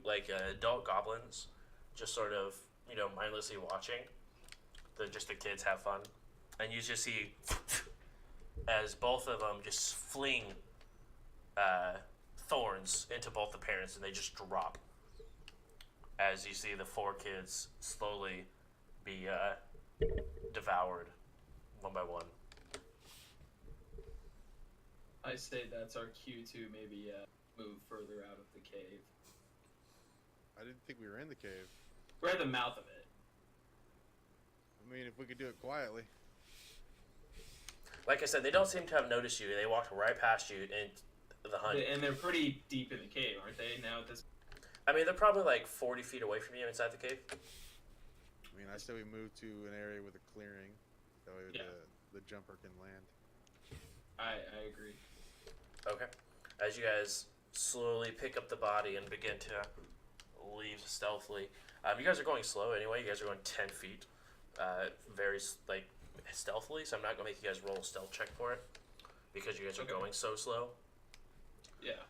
adult goblins just sort of mindlessly watching the kids have fun, and you just see as both of them just fling thorns into both the parents, and they just drop as you see the four kids slowly be devoured one by one. I say that's our cue to maybe move further out of the cave. I didn't think we were in the cave. We're at the mouth of it. I mean, if we could do it quietly. Like I said, they don't seem to have noticed you. They walked right past you in the hunt. And they're pretty deep in the cave, aren't they? Now at this. I mean, they're probably 40 feet away from you inside the cave. I mean, I say we move to an area with a clearing. That way the jumper can land. I agree. Okay. As you guys slowly pick up the body and begin to leave stealthily. You guys are going slow anyway. You guys are going 10 feet. Very stealthily, so I'm not going to make you guys roll a stealth check for it because you guys are going so slow. Yeah.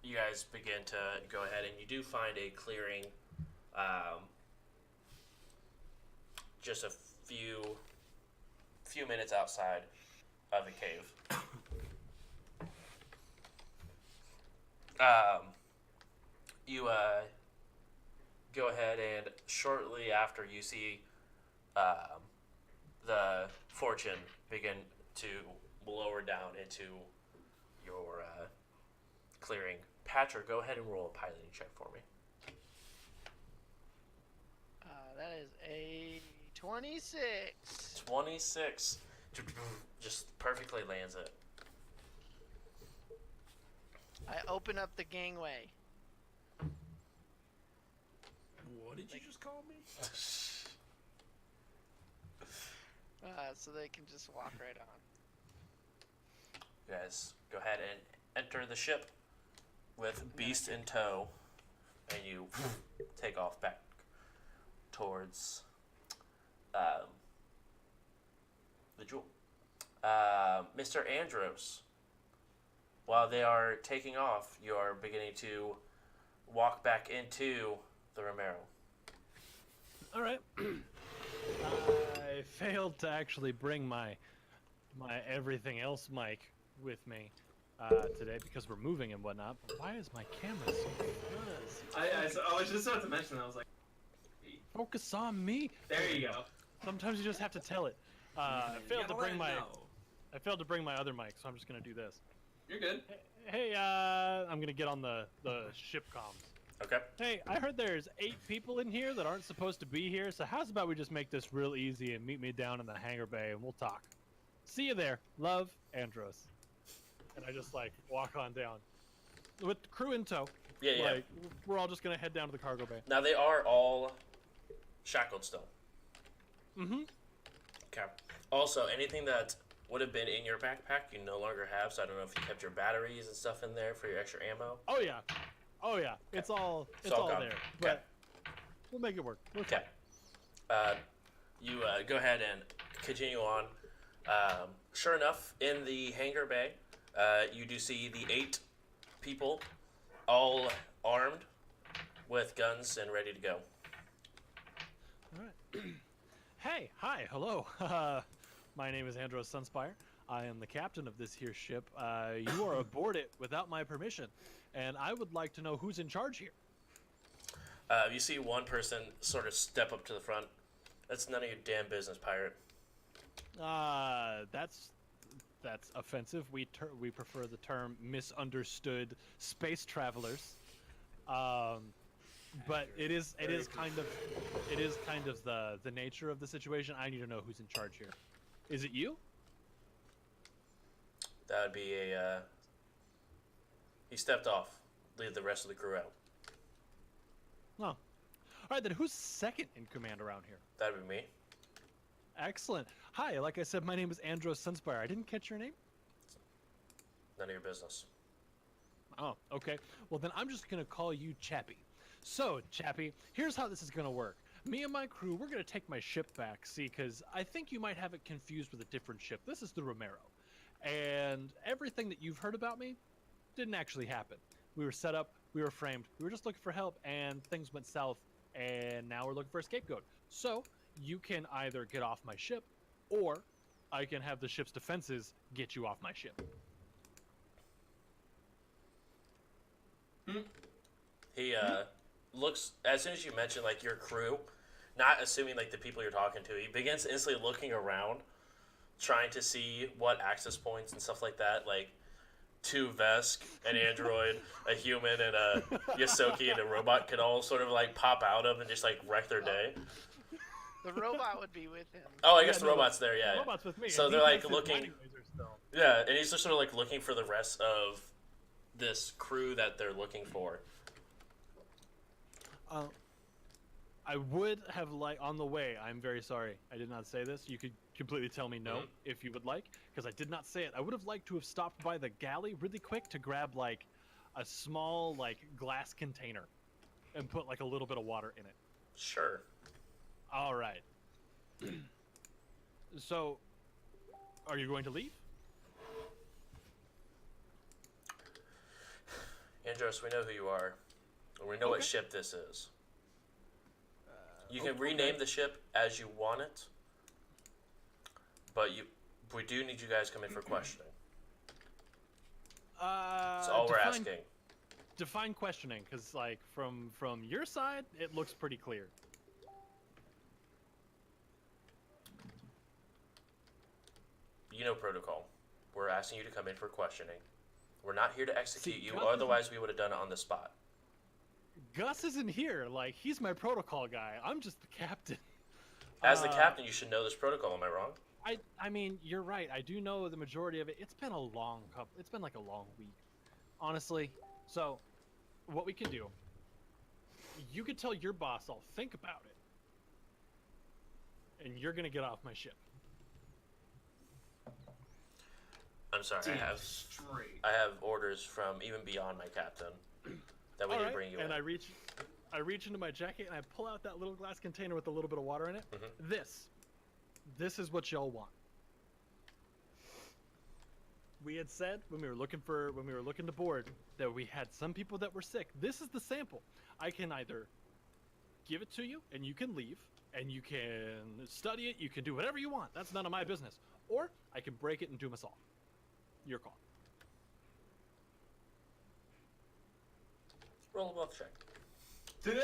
You guys begin to go ahead, and you do find a clearing just a few minutes outside of the cave. You go ahead, and shortly after you see the fortune begin to lower down into your clearing. Patrick, go ahead and roll a piloting check for me. That is a 26. 26. Just perfectly lands it. I open up the gangway. What did you just call me? So they can just walk right on. You guys go ahead and enter the ship with Beast in tow, and you take off back towards the jewel. Mr. Andros, while they are taking off, you are beginning to walk back into the Romero. All right. I failed to actually bring my everything else mic with me today because we're moving and whatnot. But why is my camera so fuzzy? I was just about to mention that. I was like, Focus on me. there you go. Sometimes you just have to tell it. I failed to bring my other mic, so I'm just gonna do this. You're good. Hey, I'm gonna get on the ship comms. Okay. Hey, I heard there's 8 people in here that aren't supposed to be here, so how's about we just make this real easy and meet me down in the hangar bay and we'll talk. See you there. Love, Andros. And I just like walk on down with the crew in tow. Yeah, yeah. Like we're all just gonna head down to the cargo bay. Now they are all shackled still. Mm-hmm. Okay. Also, anything that would have been in your backpack, you no longer have. So I don't know if you kept your batteries and stuff in there for your extra ammo. Oh yeah. Oh yeah. It's all gone. there. Okay. But we'll make it work. Okay. You go ahead and continue on. Sure enough, in the hangar bay, you do see the 8 people, all armed with guns and ready to go. All right. Hey, hi, hello. My name is Andros Sunspire. I am the captain of this here ship. You are aboard it without my permission, and I would like to know who's in charge here. You see one person sort of step up to the front. That's none of your damn business, pirate. That's offensive. We prefer the term misunderstood space travelers. But it is kind of the nature of the situation. I need to know who's in charge here. Is it you? That would be a. He stepped off. Leave the rest of the crew out. Oh. All right, then who's second in command around here? That would be me. Excellent. Hi, like I said, my name is Andros Sunspire. I didn't catch your name. None of your business. Oh, okay. Well, then I'm just gonna call you Chappie. So, Chappie, here's how this is gonna work. Me and my crew, we're gonna take my ship back, see, because I think you might have it confused with a different ship. This is the Romero. And everything that you've heard about me didn't actually happen. We were set up, we were framed, we were just looking for help, and things went south, and now we're looking for a scapegoat. So, you can either get off my ship, or I can have the ship's defenses get you off my ship. He looks, as soon as you mention like your crew, not assuming like the people you're talking to, he begins instantly looking around, trying to see what access points and stuff like that, like 2 Vesk, an android, a human, and a Yosoki and a robot could all sort of like pop out of and just like wreck their day. The robot would be with him. Oh, I guess the robot's there, yeah. The robot's with me. So and they're he like has his looking. mining laser still. Yeah, and he's just sort of like looking for the rest of this crew that they're looking for. I would have on the way. I'm very sorry. I did not say this. You could completely tell me no if you would like, because I did not say it. I would have liked to have stopped by the galley really quick to grab like a small like glass container and put like a little bit of water in it. Sure. All right. So, are you going to leave? Andros, we know who you are. And we know what ship this is. You can rename the ship as you want it, but we do need you guys to come in for questioning. That's all we're asking. Define questioning, because like from your side, it looks pretty clear. You know protocol. We're asking you to come in for questioning. We're not here to execute See, you, Gus otherwise we would have done it on the spot. Gus isn't here. Like, he's my protocol guy. I'm just the captain. As the captain, you should know this protocol. Am I wrong? I mean, you're right. I do know the majority of it. It's been it's been like a long week, honestly. So, what we can do, you could tell your boss I'll think about it, and you're gonna get off my ship. I'm sorry. Damn I have straight. orders from even beyond my captain that we All need right, to bring you and in. I reach into my jacket and I pull out that little glass container with a little bit of water in it. Mhm. This is what y'all want. We had said when we were looking to board that we had some people that were sick. This is the sample. I can either give it to you and you can leave and you can study it. You can do whatever you want. That's none of my business. Or I can break it and doom us all. Your call. Roll a wealth check.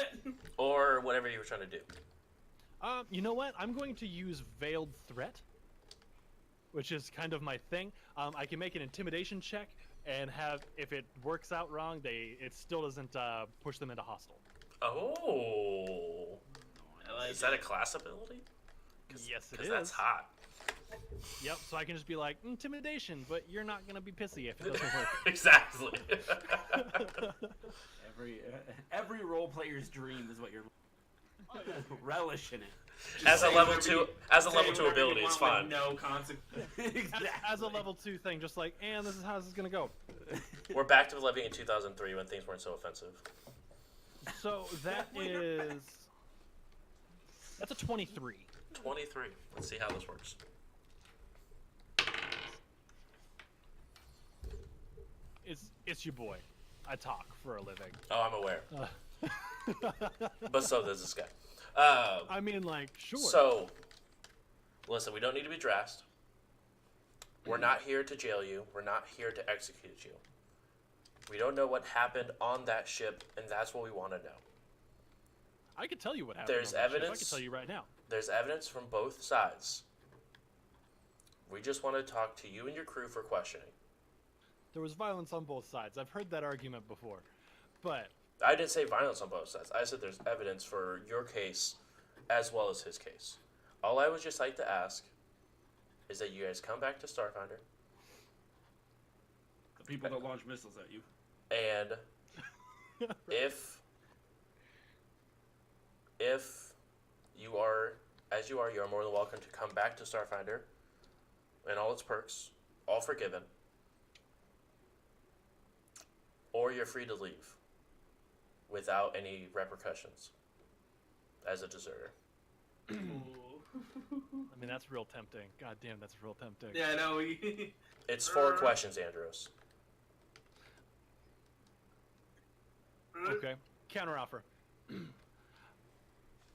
Or whatever you were trying to do. You know what? I'm going to use Veiled Threat, which is kind of my thing. I can make an intimidation check and have, if it works out wrong, it still doesn't push them into hostile. Oh. like Is that a class ability? Yes, it Because is. that's hot. Yep. So I can just be like intimidation, but you're not gonna be pissy if it doesn't work. Exactly. Every role player's dream is what you're relish in it. As a say level whatever two, you- as a say level two whatever you ability, it's want fine. with no consequence. Exactly. As a level 2 thing, just like, and this is how this is gonna go. We're back to living in 2003 when things weren't so offensive. So that's a 23. 23. Let's see how this works. It's your boy. I talk for a living. Oh, I'm aware. But so does this guy. I mean, like, sure. So, listen, we don't need to be dressed. We're not here to jail you. We're not here to execute you. We don't know what happened on that ship, and that's what we want to know. I can tell you what happened. There's on that ship. I evidence. can tell you right now. There's evidence from both sides. We just want to talk to you and your crew for questioning. There was violence on both sides. I've heard that argument before. But I didn't say violence on both sides. I said there's evidence for your case as well as his case. All I would just like to ask is that you guys come back to Starfinder The people that launch missiles at you. and if you are as you are more than welcome to come back to Starfinder and all its perks, all forgiven. Or you're free to leave without any repercussions as a deserter. I mean, that's real tempting. God damn, that's real tempting. Yeah, no. It's 4 questions, Andros. Okay. Counteroffer.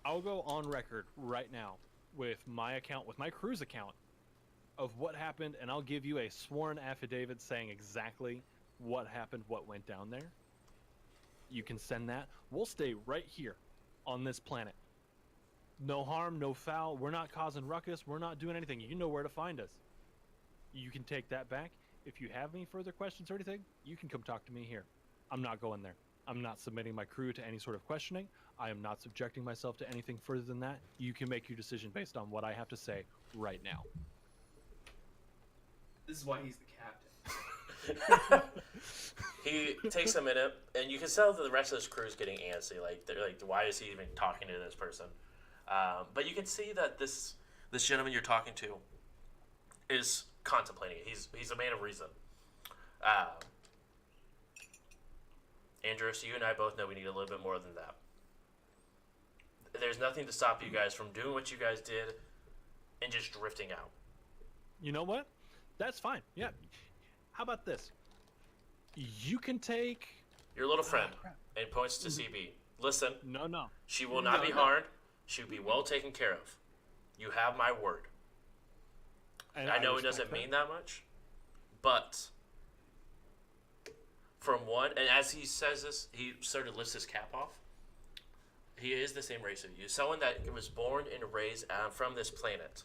I'll go on record right now with my account, with my crew's account, of what happened, and I'll give you a sworn affidavit saying exactly what happened, what went down there. You can send that. We'll stay right here on this planet. No harm, no foul. We're not causing ruckus. We're not doing anything. You know where to find us. You can take that back. If you have any further questions or anything, you can come talk to me here. I'm not going there. I'm not submitting my crew to any sort of questioning. I am not subjecting myself to anything further than that. You can make your decision based on what I have to say right now. This is why he's the captain. He takes a minute, and you can tell that the rest of his crew is getting antsy. Like, they're like, why is he even talking to this person? But you can see that this gentleman you're talking to is contemplating it. He's a man of reason. Andros, you and I both know we need a little bit more than that. There's nothing to stop you guys from doing what you guys did and just drifting out. You know what? That's fine. Yeah. How about this? You can take... Your little friend, crap. and points to CB. Listen, No. she will not be harmed. She will be well taken care of. You have my word. And I know it respect doesn't that. mean that much, but from one, and as he says this, he sort of lifts his cap off. He is the same race as you. Someone that was born and raised from this planet.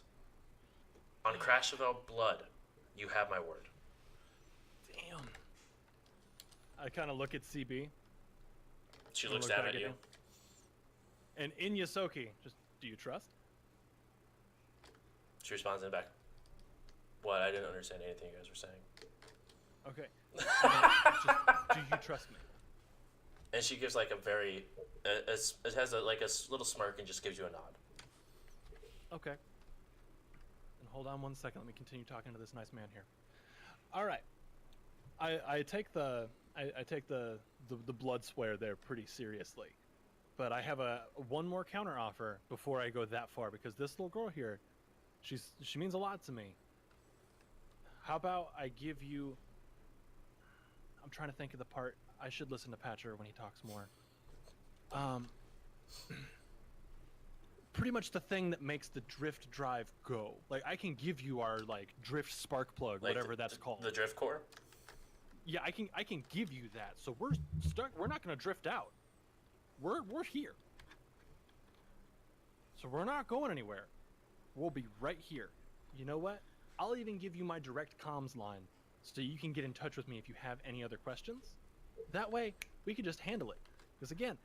On Crashville blood, you have my word. Damn. I kind of look at CB. She And looks look down back at you. him. And in Yosoki, just, do you trust? She responds in the back. What? I didn't understand anything you guys were saying. Okay. Just, do you trust me? And she gives like a very, it has like a little smirk and just gives you a nod. Okay. And hold on one second. Let me continue talking to this nice man here. All right. I take the blood swear there pretty seriously, but I have one more counter offer before I go that far, because this little girl here, she means a lot to me. How about I give you? I'm trying to think of the part. I should listen to Patcher when he talks more. Pretty much the thing that makes the drift drive go. Like, I can give you our like drift spark plug, Like whatever that's called. The drift core. Yeah, I can give you that. So we're stuck. We're not going to drift out. We're here. So we're not going anywhere. We'll be right here. You know what? I'll even give you my direct comms line so you can get in touch with me if you have any other questions. That way, we can just handle it. Because again,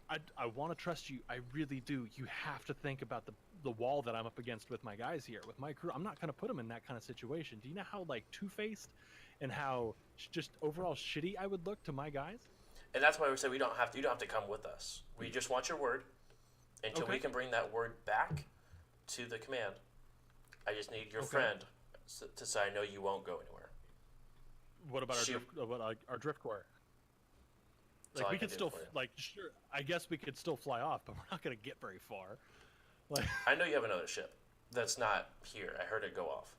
I want to trust you. I really do. You have to think about the wall that I'm up against with my guys here, with my crew. I'm not going to put them in that kind of situation. Do you know how like two-faced and how just overall shitty I would look to my guys? And that's why we said you don't have to come with us. We just want your word until we can bring that word back to the command. I just need your friend to say I know you won't go anywhere. What about our drift core? Like, we could still, like, sure, I guess we could still fly off, but we're not going to get very far. Like, I know you have another ship that's not here. I heard it go off.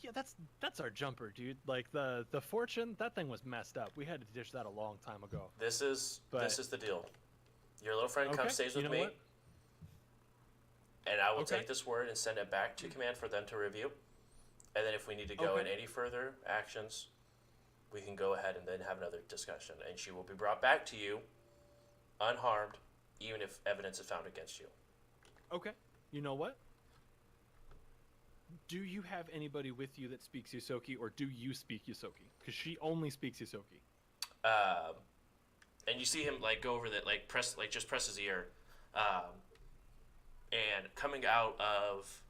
yeah, that's our jumper, dude. Like, the Fortune, that thing was messed up. We had to ditch that a long time ago. This is the deal. Your little friend comes, stays with me, what? and I will take this word and send it back to command for them to review. And then if we need to go in any further actions, we can go ahead and then have another discussion. And she will be brought back to you unharmed, even if evidence is found against you. Okay. You know what? Do you have anybody with you that speaks Yosoki, or do you speak Yosoki? Because she only speaks Yosoki. And you see him like go over that, like just press his ear, and coming out of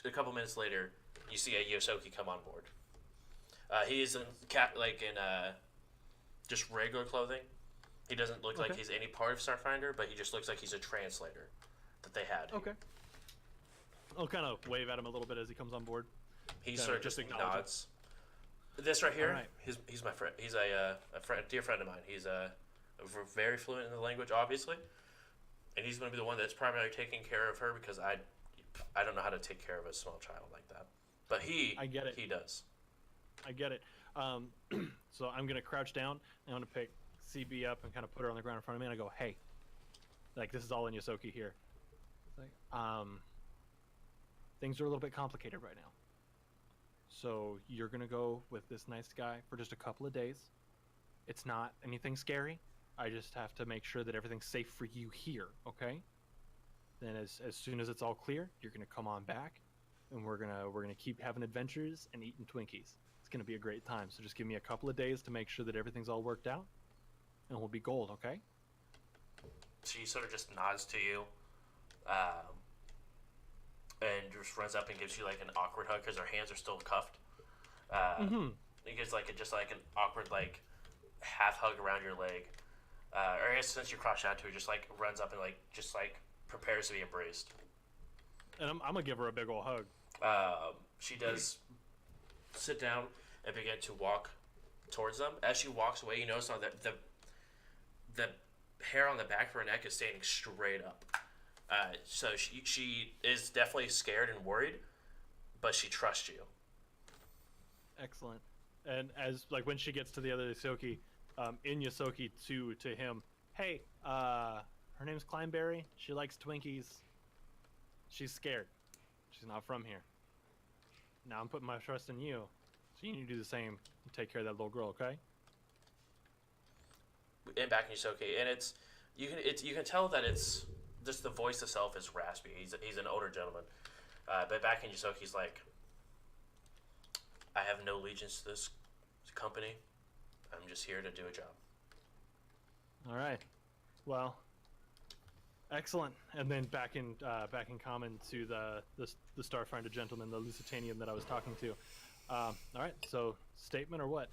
a couple minutes later, you see a Yosoki come on board. He is in just regular clothing. He doesn't look like he's any part of Starfinder, but he just looks like he's a translator that they had. Okay. I'll kind of wave at him a little bit as he comes on board. He sort of just nods. This right here, he's my friend. He's a dear friend of mine. He's very fluent in the language, obviously, and he's going to be the one that's primarily taking care of her, because I don't know how to take care of a small child like that. But I get it. He does. I get it. So I'm going to crouch down, and I'm going to pick CB up and kind of put her on the ground in front of me, and I go, hey, like, this is all in Yosoki here. Like, things are a little bit complicated right now. So you're going to go with this nice guy for just a couple of days. It's not anything scary. I just have to make sure that everything's safe for you here, okay? Then as soon as it's all clear, you're going to come on back, and we're gonna keep having adventures and eating Twinkies. It's going to be a great time. So just give me a couple of days to make sure that everything's all worked out, and we'll be gold, okay? She sort of just nods to you, and just runs up and gives you like an awkward hug because her hands are still cuffed. He gives just like an awkward like half hug around your leg, or I guess since you crouched down to her, just like runs up and just prepares to be embraced. And I'm gonna give her a big old hug. She does sit down and begin to walk towards them. As she walks away, you notice now that the hair on the back of her neck is standing straight up. So she is definitely scared and worried, but she trusts you. Excellent. And as when she gets to the other Yosoki, in Yosoki to him, hey, her name's Kleinberry. She likes Twinkies. She's scared. She's not from here. Now I'm putting my trust in you, so you need to do the same and take care of that little girl, okay? And back in Yosoki, and you can tell that it's just the voice itself is raspy. He's an older gentleman, but back in Yosoki's like, I have no allegiance to this company. I'm just here to do a job. All right. Well, excellent. And then back in common to the Starfinder gentleman, the Lusitanian that I was talking to. All right. So statement or what?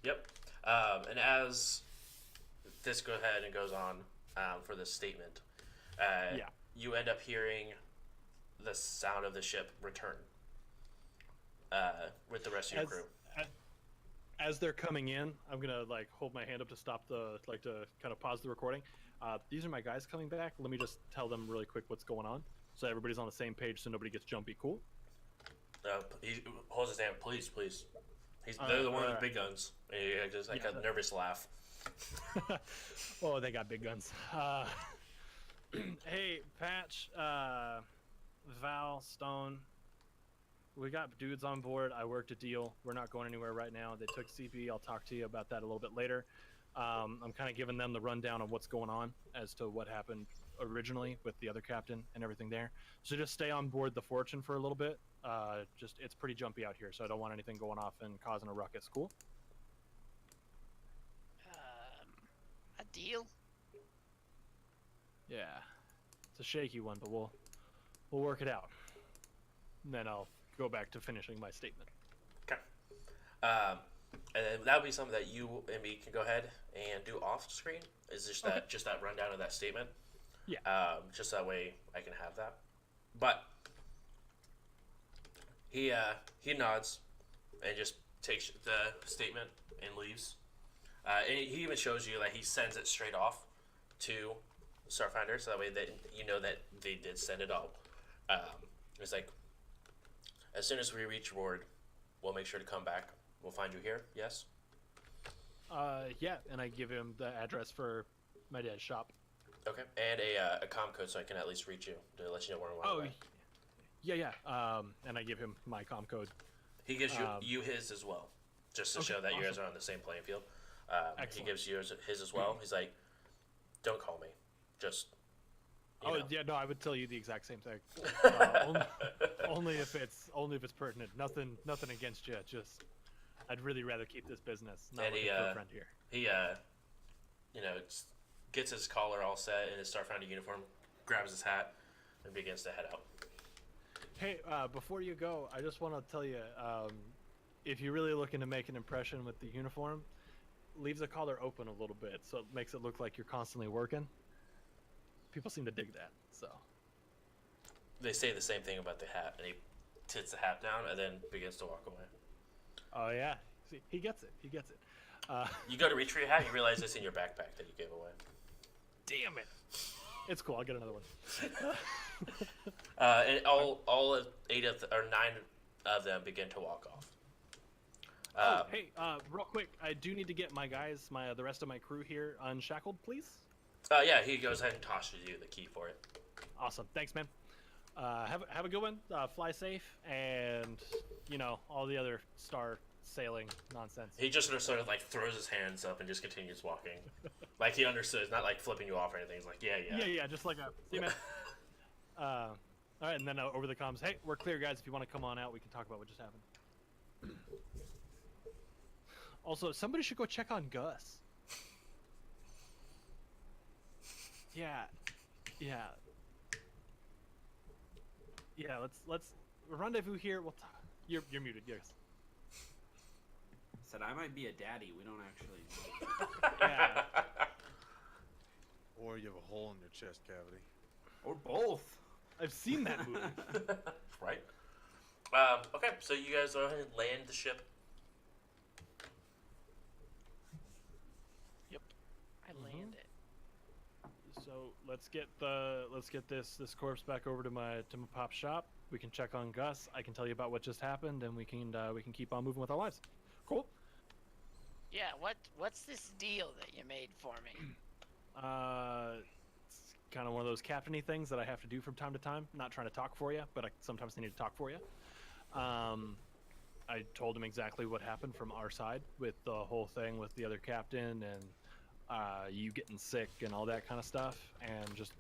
Yep. And as this go ahead and goes on for this statement, you end up hearing the sound of the ship return with the rest of your crew. As they're coming in, I'm gonna like hold my hand up to stop to kind of pause the recording. These are my guys coming back. Let me just tell them really quick what's going on, so everybody's on the same page, so nobody gets jumpy. Cool. He holds his hand. Please. They're the one with the big guns. And he just like a nervous laugh. Oh, they got big guns. Hey, Patch, Val, Stone. We got dudes on board. I worked a deal. We're not going anywhere right now. They took CP. I'll talk to you about that a little bit later. I'm kind of giving them the rundown of what's going on as to what happened originally with the other captain and everything there. So just stay on board the Fortune for a little bit. It's pretty jumpy out here, so I don't want anything going off and causing a ruckus. Cool? A deal? Yeah. It's a shaky one, but we'll work it out. And then I'll go back to finishing my statement. Okay. And then that would be something that you and me can go ahead and do off screen. Is just that rundown of that statement. Yeah. Just that way I can have that. But he nods and just takes the statement and leaves. And he even shows you that he sends it straight off to Starfinder, so that way that you know that they did send it all. It's like, as soon as we reach board, we'll make sure to come back. We'll find you here. Yes. Yeah, and I give him the address for my dad's shop. Okay, and a comm code so I can at least reach you to let you know where I'm going. Yeah. And I give him my comm code. He gives you his as well, just to show that you guys are on the same playing field. He gives you his as well. He's like, "Don't call me, just." You know. Yeah, no, I would tell you the exact same thing. Only if it's pertinent. Nothing against you. Just, I'd really rather keep this business. Not and looking for a friend here. He gets his collar all set in his Starfinder uniform, grabs his hat, and begins to head out. Hey, before you go, I just want to tell you, if you're really looking to make an impression with the uniform, leave the collar open a little bit so it makes it look like you're constantly working. People seem to dig that, so. They say the same thing about the hat, and he tits the hat down and then begins to walk away. Oh, yeah. See, he gets it. You go to reach for your hat, you realize it's in your backpack that you gave away. Damn it. It's cool. I'll get another one. And all of 9 of them begin to walk off. Hey, real quick, I do need to get my guys, the rest of my crew here unshackled, please. Yeah, he goes ahead and tosses you the key for it. Awesome. Thanks, man. Have a good one. Fly safe, and all the other star sailing nonsense. He just sort of like throws his hands up and just continues walking, like he understood. It's not like flipping you off or anything. He's like, yeah. Just like see you, man. All right, and then over the comms, hey, we're clear, guys. If you want to come on out, we can talk about what just happened. Also, somebody should go check on Gus. Yeah. Let's rendezvous here. We'll talk. You're muted, yes. Said I might be a daddy. We don't actually know. Yeah. Or you have a hole in your chest cavity. Or both. I've seen that movie. Right. Okay, so you guys go ahead and land the ship. Yep. I land it. So let's get this corpse back over to my pop's shop. We can check on Gus. I can tell you about what just happened, and we can keep on moving with our lives. Cool. Yeah. What's this deal that you made for me? It's kind of one of those captain-y things that I have to do from time to time. Not trying to talk for you, but I sometimes need to talk for you. I told him exactly what happened from our side with the whole thing with the other captain and you getting sick and all that kind of stuff, and just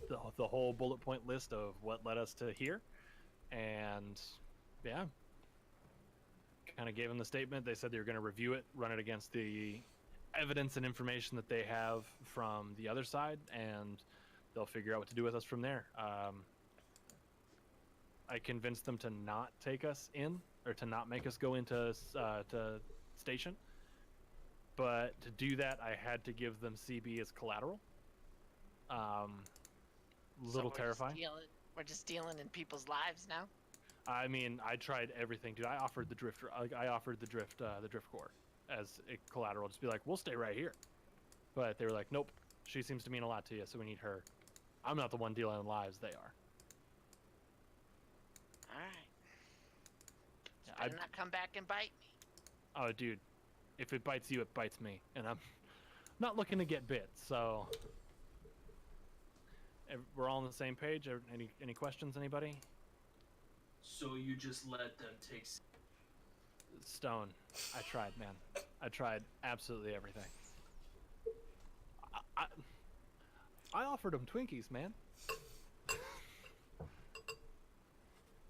the whole bullet point list of what led us to here. And yeah, kind of gave them the statement. They said they were going to review it, run it against the evidence and information that they have from the other side, and they'll figure out what to do with us from there. I convinced them to not take us in, or to not make us go into to station. But to do that, I had to give them CB as collateral. Little terrifying. We're just dealing in people's lives now. I mean, I tried everything, dude. I offered the drift core as a collateral. Just be like, we'll stay right here. But they were like, nope. She seems to mean a lot to you, so we need her. I'm not the one dealing in lives. They are. All right. Better not come back and bite me. Oh, dude. If it bites you, it bites me, and I'm not looking to get bit. So we're all on the same page. Any questions? Anybody? So you just let them take. Stone. I tried, man. I tried absolutely everything. I offered them Twinkies, man.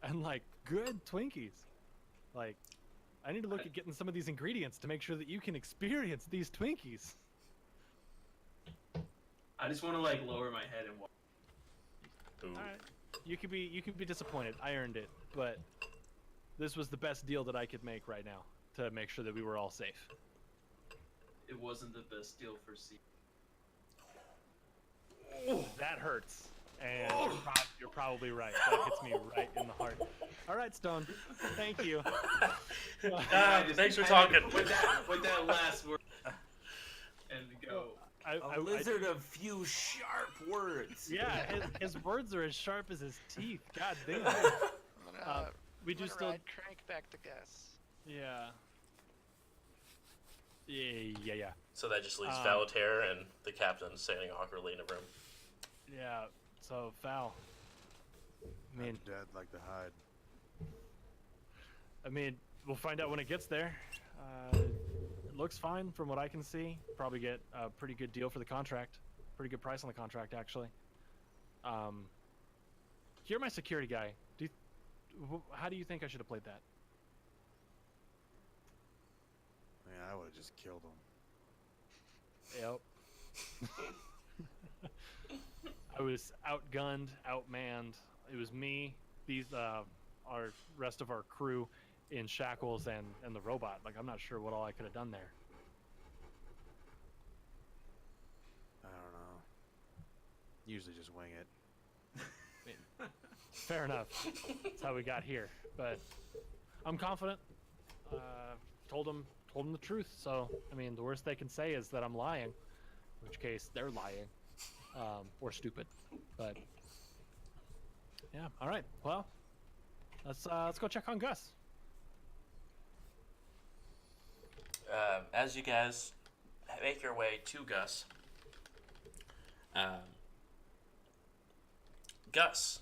And like good Twinkies. Like, I need to look at getting some of these ingredients to make sure that you can experience these Twinkies. I just want to like lower my head and walk. All right. You could be disappointed. I earned it, but this was the best deal that I could make right now to make sure that we were all safe. It wasn't the best deal for C. That hurts. And you're probably right. That hits me right in the heart. All right, Stone. Thank you. Thanks for talking. With that last word. And go. A lizard of few sharp words. Yeah, his words are as sharp as his teeth. God damn. We do still crank back to Gus. Yeah. Yeah. So that just leaves Valitaire and the captain standing awkwardly in a room. Yeah. So Val. I mean, Dad like to hide. I mean, we'll find out when it gets there. It looks fine from what I can see. Probably get a pretty good deal for the contract. Pretty good price on the contract, actually. You're my security guy. How do you think I should have played that? Man, I would have just killed him. Yep. I was outgunned, outmanned. It was me, our rest of our crew in shackles and the robot. Like, I'm not sure what all I could have done there. I don't know. Usually just wing it. Fair enough. That's how we got here. But I'm confident. Told them the truth. So, I mean, the worst they can say is that I'm lying. In which case, they're lying. Or stupid. But yeah. All right. Well, let's go check on Gus. As you guys make your way to Gus, Gus,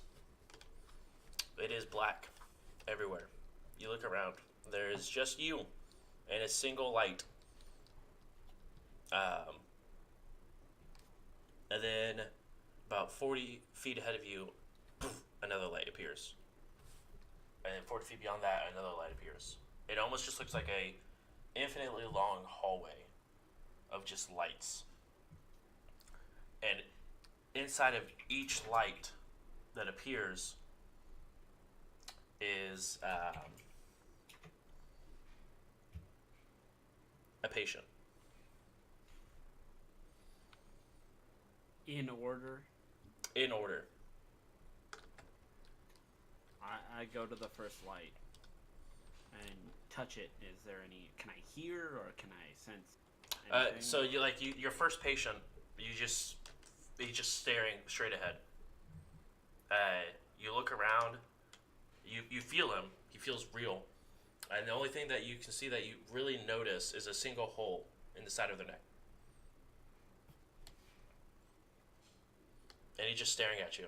it is black everywhere. You look around. There is just you and a single light. And then about 40 feet ahead of you, poof, another light appears. And then 40 feet beyond that, another light appears. It almost just looks like a infinitely long hallway of just lights. And inside of each light that appears is a patient. In order. In order. I go to the first light and touch it. Is there any? Can I hear or can I sense anything? So your first patient, he's just staring straight ahead. You look around, you feel him. He feels real, and the only thing that you can see that you really notice is a single hole in the side of their neck. And he's just staring at you.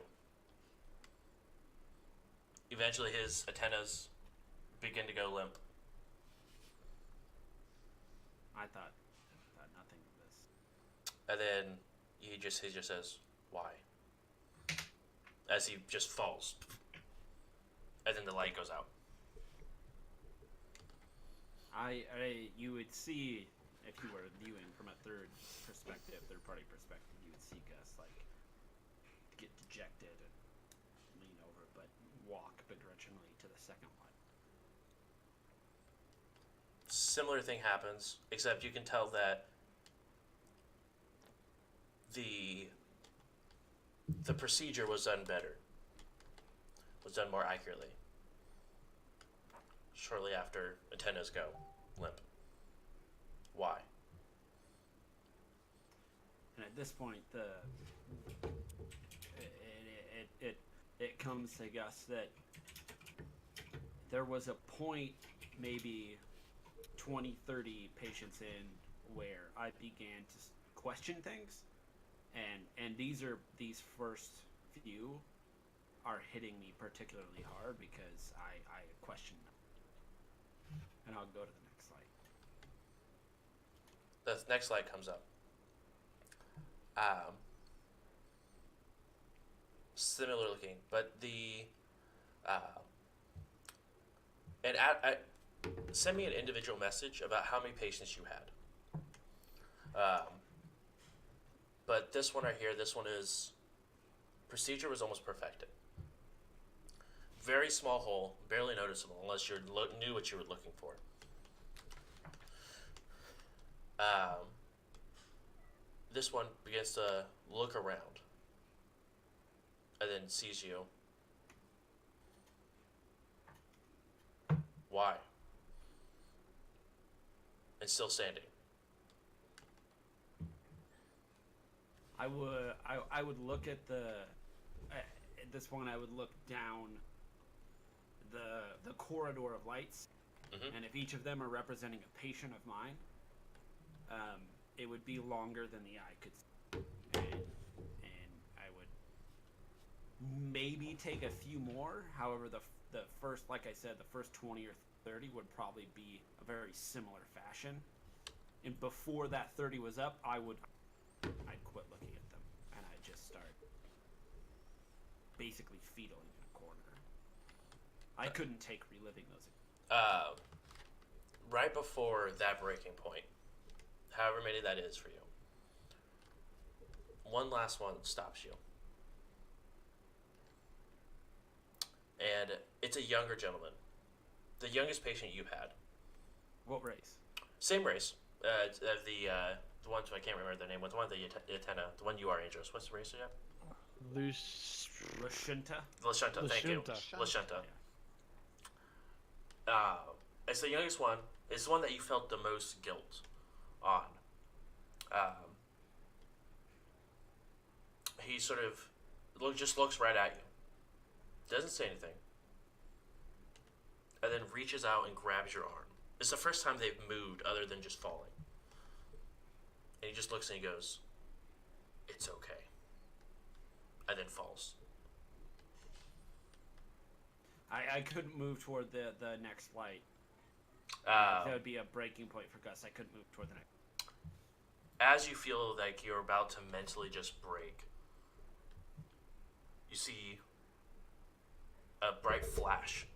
Eventually his antennas begin to go limp. I thought nothing of this. And then he just says, "Why?" As he just falls. And then the light goes out. You would see, if you were viewing from a third party perspective, you would see Gus like get dejected and lean over, but walk begrudgingly to the second one. Similar thing happens, except you can tell that the procedure was done better, was done more accurately. Shortly after antennas go limp. Why? And at this point, it comes to Gus that there was a point, maybe 20, 30 patients in, where I began to question things, and these first few are hitting me particularly hard because I question them. And I'll go to the next slide. The next slide comes up. Similar looking, but send me an individual message about how many patients you had. But this one right here, this one is, procedure was almost perfected. Very small hole, barely noticeable unless you knew what you were looking for. This one begins to look around and then sees you. Why? And still standing. I would look at at this point I would look down the corridor of lights, and if each of them are representing a patient of mine, it would be longer than the eye could see. And I would maybe take a few more. However, the first, like I said, the first 20 or 30 would probably be a very similar fashion. And before that 30 was up, I'd quit looking at them, and I'd just start basically feedling in a corner. I couldn't take reliving those. Right before that breaking point, however many that is for you, one last one stops you. And it's a younger gentleman. The youngest patient you've had. What race? Same race. The ones, I can't remember their name. What's the one that you antenna? The one you are, Andros. What's the race you have? Lashunta? Lashunta, thank you. Lashunta. It's the youngest one. It's the one that you felt the most guilt on. He sort of just looks right at you. Doesn't say anything. And then reaches out and grabs your arm. It's the first time they've moved other than just falling. And he just looks and he goes, "It's okay." And then falls. I couldn't move toward the next light. That would be a breaking point for Gus. I couldn't move toward the next. As you feel like you're about to mentally just break, you see a bright flash.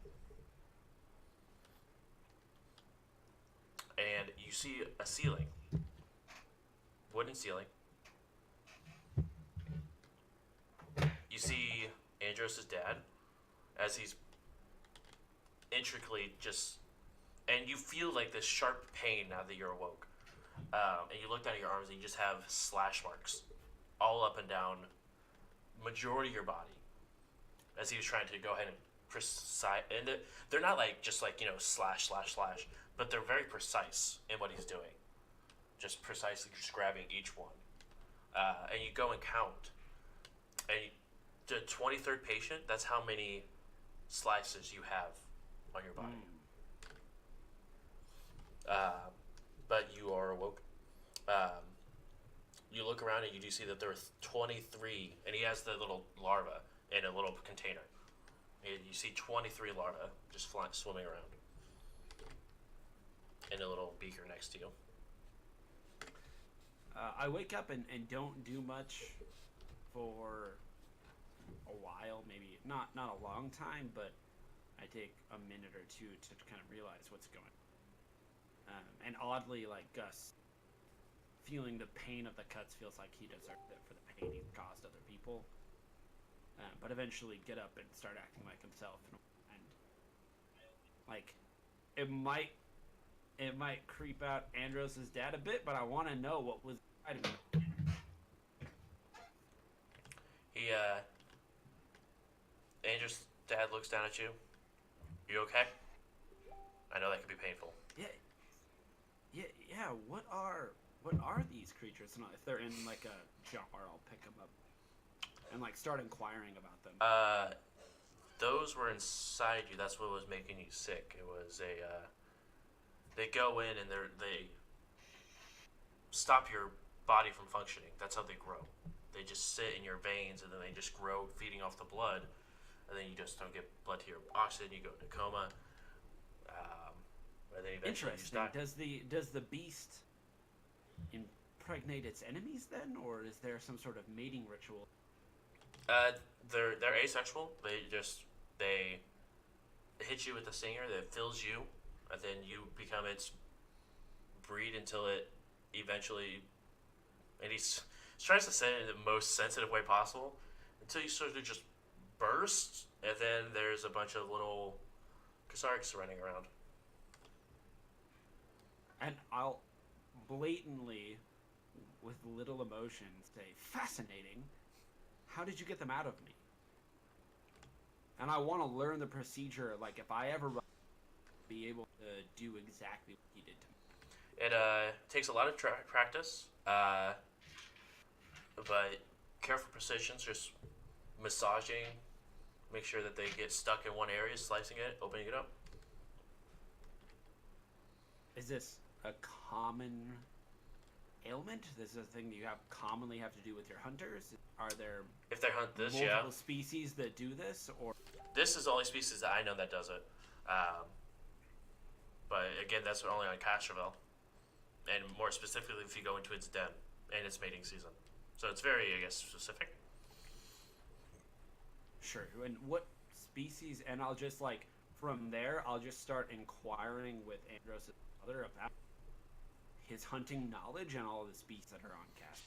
And you see a ceiling. Wooden ceiling. You see Andros' dad as he's intricately just, and you feel like this sharp pain now that you're awoke. And you look down at your arms and you just have slash marks all up and down majority of your body as he was trying to go ahead and precise, and they're not like just like, slash, but they're very precise in what he's doing. Just precisely just grabbing each one. And you go and count. And the 23rd patient, that's how many slices you have on your body. But you are awoke. You look around and you do see that there are 23, and he has the little larva in a little container. And you see 23 larvae just swimming around in a little beaker next to you. I wake up and don't do much for a while, maybe not a long time, but I take a minute or two to kind of realize what's going on. And oddly, like Gus, feeling the pain of the cuts feels like he deserves it for the pain he's caused other people. But eventually get up and start acting like himself, and like it might creep out Andros' dad a bit, but I want to know what was inside of him. Andrew's dad looks down at you. You okay? I know that can be painful. Yeah. What are these creatures? And if they're in like a jar, I'll pick them up and like start inquiring about them. Those were inside you. That's what was making you sick. It was they go in and they stop your body from functioning. That's how they grow. They just sit in your veins and then they just grow, feeding off the blood, and then you just don't get blood to your oxygen. You go into coma. And then eventually you Interesting. die. Does the beast impregnate its enemies then, or is there some sort of mating ritual? They're asexual. They hit you with a stinger that fills you, and then you become its breed until it eventually. And he tries to say it in the most sensitive way possible until you sort of just burst, and then there's a bunch of little Kasarks running around. And I'll blatantly, with little emotion, say, fascinating. How did you get them out of me? And I want to learn the procedure, like if I ever be able to do exactly what he did to me. It takes a lot of practice, but careful precision, just massaging, make sure that they get stuck in one area, slicing it, opening it up. Is this a common ailment? This is a thing that you commonly have to do with your hunters? Are there if they hunt this, multiple species that do this, or this is the only species that I know that does it. But again, that's only on Castroville, and more specifically if you go into its den and its mating season. So it's very, I guess, specific. Sure. And what species? And I'll just from there, I'll just start inquiring with Andros' mother about his hunting knowledge and all of the species that are on cast.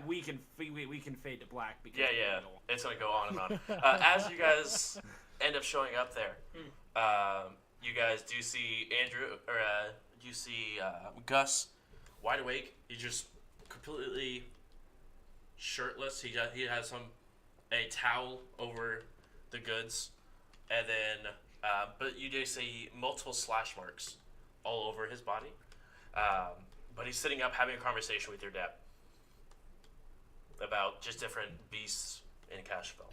We can fade to black because it's gonna go on and on. As you guys end up showing up there, you guys do see Andrew, or you see Gus, wide awake. He's just completely shirtless. He has a towel over the goods, and then but you do see multiple slash marks all over his body. But he's sitting up having a conversation with your dad about just different beasts in Cashville.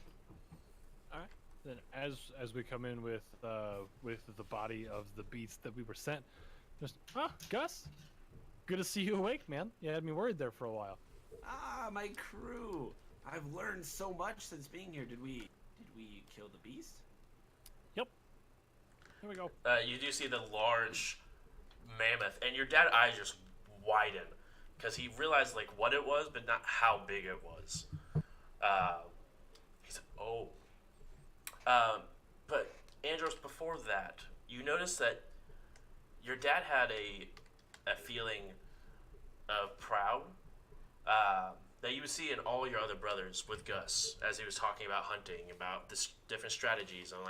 All right. Then, as we come in with the body of the beast that we were sent, just Gus, good to see you awake, man. You had me worried there for a while. My crew. I've learned so much since being here. Did we kill the beast? Yep. Here we go. You do see the large mammoth, and your dad's eyes just widen because he realized what it was, but not how big it was. He said, "Oh." But Andros, before that, you noticed that your dad had a feeling of proud that you would see in all your other brothers with Gus as he was talking about hunting, about this different strategies and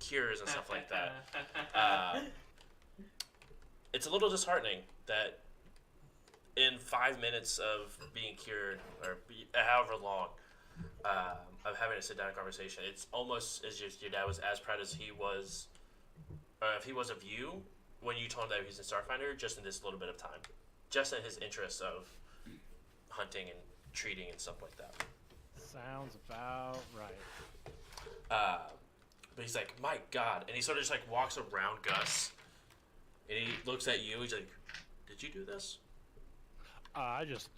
cures and stuff like that. It's a little disheartening that in 5 minutes of being cured, or however long, of having a sit-down conversation, it's almost as if your dad was as proud as he was, if he was of you, when you told him that he's in Starfinder, just in this little bit of time. Just in his interest of hunting and treating and stuff like that. Sounds about right. But he's like, my God. And he sort of just walks around Gus, and he looks at you, he's like, did you do this? I just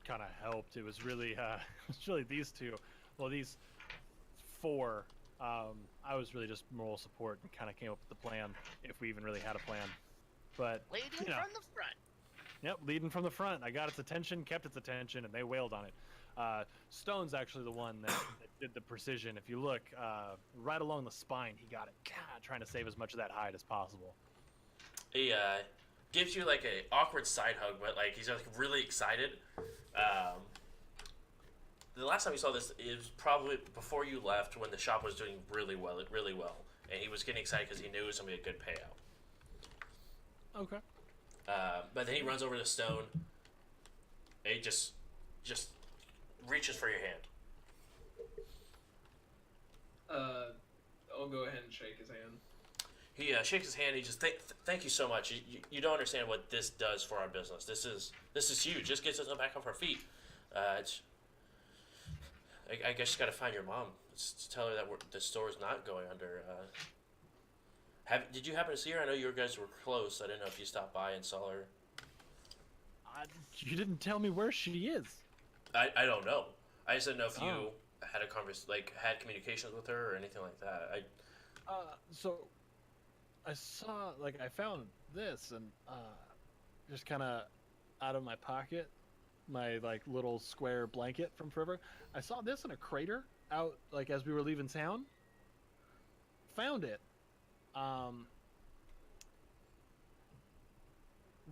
kind of helped. It was really these two. Well, these four. I was really just moral support and kind of came up with the plan, if we even really had a plan. But Leading from the front. Yep, leading from the front. I got its attention, kept its attention, and they wailed on it. Stone's actually the one that did the precision. If you look right along the spine, he got it, trying to save as much of that hide as possible. He gives you like a awkward side hug, but like he's like really excited. The last time you saw this is probably before you left when the shop was doing really well, and he was getting excited because he knew it was gonna be a good payout. Okay. But then he runs over to Stone. And he just reaches for your hand. I'll go ahead and shake his hand. He shakes his hand. He just thank you so much. You don't understand what this does for our business. This is huge. This gets us back off our feet. I guess you got to find your mom. Just tell her that the store is not going under. Did you happen to see her? I know you guys were close. I didn't know if you stopped by and saw her. You didn't tell me where she is. I don't know. I just didn't know if you had had communications with her or anything like that. So I saw, I found this and just kind of out of my pocket, my little square blanket from forever. I saw this in a crater out as we were leaving town. Found it.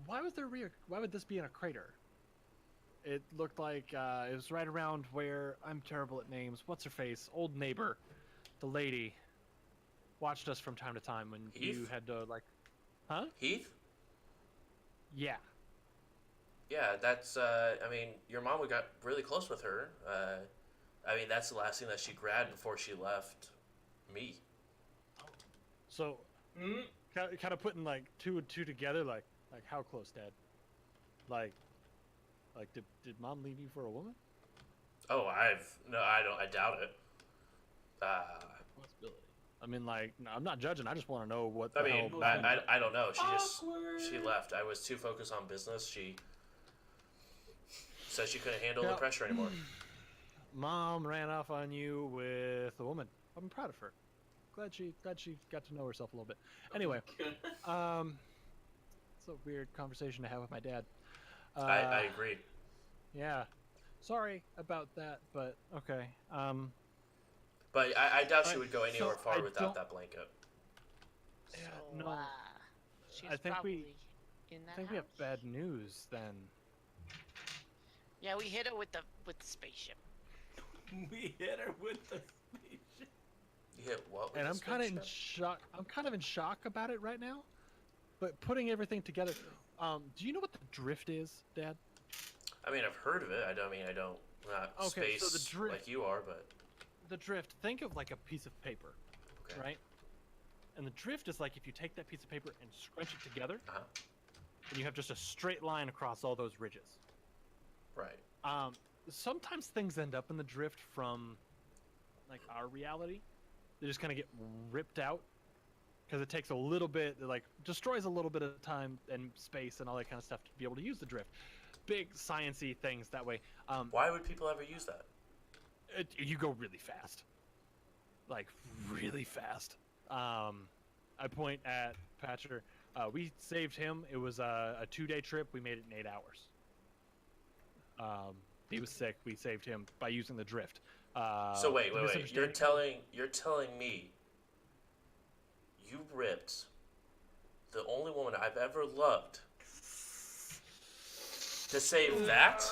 Why would this be in a crater? It looked like it was right around where I'm terrible at names. What's her face? Old neighbor, the lady, watched us from time to time when Heath? You had to huh? Heath? Yeah. Yeah, that's. I mean, your mom got really close with her. I mean, that's the last thing that she grabbed before she left me. So, kind of putting two and two together, like how close, Dad? Did Mom leave you for a woman? Oh, I doubt it. Possibility. I mean, no, I'm not judging. I just want to know what. I mean, I don't know. She left. I was too focused on business. She said she couldn't handle the pressure anymore. Mom ran off on you with a woman. I'm proud of her. Glad she got to know herself a little bit. Anyway, it's a weird conversation to have with my dad. I agree. Yeah, sorry about that, but okay. But I doubt she would go anywhere far without that blanket. Yeah, So, no. she's I think probably in that I think we have house. bad news then. Yeah, we hit her with the spaceship. We hit her with the spaceship. You hit what? With And the I'm kind of in spaceship? shock. I'm kind of in shock about it right now. But putting everything together, do you know what the drift is, Dad? I mean, I've heard of it. I don't. Not Okay, so space the drift- like you are, but The drift. Think of a piece of paper, okay. right? And the drift is if you take that piece of paper and scrunch it together, Uh-huh. and you have just a straight line across all those ridges. Right. Sometimes things end up in the drift from our reality. They just kind of get ripped out because it takes a little bit, destroys a little bit of time and space and all that kind of stuff to be able to use the drift. Big science-y things that way. Why would people ever use that? You go really fast, really fast. I point at Patcher. We saved him. It was a 2-day trip. We made it in 8 hours. He was sick. We saved him by using the drift. So wait. You're misunderstanding- telling me you ripped the only woman I've ever loved to save that?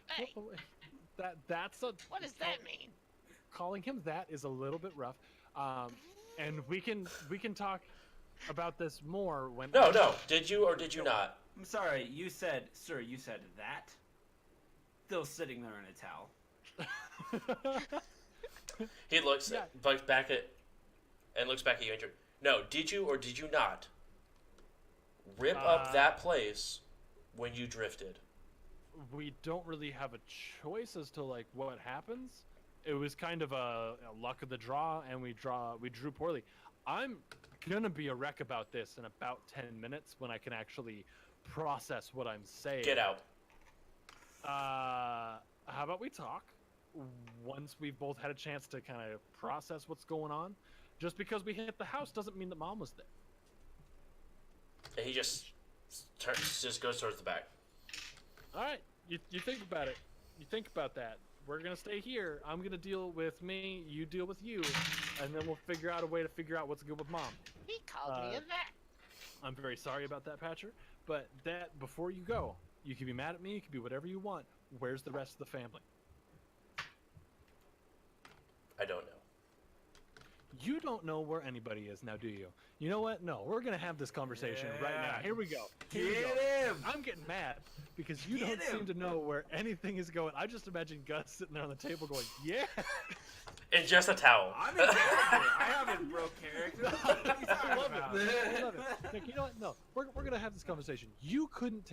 Hey, That's a. what does that mean? Calling him that is a little bit rough. And we can talk about this more when. No. Did you or did you not? I'm sorry, sir, you said that? Still sitting there in a towel. He looks Yeah. back at you, Andrew. No, did you or did you not rip up that place when you drifted? We don't really have a choice as to what happens. It was kind of a luck of the draw, and we drew poorly. I'm gonna be a wreck about this in about 10 minutes when I can actually process what I'm saying. Get out. How about we talk once we've both had a chance to kind of process what's going on? Just because we hit the house doesn't mean that Mom was there. And he just goes towards the back. All right, you think about it. You think about that. We're gonna stay here. I'm gonna deal with me. You deal with you, and then we'll figure out a way to figure out what's good with Mom. He called me a vet. I'm very sorry about that, Patcher. But that before you go, you can be mad at me. You can be whatever you want. Where's the rest of the family? I don't know. You don't know where anybody is now, do you? You know what? No, we're gonna have this conversation right now. Yeah. Here we go. Get Here we go. him! I'm getting mad because you Get don't him! seem to know where anything is going. I just imagine Gus sitting there on the table going, "Yeah." And just a towel. I'm in character. I haven't broke character. What are you talking I love about? it. I love it. Like, you know what? No, we're gonna have this conversation. You couldn't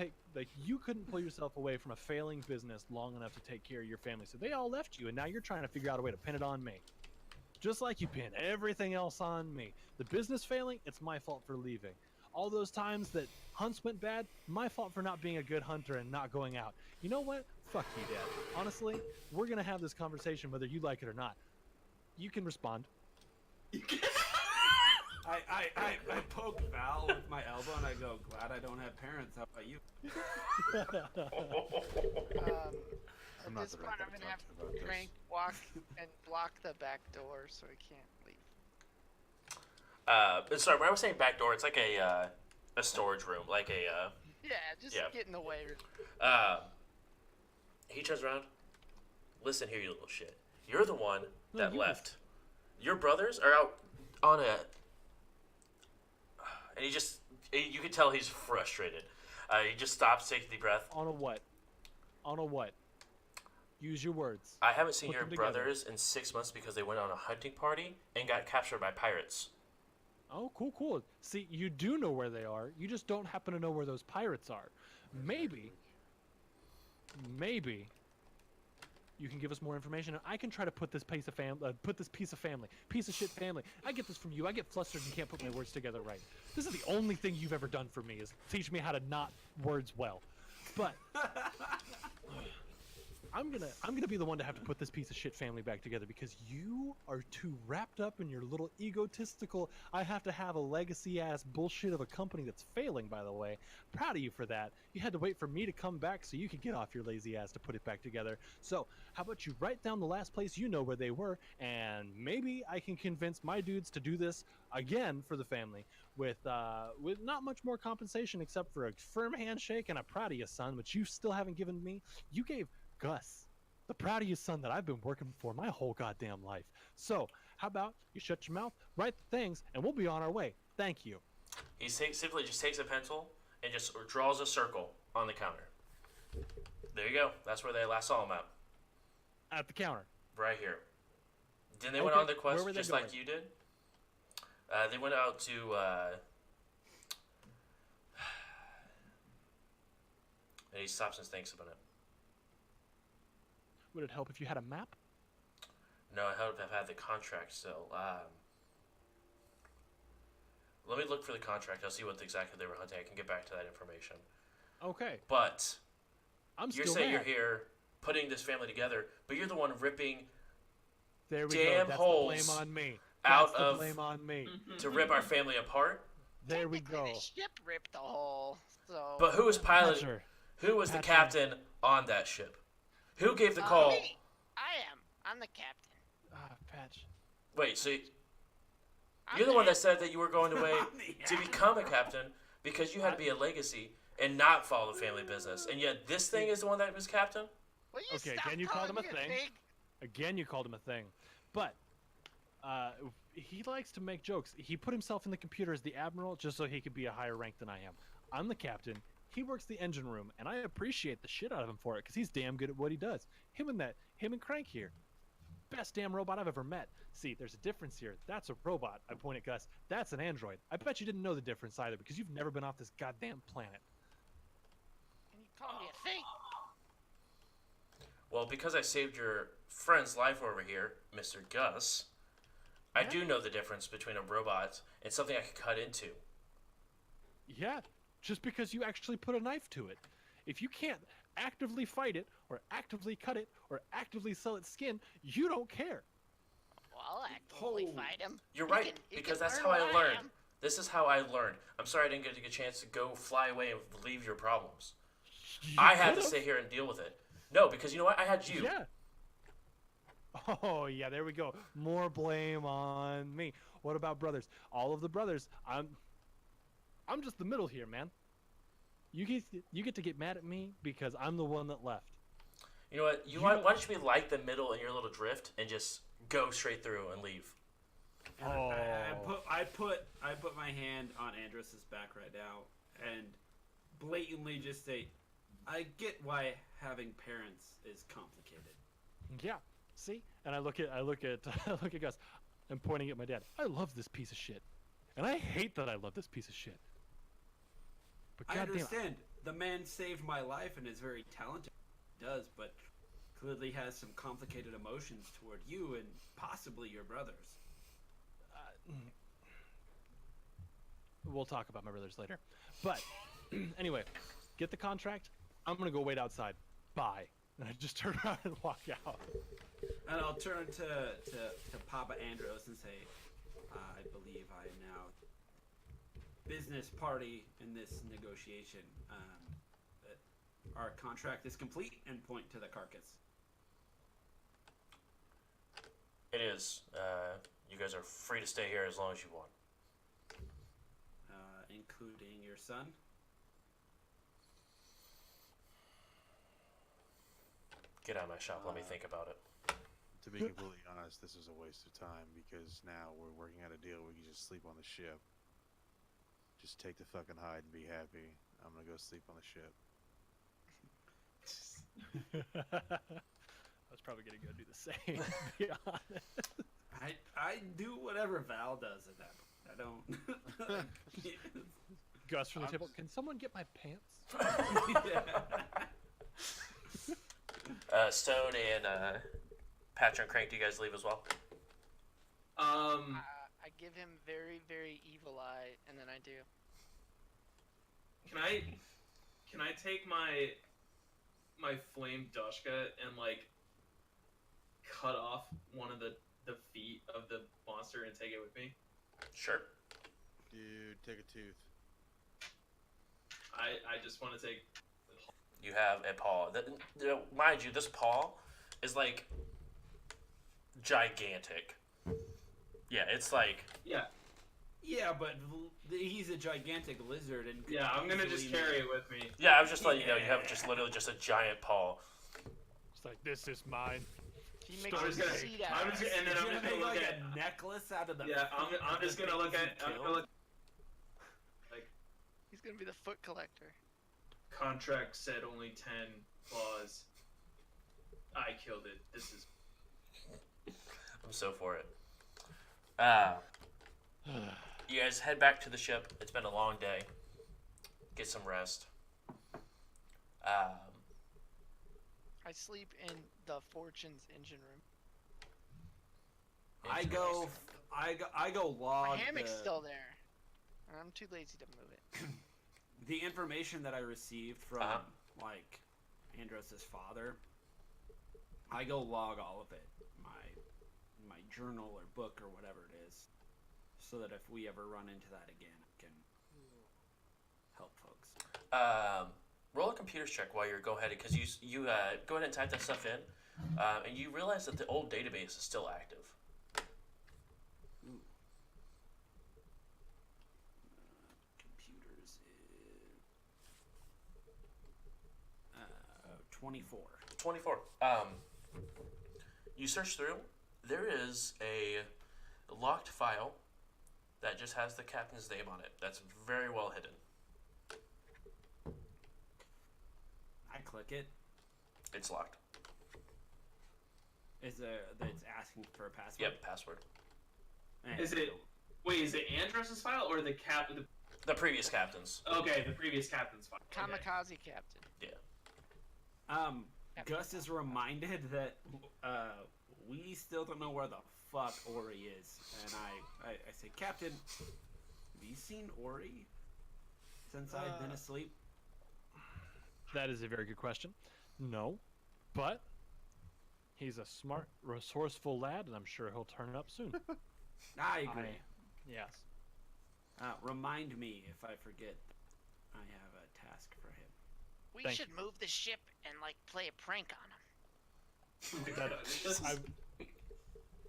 pull yourself away from a failing business long enough to take care of your family. So they all left you, and now you're trying to figure out a way to pin it on me. Just like you pin everything else on me. The business failing, it's my fault for leaving. All those times that hunts went bad, my fault for not being a good hunter and not going out. You know what? Fuck you, Dad. Honestly, we're gonna have this conversation whether you like it or not. You can respond. I poke Val with my elbow and I go, glad I don't have parents. How about you? I'm At not this the point, right guy I'm to gonna have talk to about this. Crank walk and block the back door so he can't leave. Sorry, when I was saying back door, it's like a storage room, like a. Yeah, just Yeah. get in the way. He turns around. Listen here, you little shit. You're the one that you left. Your brothers are out on a. And you can tell he's frustrated. He just stops, takes a deep breath. On a what? On a what? Use your words. I haven't seen Put your them together. brothers in 6 months because they went on a hunting party and got captured by pirates. Oh, cool. See, you do know where they are. You just don't happen to know where those pirates are. Maybe you can give us more information, and I can try to put this piece of shit family. I get this from you. I get flustered and can't put my words together right. This is the only thing you've ever done for me is teach me how to knot words well. But I'm gonna be the one to have to put this piece of shit family back together because you are too wrapped up in your little egotistical. I have to have a legacy ass bullshit of a company that's failing. By the way, proud of you for that. You had to wait for me to come back so you could get off your lazy ass to put it back together. So how about you write down the last place you know where they were, and maybe I can convince my dudes to do this again for the family with not much more compensation except for a firm handshake and a proud of you son, which you still haven't given me. You gave Gus, the proud of you son that I've been working for my whole goddamn life. So, how about you shut your mouth, write the things, and we'll be on our way. Thank you. He simply just takes a pencil and just draws a circle on the counter. There you go. That's where they last saw him at. At the counter. Right here. Then they went Okay, on the quest where were they just like going? you did. They went out to... and he stops and thinks about it. Would it help if you had a map? No, I hope I've had the contract still. Let me look for the contract. I'll see what exactly they were hunting. I can get back to that information. Okay. But I'm you're still saying mad. you're here putting this family together, but you're the one ripping There we damn go. That's holes the blame on me. out That's the of blame on me. to rip our family apart. There we Technically, go. The ship ripped a hole. So. But who was piloting? Patcher. Who was the Patcher. captain on that ship? Who gave the call? Me. I am. I'm the captain. Patch. Wait, so I'm you're the one that captain. said that you were going away to become a captain because you had to be a legacy and not follow the family business, and yet this thing is the one that was captain. Will you Okay, stop again, you called calling him a me thing. pig? Again, you called him a thing. But he likes to make jokes. He put himself in the computer as the admiral just so he could be a higher rank than I am. I'm the captain. He works the engine room, and I appreciate the shit out of him for it because he's damn good at what he does. Him and Crank here. Best damn robot I've ever met. See, there's a difference here. That's a robot. I point at Gus. That's an android. I bet you didn't know the difference either because you've never been off this goddamn planet. And you call me a thing? Well, because I saved your friend's life over here, Mr. Gus, I do know the difference between a robot and something I could cut into. Yeah, just because you actually put a knife to it. If you can't actively fight it, or actively cut it, or actively sell its skin, you don't care. Well, I'll actively Oh. fight him. You're You right, can- you because can that's learn how I what learned. am. This is how I learned. I'm sorry I didn't get a chance to go fly away and leave your problems. You I had to could've. stay here and deal with it. No, because you know what? I had you. Yeah. Oh, yeah, there we go. More blame on me. What about brothers? All of the brothers. I'm just the middle here, man. You get to get mad at me because I'm the one that left. You know what? Why don't you be like the middle in your little drift and just go straight through and leave? And I put my hand on Andros's back right now and blatantly just say, I get why having parents is complicated. Yeah. See? And I look at I look at Gus. I'm pointing at my dad. I love this piece of shit, and I hate that I love this piece of shit. But I goddamn, understand. The man saved my life and is very talented. He does, but clearly has some complicated emotions toward you and possibly your brothers. We'll talk about my brothers later. But anyway, get the contract. I'm gonna go wait outside. Bye. And I just turn around and walk out. And I'll turn to Papa Andros and say, I believe I am now business party in this negotiation. That our contract is complete, and point to the carcass. It is. You guys are free to stay here as long as you want. Including your son. Get out of my shop. Let me think about it. To be completely honest, this is a waste of time because now we're working out a deal. We can just sleep on the ship. Just take the fucking hide and be happy. I'm gonna go sleep on the ship. I was probably gonna go do the same. To be honest. I do whatever Val does at that point. I don't. Gus from the table. Can someone get my pants? Stone and Patcher and Crank, do you guys leave as well? I give him very, very evil eye, and then I do. Can I take my flame Dushka and like cut off one of the feet of the monster and take it with me? Sure. Dude, take a tooth. I just want to take. You have a paw. Mind you, this paw is like gigantic. Yeah, it's like. Yeah. Yeah, but he's a gigantic lizard, and Yeah, I'm gonna just carry it with me. Yeah, I was just letting you know you have just literally just a giant paw. It's like, this is mine. He makes I'm his just gonna, seed I'm out. just gonna, and then I'm just gonna make look like at. a necklace out of the. Yeah, I'm just gonna look at. I'm gonna look. Like He's gonna be the foot collector. contract said only 10 claws. I killed it. This is. I'm so for it. You guys head back to the ship. It's been a long day. Get some rest. I sleep in the Fortune's engine room. I go log. My hammock's still there. And I'm too lazy to move it. The information that I received from like Andros' father. I go log all of it, my journal or book or whatever it is, so that if we ever run into that again, I can help folks. Roll a computer's check while you're go ahead, because you go ahead and type that stuff in, and you realize that the old database is still active. Ooh. Computers is 24. 24. You search through. There is a locked file that just has the captain's name on it. That's very well hidden. I click it. It's locked. It's asking for a password. Yep, password. And Is it? Wait, is it Andros' file or the cap? The previous captain's. Okay, the previous captain's file. Okay. Kamikaze captain. Gus is reminded that we still don't know where the fuck Ori is, and I say, Captain, have you seen Ori since I've been asleep? That is a very good question. No, but he's a smart, resourceful lad, and I'm sure he'll turn up soon. I agree. Yes. Remind me if I forget. I have a task for him. We Thank should move the ship and like play a prank on him.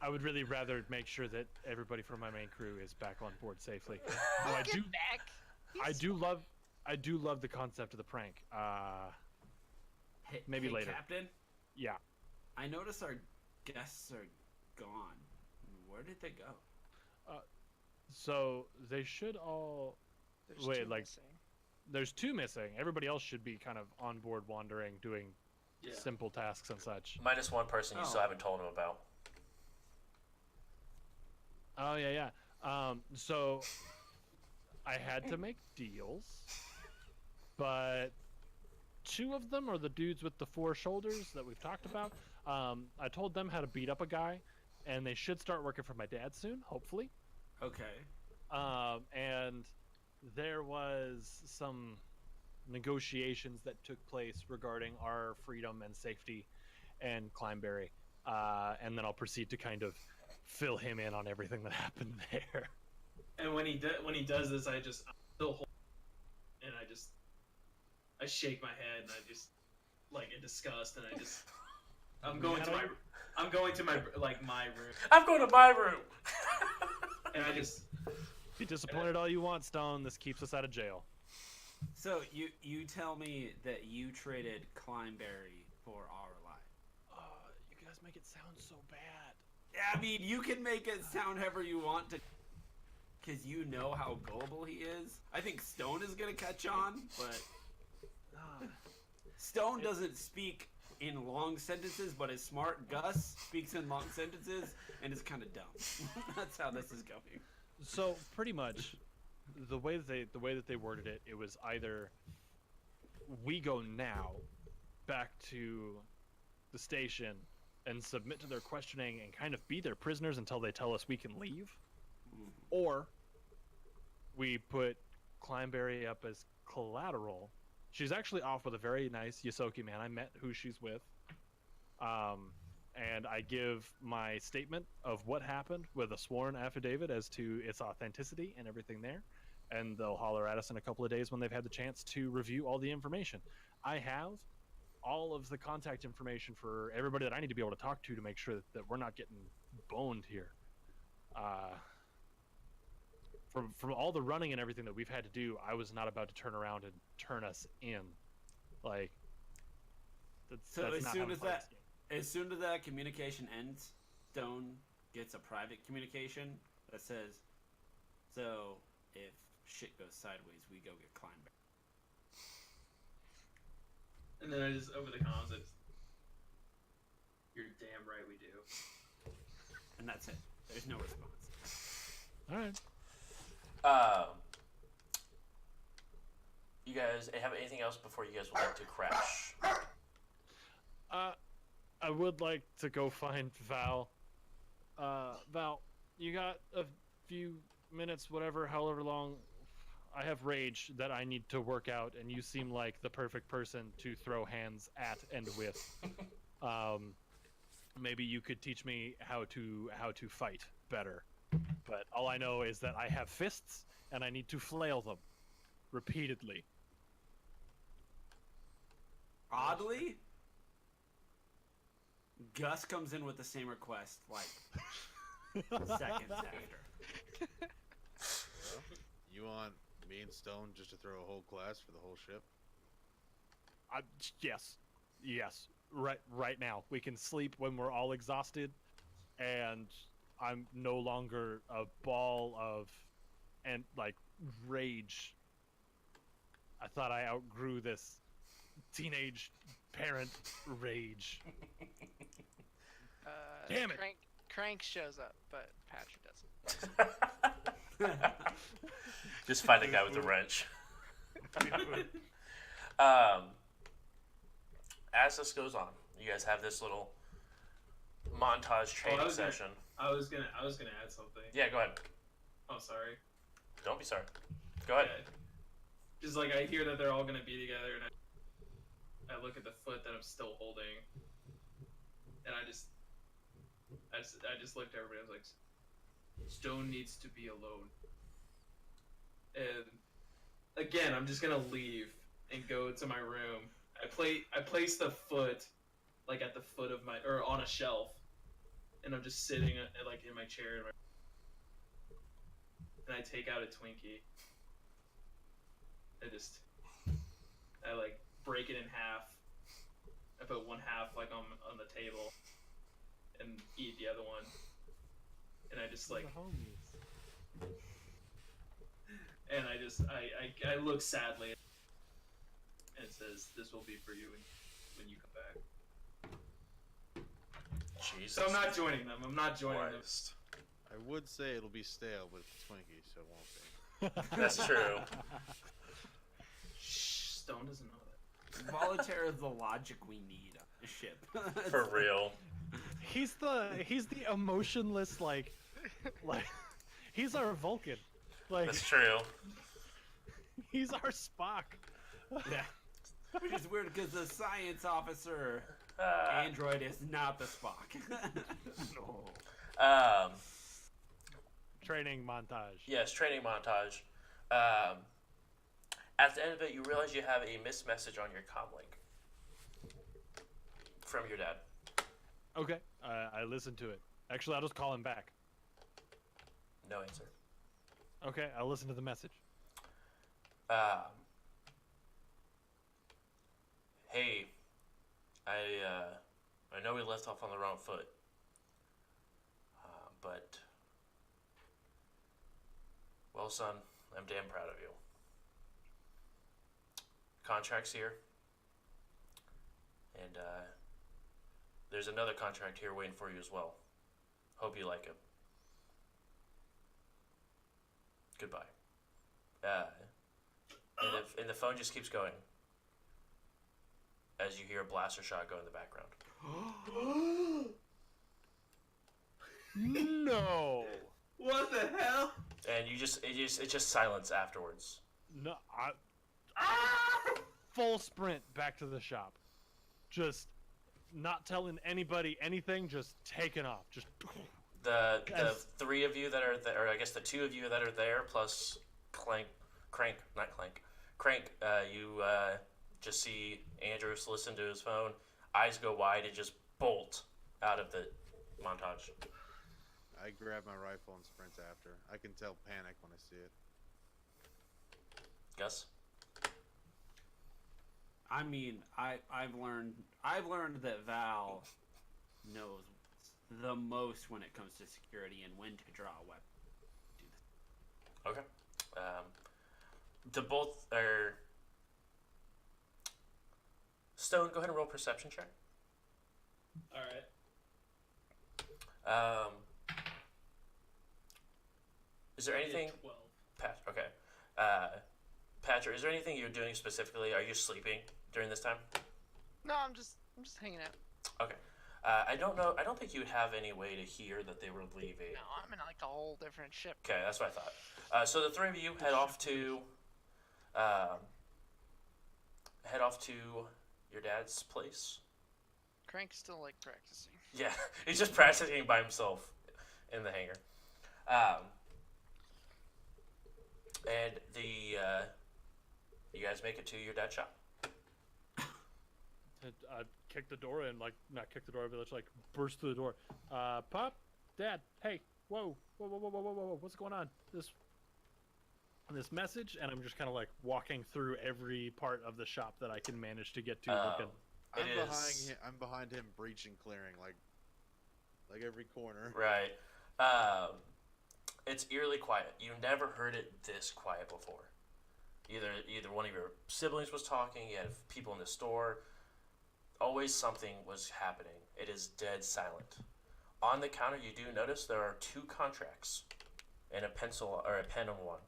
I would really rather make sure that everybody from my main crew is back on board safely. Though I Get do, back. I do love the concept of the prank. Maybe later. Captain, Yeah. I notice our guests are gone. Where did they go? So they should all. There's Wait, two like- missing. There's 2 missing. Everybody else should be kind of on board, wandering, doing Yeah. simple tasks and such. Minus one person you still Oh. haven't told him about. Oh yeah. So I had to make deals, but 2 of them are the dudes with the 4 shoulders that we've talked about. I told them how to beat up a guy, and they should start working for my dad soon, hopefully. Okay. And there was some negotiations that took place regarding our freedom and safety and Climeberry. And then I'll proceed to kind of fill him in on everything that happened there. And when he does this, I'm still hold, and I shake my head, and I just like in disgust, and I'm going to my room. I'm going to my room. And I just Be disappointed all you want, Stone. This keeps us out of jail. So you tell me that you traded Climeberry for our life. You guys make it sound so bad. Yeah, I mean, you can make it sound however you want to, because you know how gullible he is. I think Stone is gonna catch on, but Stone doesn't speak in long sentences, but is smart. Gus speaks in long sentences and is kind of dumb. That's how this is going. So pretty much, the way that they worded it, it was either we go now back to the station and submit to their questioning and kind of be their prisoners until they tell us we can leave, or we put Climeberry up as collateral. She's actually off with a very nice Yosoki man. I met who she's with. And I give my statement of what happened with a sworn affidavit as to its authenticity and everything there. And they'll holler at us in a couple of days when they've had the chance to review all the information. I have all of the contact information for everybody that I need to be able to talk to make sure that we're not getting boned here. From all the running and everything that we've had to do, I was not about to turn around and turn us in. Like, So that's as not soon how as to play that this game. as soon as that communication ends, Stone gets a private communication that says, "So if shit goes sideways, we go get Climeberry." and then I just over the comms, you're damn right we do. And that's it. There's no response. All right. You guys have anything else before you guys would like to crash? I would like to go find Val. Val, you got a few minutes, whatever, however long. I have rage that I need to work out, and you seem like the perfect person to throw hands at and with. Maybe you could teach me how to fight better. But all I know is that I have fists, and I need to flail them repeatedly. Oddly, Gus comes in with the same request like seconds after. You want me and Stone just to throw a whole class for the whole ship? Yes. Right now. We can sleep when we're all exhausted, and I'm no longer a ball of rage. I thought I outgrew this teenage parent rage. Damn it. Crank shows up, but Patrick doesn't. Just find a guy with a wrench. As this goes on, you guys have this little montage training session. I was gonna add something. Yeah, go ahead. Oh, sorry. Don't be sorry. Go ahead. Yeah. Just like I hear that they're all gonna be together, and I look at the foot that I'm still holding, and I just looked at everybody. I was like, Stone needs to be alone. And again, I'm just gonna leave and go to my room. I place the foot like at the foot of or on a shelf, and I'm just sitting like in my chair, and I take out a Twinkie. I like break it in half. I put one half like on the table, and eat the other one. And I just like, The homies. and I look sadly, and it says, "This will be for you when you come back." Jesus. So I'm not joining them. I'm not joining them. Christ. I would say it'll be stale, but it's Twinkie, so it won't be. That's true. Shh, Stone doesn't know that. Voltaire is the logic we need on the ship. For real. He's the emotionless like he's our Vulcan. Like That's true. he's our Spock. Yeah. Which is weird because the science officer android is not the Spock. No. Training montage. Yes, training montage. At the end of it, you realize you have a missed message on your comm link from your dad. Okay, I listened to it. Actually, I'll just call him back. No answer. Okay, I'll listen to the message. Hey, I know we left off on the wrong foot, but well, son, I'm damn proud of you. Contract's here, and there's another contract here waiting for you as well. Hope you like it. Goodbye. And the phone just keeps going as you hear a blaster shot go in the background. No. What the hell? And it's just silence afterwards. No. Full sprint back to the shop. Just not telling anybody anything. Just taking off. Just. The three of you that are there, or I guess the two of you that are there, plus Crank, you just see Andros listen to his phone, eyes go wide, and just bolt out of the montage. I grab my rifle and sprint after. I can tell panic when I see it. Gus? I mean, I've learned that Val knows the most when it comes to security and when to draw a weapon. Okay. The both are... Stone, go ahead and roll perception check. Alright. Is there anything... 12. Okay. Patrick, is there anything you're doing specifically? Are you sleeping during this time? No, I'm just hanging out. Okay. I don't know. I don't think you'd have any way to hear that they were leaving. No, I'm in like a whole different ship. Okay, that's what I thought. So the three of you head off to your dad's place. Crank's still like practicing. Yeah, he's just practicing by himself in the hangar. And you guys make it to your dad's shop. I kick the door in, like not kick the door, but let's like burst through the door. Pop, Dad, hey, whoa, what's going on? This message, and I'm just kind of like walking through every part of the shop that I can manage to get to. I'm behind him, breaching, clearing, like every corner. Right. It's eerily quiet. You never heard it this quiet before. Either one of your siblings was talking. You had people in the store. Always something was happening. It is dead silent. On the counter, you do notice there are 2 contracts and a pencil or a pen on one.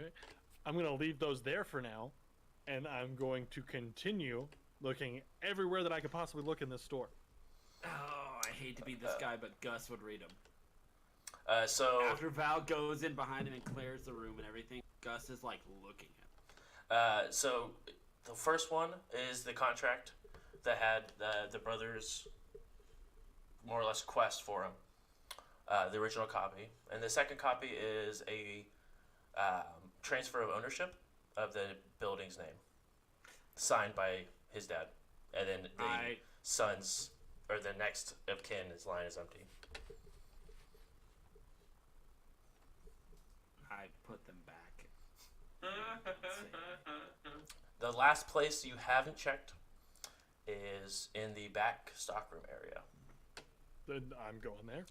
Okay, I'm gonna leave those there for now, and I'm going to continue looking everywhere that I could possibly look in this store. Oh, I hate to be this guy, but Gus would read them. So After Val goes in behind him and clears the room and everything, Gus is like looking at him. So the first one is the contract that had the brothers' more or less quest for him, the original copy, and the second copy is a transfer of ownership of the building's name, signed by his dad, and then the son's or the next of kin, his line is empty. I put them back. The last place you haven't checked is in the back stockroom area. Then I'm going there.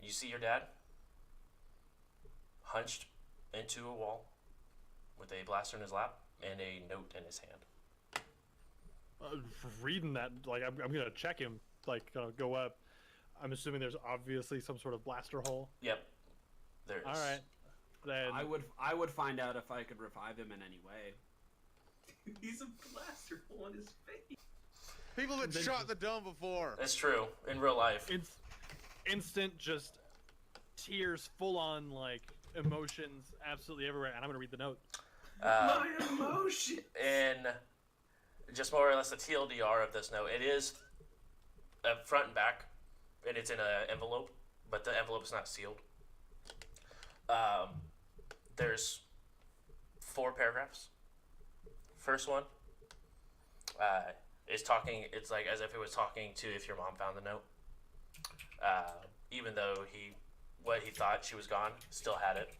You see your dad hunched into a wall with a blaster in his lap and a note in his hand. Reading that, like I'm gonna check him, like go up. I'm assuming there's obviously some sort of blaster hole. Yep. There's. All right. Then I would find out if I could revive him in any way. He's a blaster hole in his face. People have been shot in the dome before. That's true. In real life. It's instant, just tears, full on like emotions, absolutely everywhere. And I'm gonna read the note. My emotion. And just more or less the TLDR of this note. It is front and back, and it's in an envelope, but the envelope is not sealed. There's 4 paragraphs. First one is talking. It's like as if it was talking to if your mom found the note. Even though what he thought she was gone, still had it.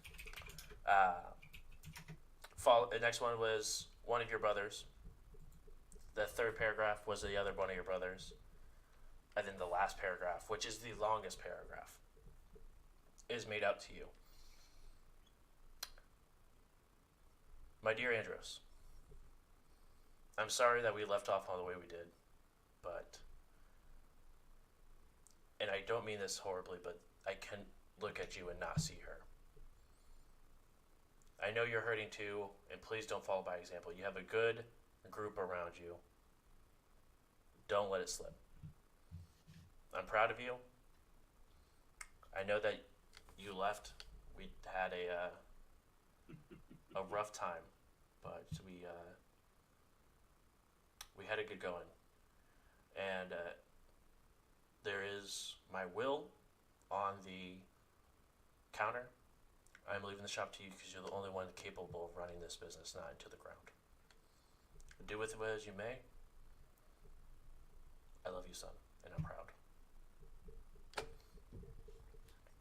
The next one was one of your brothers. The third paragraph was the other one of your brothers. And then the last paragraph, which is the longest paragraph, is made up to you. My dear Andros, I'm sorry that we left off all the way we did, but, and I don't mean this horribly, but I can't look at you and not see her. I know you're hurting too, and please don't follow by example. You have a good group around you. Don't let it slip. I'm proud of you. I know that you left. We had a rough time, but we had a good going. And there is my will on the counter. I'm leaving the shop to you because you're the only one capable of running this business not into the ground. Do with it as you may. I love you, son, and I'm proud.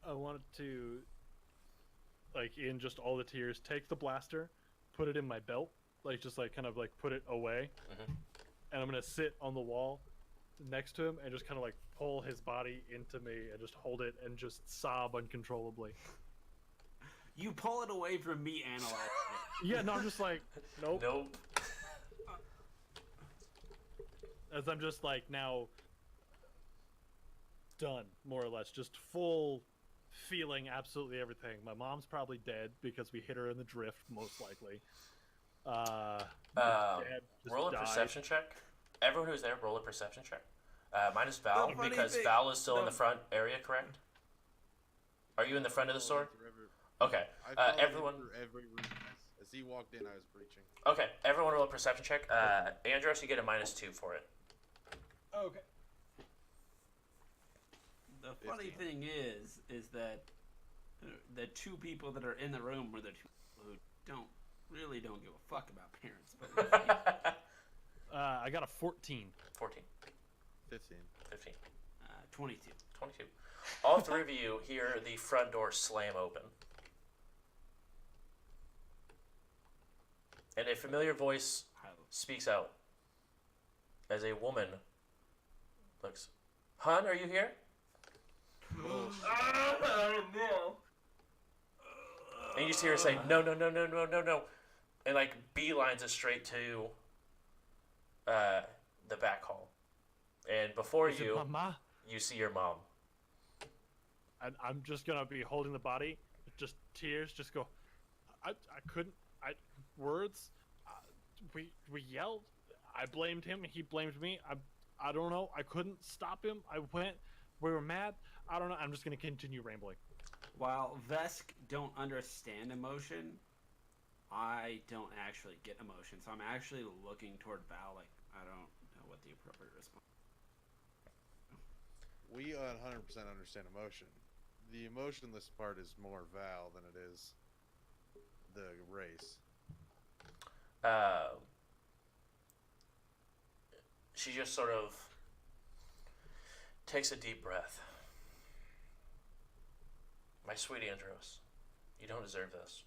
I wanted to, like, in just all the tears, take the blaster, put it in my belt, like just like kind of like put it away, and I'm gonna sit on the wall next to him and just kind of like pull his body into me and just hold it and just sob uncontrollably. You pull it away from me, analyze it. Yeah, no, I'm just like, nope. Nope. As I'm just like now done, more or less, just full feeling absolutely everything. My mom's probably dead because we hit her in the drift, most likely. Dad just Roll a died. perception check. Everyone who's there, roll a perception check. Minus Val, The funny because thing- Val is still in the- the front area, correct? Are you in the front of the store? I Okay. followed him Everyone. through every room. As he walked in, I was breaching. Okay. Everyone roll a perception check. Andros, you get a -2 for it. Okay. The funny thing is that the 2 people that are in the room are the 2 people who really don't give a fuck about parents. But I got a 14. 14. 15. 15. 22. 22. All 3 of you hear the front door slam open. And a familiar voice speaks out as a woman looks. Hun, are you here? No. And you just hear her say, no, no, no, no, no, no, no. And like beelines it straight to the back hall. And before Is it you, Mama? you see your mom. And I'm just gonna be holding the body, just tears, just go. I couldn't. Words. We yelled. I blamed him. He blamed me. I don't know. I couldn't stop him. I went. We were mad. I don't know. I'm just gonna continue rambling. While Vesk don't understand emotion, I don't actually get emotion. So I'm actually looking toward Val like I don't know what the appropriate response. We 100% understand emotion. The emotionless part is more Val than it is the race. She just sort of takes a deep breath. My sweet Andros, you don't deserve this.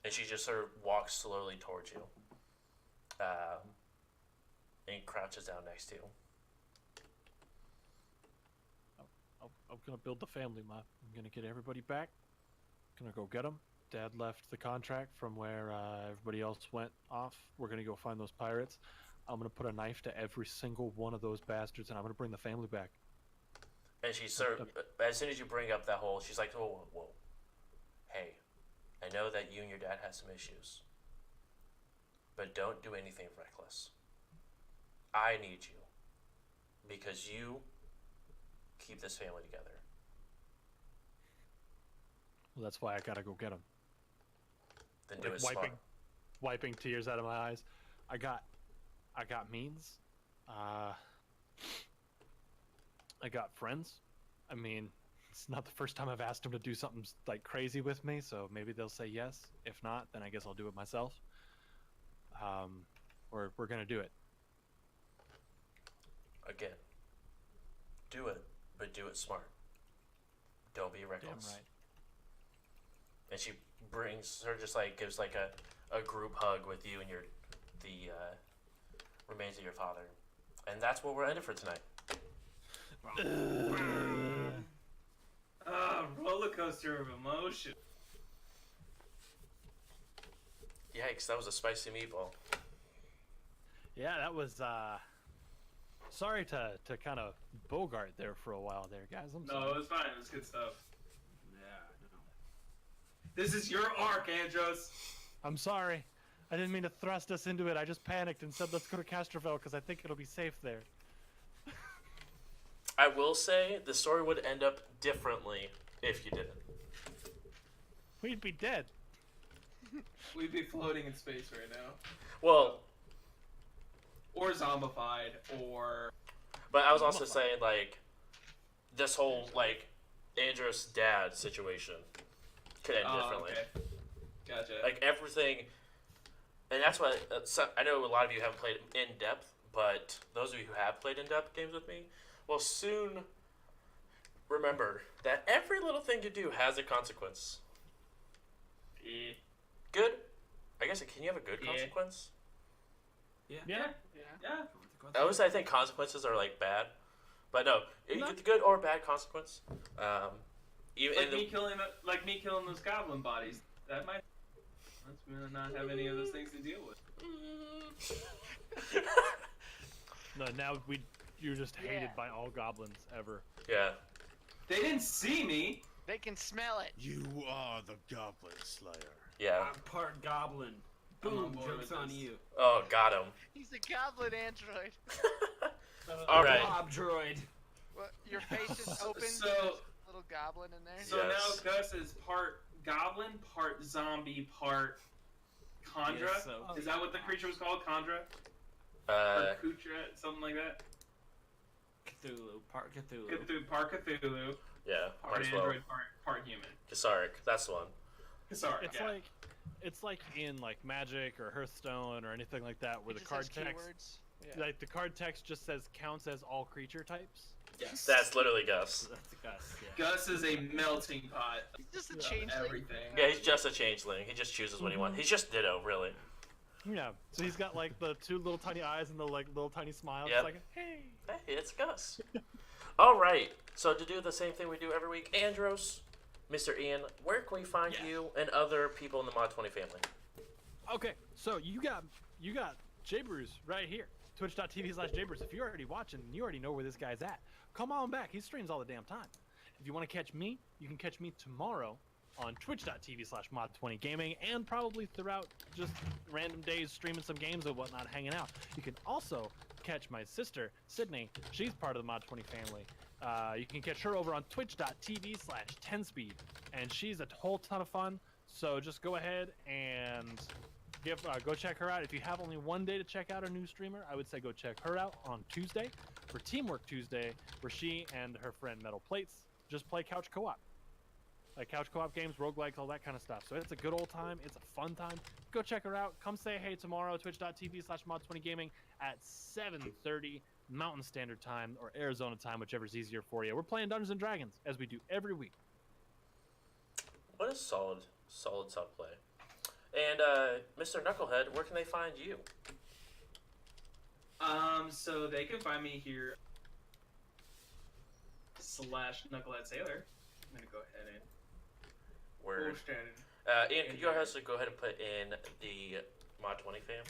and she just sort of walks slowly towards you, and crouches down next to you. I'm gonna build the family, Ma. I'm gonna get everybody back. Gonna go get them. Dad left the contract from where everybody else went off. We're gonna go find those pirates. I'm gonna put a knife to every single one of those bastards, and I'm gonna bring the family back. And she sort of, as soon as you bring up that whole, she's like, whoa, whoa, whoa. Hey, I know that you and your dad have some issues, but don't do anything reckless. I need you, because you keep this family together. Well, that's why I gotta go get them. Then do it smart. Wiping tears out of my eyes. I got means. I got friends. I mean, it's not the first time I've asked them to do something like crazy with me, so maybe they'll say yes. If not, then I guess I'll do it myself. We're gonna do it. Again, do it, but do it smart. Don't be reckless. Damn right. And she brings her, just like gives like a group hug with you and the remains of your father. And that's where we're ended for tonight. Roller coaster of emotion. Yikes, that was a spicy meatball. Yeah, that was sorry to kind of bogart there for a while there, guys. I'm sorry. No, it was fine. It was good stuff. Yeah, no. This is your arc, Andros. I'm sorry. I didn't mean to thrust us into it. I just panicked and said let's go to Castroville because I think it'll be safe there. I will say the story would end up differently if you didn't. We'd be dead. We'd be floating in space right now. Well, or zombified, or... but I was also saying, like, this whole, like, Andros' dad situation could end differently. Okay. Gotcha. Like, everything... And that's why... I know a lot of you haven't played in depth, but those of you who have played in depth games with me will soon remember that every little thing you do has a consequence. Yeah. Good? I guess, can you have a good Yeah. consequence? Yeah. Yeah. I always I think consequences are like bad, but no, it's good or bad consequence. Even Like me killing those goblin bodies. That might. Let's really not have any of those things to deal with. No, now you're just hated Yeah. by all goblins ever. yeah. They didn't see me. They can smell it. You are the Goblin Slayer. Yeah. I'm part goblin. I'm on Boom, board joke's with on this. you. Oh, got him. He's a goblin android. All right. Blob droid. Well, your face just opens. So- and there's a little goblin in there. So Yes. now Gus is part goblin, part zombie, part Khandra. Yes, so- Is that what the creature was called? Khandra? Uh, Or Kutra? Something like that? Cthulhu. Part Cthulhu. Part Cthulhu, yeah. Might part as well. android, part human. Kasaric, that's the one. Sorry. It's like in like Magic or Hearthstone or anything like that where It the just card has text keywords. Yeah. like the card text just says counts as all creature types. Yes. That's literally Gus. That's Gus, yeah. Gus is a melting pot He's just a of changeling. everything. Yeah, he's just a changeling. He just chooses what he wants. He's just Ditto, really. Yeah. So he's got like the two little tiny eyes and the like little tiny smile. Yep. It's like, hey. Hey, it's Gus. All right. So to do the same thing we do every week, Andros, Mr. Ian, where can we find Yes. you and other people in the Mod 20 family? Okay, so you got J-Brews right here. Twitch.tv/J-Brews. If you're already watching, you already know where this guy's at. Come on back. He streams all the damn time. If you want to catch me, you can catch me tomorrow on twitch.tv/mod20gaming and probably throughout just random days streaming some games and whatnot, hanging out. You can also catch my sister, Sydney. She's part of the Mod 20 family. You can catch her over on twitch.tv/10speed, and she's a whole ton of fun. So just go ahead and go check her out. If you have only one day to check out a new streamer, I would say go check her out on Tuesday for Teamwork Tuesday, where she and her friend Metal Plates just play couch co-op. Like couch co-op games, roguelikes, all that kind of stuff. So it's a good old time. It's a fun time. Go check her out. Come say hey tomorrow, twitch.tv/mod20gaming at 7:30 Mountain Standard Time or Arizona time, whichever's easier for you. We're playing Dungeons and Dragons as we do every week. What a solid play. And Mr. Knucklehead, where can they find you? So they can find me here /Knucklehead Sailor. I'm gonna go ahead and Word. post it. Ian, could you also go ahead and put in the Mod 20 fam?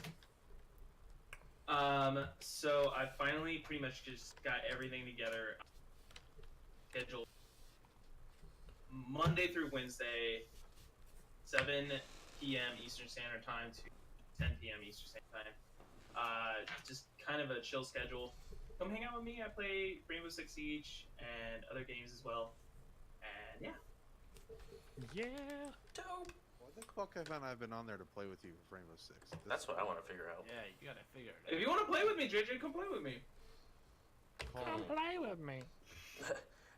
So I finally pretty much just got everything together. Scheduled Monday through Wednesday, 7 p.m. Eastern Standard Time to 10 p.m. Eastern Standard Time. Just kind of a chill schedule. Come hang out with me. I play Rainbow Six Siege and other games as well. And yeah. Yeah. Dope. Well, I think Buckhead and I have been on there to play with you for Rainbow Six. That's what I want to figure out. Yeah, you gotta figure it out. If you want to play with me, JJ, come play with me. Come play with me.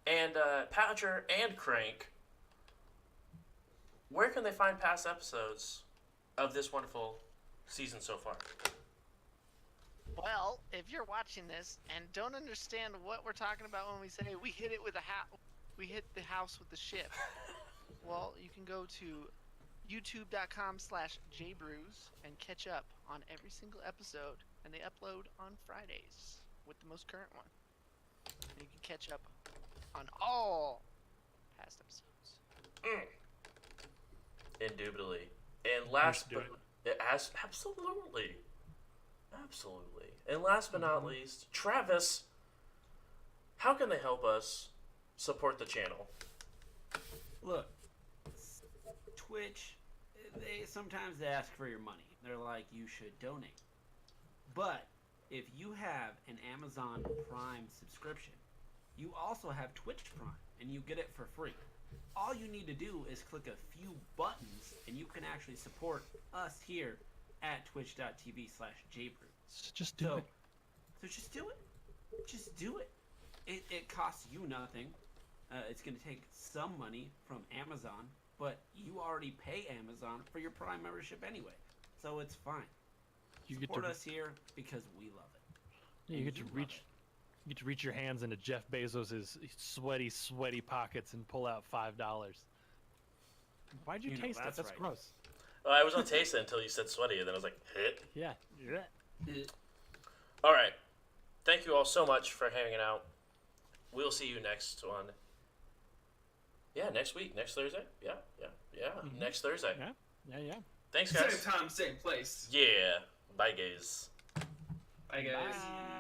And Patcher and Crank, where can they find past episodes of this wonderful season so far? Well, if you're watching this and don't understand what we're talking about when we say we hit it with we hit the house with the ship, well, you can go to youtube.com/jbrews and catch up on every single episode, and they upload on Fridays with the most current one. And you can catch up on all past episodes. Indubitably. And last do but it. absolutely. And last but not least, Travis, how can they help us support the channel? Look, Twitch, they sometimes ask for your money. They're like, you should donate. But if you have an Amazon Prime subscription, you also have Twitch Prime, and you get it for free. All you need to do is click a few buttons, and you can actually support us here at twitch.tv/jbrew. So just do it. So just do it. Just do it. It costs you nothing. It's going to take some money from Amazon, but you already pay Amazon for your Prime membership anyway, so it's fine. You get Support to us here because we love it. you get to love reach. it. You get to reach your hands into Jeff Bezos' sweaty pockets and pull out $5. Why'd you You know, taste it? that's That's right. gross. Well, I was gonna taste it until you said sweaty, and then I was like, hit. Yeah. All right. Thank you all so much for hanging out. We'll see you next one. Yeah, next week, next Thursday. Yeah. Next Thursday. Yeah. Thanks, guys. Same time, same place. Yeah. Bye, guys. Bye, guys. Bye.